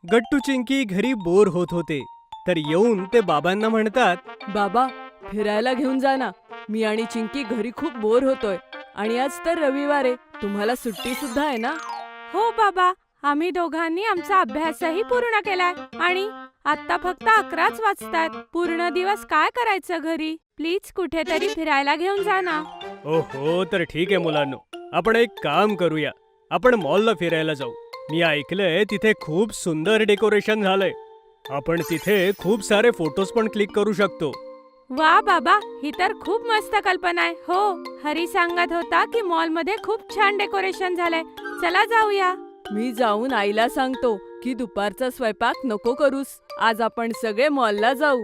गट्टू चिंकी घरी बोर होत होते, तर येऊन ते बाबांना म्हणतात, बाबा, फिरायला घेऊन जा ना. मी आणि चिंकी घरी खूप बोर होतोय आणि आज तर रविवार आहे. तुम्हाला सुट्टी सुद्धा आहे ना? हो बाबा, आम्ही दोघांनी आमचा अभ्यासही पूर्ण केलाय आणि आता फक्त 11च वाजतायत. पूर्ण दिवस काय करायचं घरी? प्लीज कुठेतरी फिरायला घेऊन जा ना. ओहो, तर ठीक आहे मुलांनो, आपण एक काम करूया. आपण मॉलला फिरायला जाऊ. मी ऐकलंय तिथे खूप सुंदर डेकोरेशन झालंय. आपण तिथे खूप सारे फोटोज पण क्लिक करू शकतो. वा बाबा, ही तर खूप मस्त कल्पना आहे. हो, हरी सांगत होता की मॉलमध्ये खूप छान डेकोरेशन झालंय. चला जाऊया. मी जाऊन आईला सांगतो की दुपारचा स्वयंपाक नको करूस. आज आपण सगळे मॉलला जाऊ.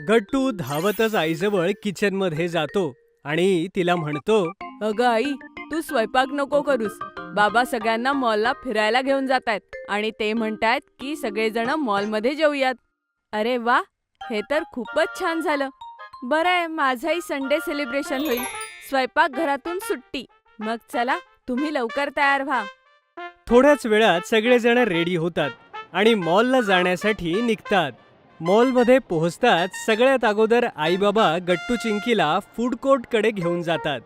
गट्टू धावतच आईजवळ किचनमध्ये जातो आणि तिला म्हणतो, अगं आई, तू स्वयंपाक नको करूस. बाबा सगळ्यांना मॉलला फिरायला घेऊन जातायत आणि ते म्हणतायत की सगळेजण मॉलमध्ये जेऊयात. अरे वा, हे तर खूपच छान झालं. बरं आहे, माझंही संडे सेलिब्रेशन होईल. स्वयंपाक घरातून सुट्टी. मग चला, तुम्ही लवकर तयार व्हा. थोड्याच वेळात सगळेजण रेडी होतात आणि मॉलला जाण्यासाठी निघतात. मॉलमध्ये पोहोचताच सगळ्यात अगोदर आई बाबा गट्टू चिंकीला फूड कोर्टकडे घेऊन जातात.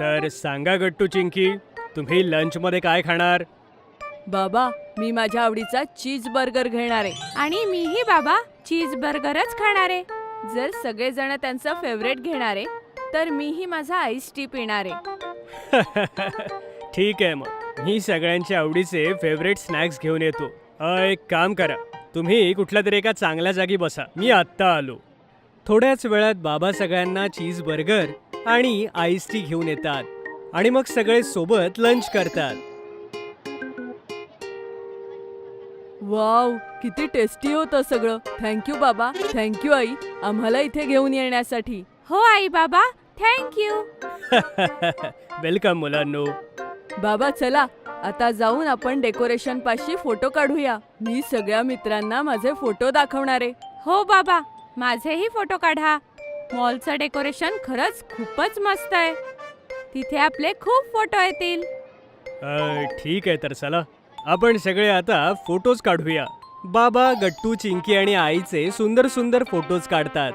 तर सांगा गट्टू चिंकी, तुम्ही लंचमध्ये काय खाणार? बाबा, मी माझ्या आवडीचा चीज बर्गर घेणार आहे. आणि मीही बाबा चीज बर्गरच खाणार आहे. जर सगळेजण त्यांचं फेवरेट घेणार आहे, तर मीही माझा आईस टी पिणार आहे. ठीक आहे, मग मी सगळ्यांच्या आवडीचे फेवरेट स्नॅक्स घेऊन येतो. एक काम करा, तुम्ही कुठल्या तरी एका चांगल्या जागी बसा. मी आत्ता आलो. थोड्याच वेळात बाबा सगळ्यांना चीज बर्गर आणि आईस टी घेऊन येतात आणि मग सगळे सोबत लंच करतात. वाव, किती टेस्टी होतं सगळं. थँक्यू बाबा. थँक्यू आई, आम्हाला इथे घेऊन येण्यासाठी. हो आई बाबा, थँक्यू. वेलकम मुलांनो. बाबा चला, आता जाऊन आपण डेकोरेशन पाशी फोटो काढूया. मी सगळ्या मित्रांना माझे फोटो दाखवणार आहे. हो बाबा, माझेही फोटो काढा. मॉलचं डेकोरेशन खरंच खूपच मस्त आहे. तिथे आपले खूप फोटो येतील. ठीक आहे, तर चला आपण सगळे आता फोटोज काढूया. बाबा गट्टू, चिंकी आणि आईचे सुंदर सुंदर फोटोज काढतात.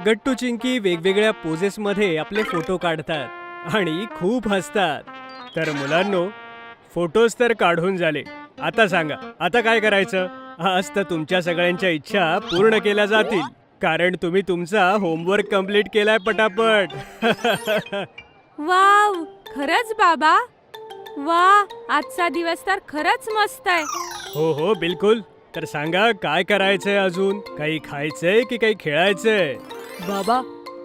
गट्टू चिंकी वेगवेगळ्या पोजेसमध्ये आपले फोटो काढतात आणि खूप हसतात. तर मुलांनो, फोटोज तर काढून झाले. आता सांगा, आता काय करायचं? आज तर तुमच्या सगळ्यांच्या इच्छा पूर्ण केल्या जातील, कारण तुम्ही तुमचा होमवर्क कंप्लीट केलाय पटापट. वाव, खरंच बाबा. वा, आजचा दिवस तर खरंच मस्त आहे. हो हो, बिलकुल. तर सांगा, काय करायचंय अजून? काही खायचंय की काही खेळायचंय? बाबा,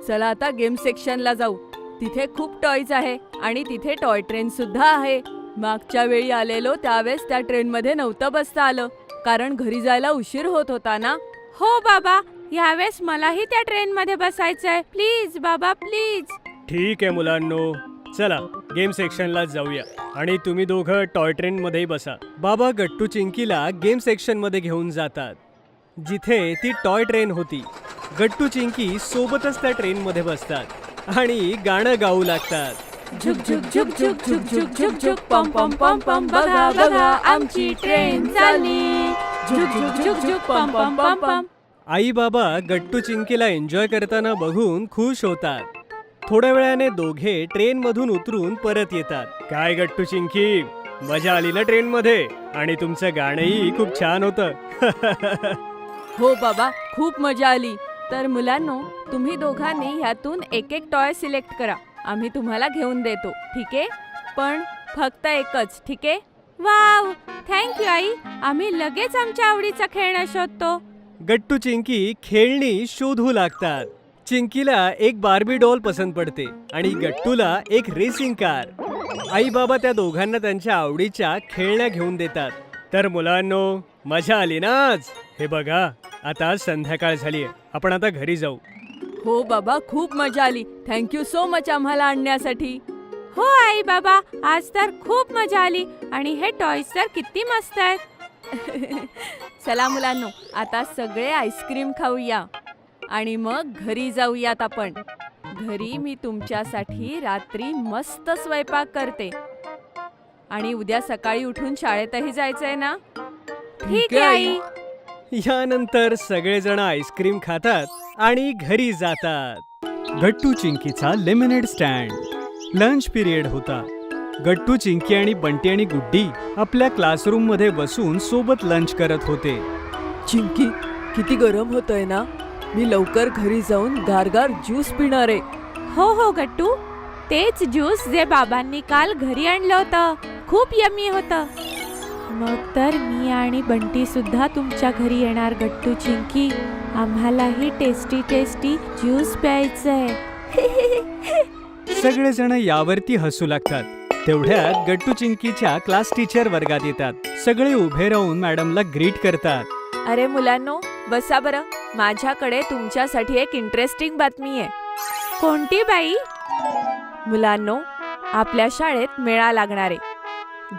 चला आता गेम सेक्शनला जाऊ. तिथे खूप टॉयज आहे आणि तिथे टॉय ट्रेन सुद्धा आहे. मागच्या वेळी आलेलो त्यावेळेस त्या ट्रेनमध्ये नव्हतं बसता आलं, कारण घरी जायला उशीर होत होता ना. हो बाबा, यावेळेस मलाही त्या ट्रेनमध्ये बसायचंय. प्लीज बाबा, प्लीज. ठीक आहे मुलांनो, चला गेम सेक्शनला जाऊया आणि तुम्ही दोघं टॉय ट्रेनमध्ये बसा. बाबा गट्टू चिंकीला गेम सेक्शनमध्ये घेऊन जातात, जिथे ती टॉय ट्रेन होती. गट्टू चिंकी सोबतच त्या ट्रेनमध्ये बसतात आणि गाणं गाऊ लागतात. झुक झुक झुक झुक झुक झुक झुक झुक पम पम पम पम, बघा बघा आमची ट्रेन चालली. झुक झुक झुक झुक पम पम पम पम. आई बाबा गट्टू चिंकीला एन्जॉय करताना बघून खुश होतात. थोड्या वेळाने दोघे ट्रेनमधून उतरून परत येतात. काय गट्टू चिंकी, मजा आली ना ट्रेनमध्ये? आणि तुमचं गाणंही खूप छान होतं. हो बाबा, खूप मजा आली. तर मुलांनो, तुम्ही दोघांनी ह्यातून एक एक टॉय सिलेक्ट करा. आम्ही तुम्हाला घेऊन देतो, ठीक आहे? पण फक्त एकच, ठीक आहे? वाव, थँक्यू आई. आम्ही लगेच आमच्या आवडीचं खेळणं शोधतो. गट्टू चिंकी खेळणी शोधू लागतात. चिंकीला एक बार्बी डॉल पसंत पडते आणि गट्टूला एक रेसिंग कार. आई बाबा त्या दोघांना त्यांच्या आवडीच्या खेळण्या घेऊन देतात. तर मुलांनो, मजा आली ना आज? हे बघा, आता संध्याकाळ झालीये, आपण आता घरी जाऊ. हो बाबा, खूप मजा आली. थँक्यू सो मच आम्हाला आणण्यासाठी. हो आई बाबा, आज तर खूप मजा आली आणि हे टॉयज तर किती मस्त आहेत. चला मुलांनो, आता सगळे आईस्क्रीम खाऊया आणि मग घरी जाऊयात आपण. घरी मी तुमच्यासाठी रात्री मस्त स्वयंपाक करते. आणि उद्या सकाळी उठून शाळेतही जायचंय ना? ठीक आहे आई. यानंतर सगळेजण आईस्क्रीम खातात आणि घरी जातात. गट्टू चिंकीचा लेमनेड स्टँड. लंच पिरियड होता. गट्टू, चिंकी आणि बंटी आणि गुड्डी आपल्या क्लासरूम मध्ये बसून सोबत लंच करत होते. चिंकी, किती गरम होतंय ना? मी लवकर घरी जाऊन गारगार ज्यूस पिणार आहे. हो हो गट्टू, तेच ज्यूस जे बाबांनी काल घरी आणलं होतं. खूप यम्मी होतं. मग तर मी आणि बंटी सुद्धा तुमच्या घरी येणार गट्टू चिंकी. आम्हालाही टेस्टी टेस्टी ज्यूस प्यायचंय. सगळेजण यावरती हसू लागतात. तेवढ्यात गट्टू चिंकीच्या क्लास टीचर वर्गात येतात. सगळे उभे राहून मॅडमला ग्रीट करतात. अरे मुलांनो, बसा बरं. माझ्याकडे तुमच्यासाठी एक इंटरेस्टिंग बातमी आहे. कोणती बाई? मुलांनो, आपल्या शाळेत मेळा लागणार आहे,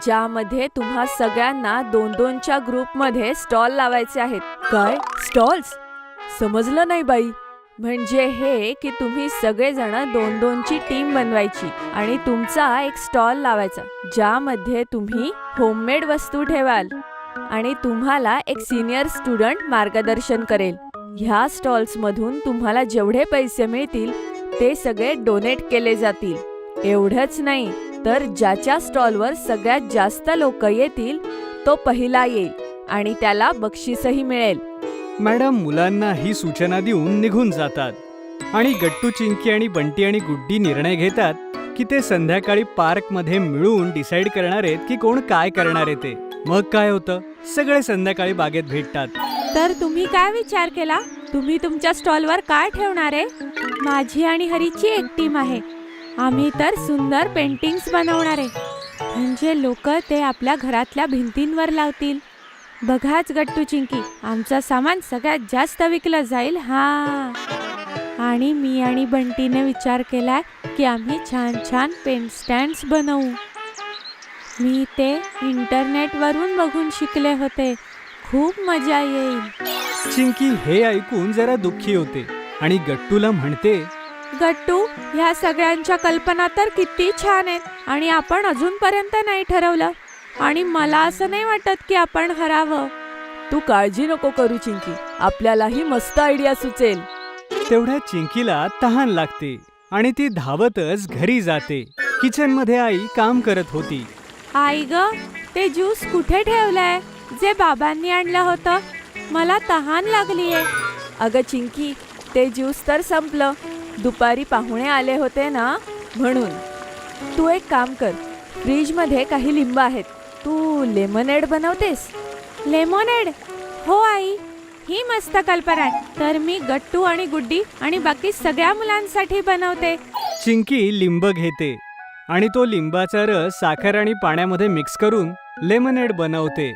ज्यामध्ये तुम्हा सगळ्यांना 2-2च्या ग्रुपमध्ये स्टॉल लावायचे आहेत. काय स्टॉल्स? समजलं नाही बाई. म्हणजे हे की तुम्ही सगळेजण 2-2ची टीम बनवायची आणि तुमचा एक स्टॉल लावायचा, ज्यामध्ये तुम्ही होममेड वस्तू ठेवाल आणि तुम्हाला एक सिनियर स्टुडंट मार्गदर्शन करेल. ह्या स्टॉल्समधून तुम्हाला जेवढे पैसे मिळतील ते सगळे डोनेट केले जातील. एवढंच नाही, तर ज्याच्या स्टॉलवर सगळ्यात जास्त लोक येतील तो पहिला येईल आणि त्याला बक्षीसही मिळेल. मॅडम मुलांना ही सूचना देऊन निघून जातात आणि गट्टू, चिंकी आणि बंटी आणि गुड्डी निर्णय घेतात की ते संध्याकाळी पार्क मध्ये मिळून डिसाईड करणार आहेत की कोण काय करणार आहे ते. मग काय होतं, सगळे संध्याकाळी बागेत भेटतात. तर तुम्ही काय विचार केला? तुम्ही तुमच्या स्टॉलवर काय ठेवणार आहे? माझी आणि हरीची एक टीम आहे. आम्ही तर सुंदर पेंटिंग्स बनवणार आहे, म्हणजे लोक ते आपल्या घरातल्या भिंतींवर लावतील. बघाच गट्टू चिंकी, आमचं सामान सगळ्यात जास्त विकलं जाईल. हा, आणि मी आणि बंटीने विचार केलाय की आम्ही छान छान पेन स्टँड्स बनवू. मी ते इंटरनेटवरून बघून शिकले होते. खूप मजा येईल. चिंकी हे ऐकून जरा दुःखी होते आणि गट्टूला म्हणते, गट्टू, ह्या सगळ्यांच्या कल्पना तर किती छान आहेत आणि आपण अजूनपर्यंत नाही ठरवलं. आणि मला असं नाही वाटत की आपण हरावं. तू काळजी नको करू चिंकी, आपल्यालाही मस्त आयडिया सुचेल. तेवढ्या चिंकीला तहान लागते आणि ती धावतच घरी जाते. किचन मध्ये आई काम करत होती. आई ग, ते ज्यूस कुठे ठेवलंय जे बाबांनी आणलं होतं? मला तहान लागलीये. अगं चिंकी, ते ज्यूस तर संपलं. दुपारी पाहुणे आले होते ना, म्हणून. तू एक काम कर, फ्रीजमध्ये काही लिंब आहेत. तू लेमनेड बनवतेस? लेमोनेड? हो आई, ही मस्त कल्पना आहे. तर मी गट्टू आणि गुड्डी आणि बाकी सगळ्या मुलांसाठी बनवते. चिंकी लिंब घेते आणि तो लिंबाचा रस साखर आणि पाण्यामध्ये मिक्स करून लेमनेड बनवते.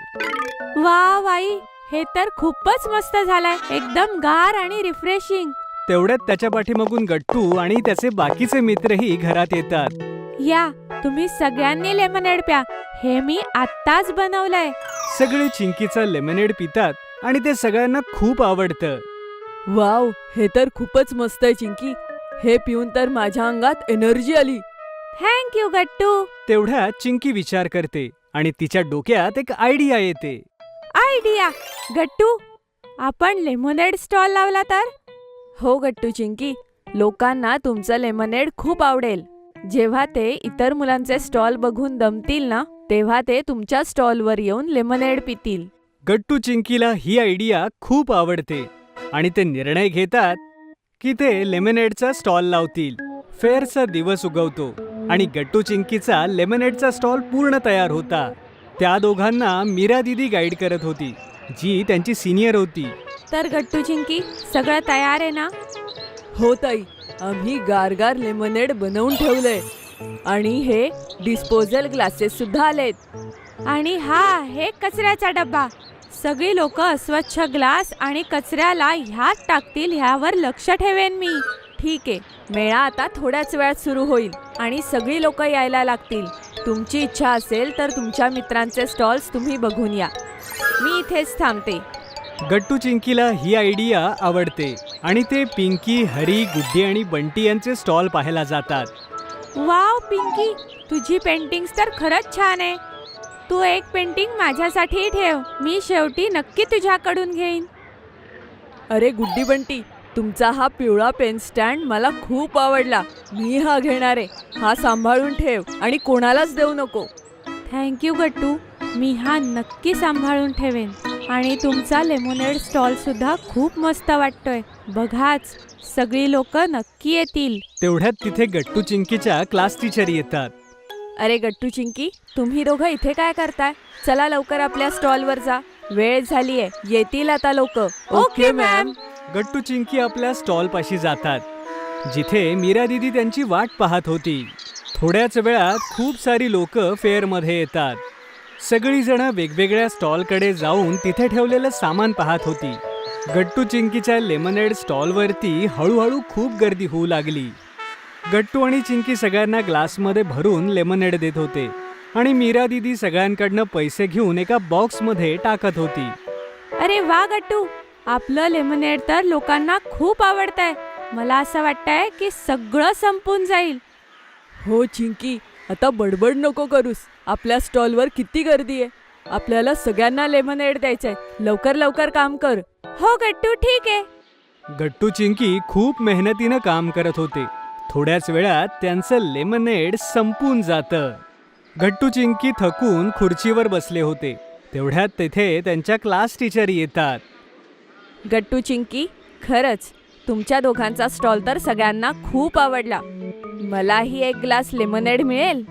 वा वाई, हे तर खूपच मस्त झालंय. एकदम गार आणि रिफ्रेशिंग. तेवढ्यात त्याच्या पाठीमागून गट्टू आणि त्याचे बाकीचे मित्रही घरात येतात. या, तुम्ही सगळ्यांनी लेमनेड प्या. हे मी आत्ताच बनवलंय. सगळे चिंकीचं लेमनेड पितात आणि ते सगळ्यांना खूप आवडतं. वाव, हे तर खूपच मस्त आहे चिंकी. हे पिऊन तर माझ्या अंगात एनर्जी आली. थँक्यू गट्टू. तेवढ्यात चिंकी विचार करते आणि तिच्या डोक्यात एक आयडिया येते. आयडिया! गट्टू, आपण लेमोनेड स्टॉल लावला तर? हो गट्टू चिंकी, लोकांना तुमचं लेमनेड खूप आवडेल. जेव्हा ते इतर मुलांचे स्टॉल बघून दमतील ना, तेव्हा ते तुमच्या स्टॉलवर येऊन लेमनेड पितील. गट्टू चिंकीला ही आयडिया खूप आवडते आणि ते निर्णय घेतात की ते लेमनेडचा स्टॉल लावतील. फेअरचा दिवस उगवतो आणि गट्टू चिंकीचा लेमनेडचा स्टॉल पूर्ण तयार होता. त्या दोघांना मीरा दीदी गाईड करत होती, जी त्यांची सिनियर होती. तर गट्टू चिंकी सगळं तयार आहे ना? हो ताई, आम्ही गारगार लेमनेड बनवून ठेवलंय आणि हे डिस्पोजल ग्लासेस सुद्धा आलेत. आणि हा आहे कचऱ्याचा डब्बा. सगळी लोक अस्वच्छ ग्लास आणि कचऱ्याला ह्यात टाकतील ह्यावर लक्ष ठेवेन मी. ठीक आहे, मेळा आता थोड्याच वेळात सुरू होईल आणि सगळी लोक यायला लागतील. तुमची इच्छा असेल तर तुमच्या मित्रांचे स्टॉल्स तुम्ही बघून या. मी इथेच थांबते. गट्टू चिंकीला ही आयडिया आवडते आणि ते पिंकी, हरी, गुड्डी आणि बंटी यांचे स्टॉल पाहायला जातात. वाव पिंकी, तुझी पेंटिंग्स तर खरंच छान आहे. तू एक पेंटिंग माझ्यासाठी ठेव, मी शेवटी नक्की तुझ्याकडून घेईन. अरे गुड्डी बंटी, तुमचा हा पिवळा पेन स्टँड मला खूप आवडला. मी हा घेणार आहे. हा सांभाळून ठेव आणि कोणालाच देऊ नको. थँक्यू गट्टू, मी हा नक्की सांभाळून ठेवेन. आणि तुमचा लेमोनेड स्टॉल सुद्धा खूप मस्त वाटतोय. बघाच, सगळी लोक नक्की येतील. तेवढ्यात तिथे गट्टू चिंकीच्या क्लास टीचर येतात. अरे गट्टू चिंकी, तुम्ही दोघं इथे काय करताय? चला लवकर आपल्या स्टॉलवर जा. वेळ झालीये, येतील आता लोक. Okay ma'am. गट्टू चिंकी आपल्या स्टॉलपाशी जातात, जिथे मीरा दीदी त्यांची वाट पाहत होती. थोड्याच वेळात खूप सारी लोक फेअरमध्ये येतात. सगळी जण वेगवेगळ्या स्टॉलकडे जाऊन तिथे ठेवलेलं सामान पाहत होती. गट्टू चिंकीच्या लेमनेड स्टॉलवरती हळूहळू खूप गर्दी होऊ लागली. गट्टू आणि चिंकी सगळ्यांना ग्लासमध्ये भरून लेमनेड देत होते आणि मीरा दीदी सगळ्यांकडनं पैसे घेऊन एका बॉक्समध्ये टाकत होती. अरे वा गट्टू, आपलं लेमनेड तर लोकांना खूप आवडतंय. मला असं वाटतंय की सगळं संपून जाईल. हो चिंकी, आता बडबड नको करूस. आपल्या स्टॉलवर किती गर्दी आहे. आपल्याला सगळ्यांना लेमनेड द्यायचंय. लवकर लवकर काम कर. हो गट्टू, ठीक आहे. गट्टू चिंकी खूप मेहनतीनं काम करत होते. थोड्याच वेळात त्यांचं लेमनेड संपून जातं. गट्टू चिंकी थकून खुर्चीवर बसले होते. तेवढ्यात तिथे त्यांच्या क्लास टीचर येतात. गट्टू चिंकी, खरंच तुमच्या दोघांचा स्टॉल तर सगळ्यांना खूप आवडला. मलाही एक ग्लास लेमनेड मिळेल?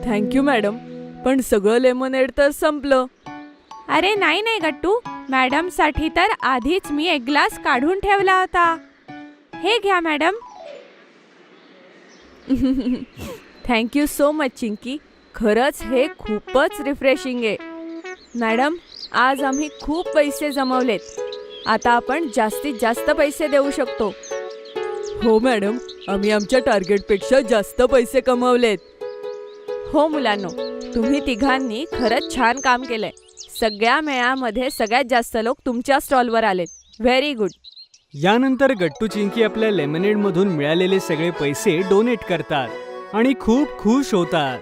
थँक्यू मॅडम, पण सगळं लेमनेड तर संपलं. अरे नाही नाही गट्टू, मॅडमसाठी तर आधीच मी एक ग्लास काढून ठेवला होता. हे घ्या madam. Thank you so much Chinki, खरंच हे खूपच रिफ्रेशिंग आहे. मॅडम, आज आम्ही खूप पैसे जमवलेत. आता आपण जास्तीत जास्त पैसे देऊ शकतो. हो मॅडम, आम्ही आमच्या टार्गेटपेक्षा जास्त पैसे कमवलेत. हो मुलांनो, तुम्ही तिघांनी खरंच छान काम केलंय. सगळ्या मेळ्यामध्ये सगळ्यात जास्त लोक तुमच्या स्टॉलवर आलेत. Very good. यानंतर गट्टू चिंकी आपल्या लेमनेडमधून मिळालेले सगळे पैसे डोनेट करतात आणि खूप खुश होतात.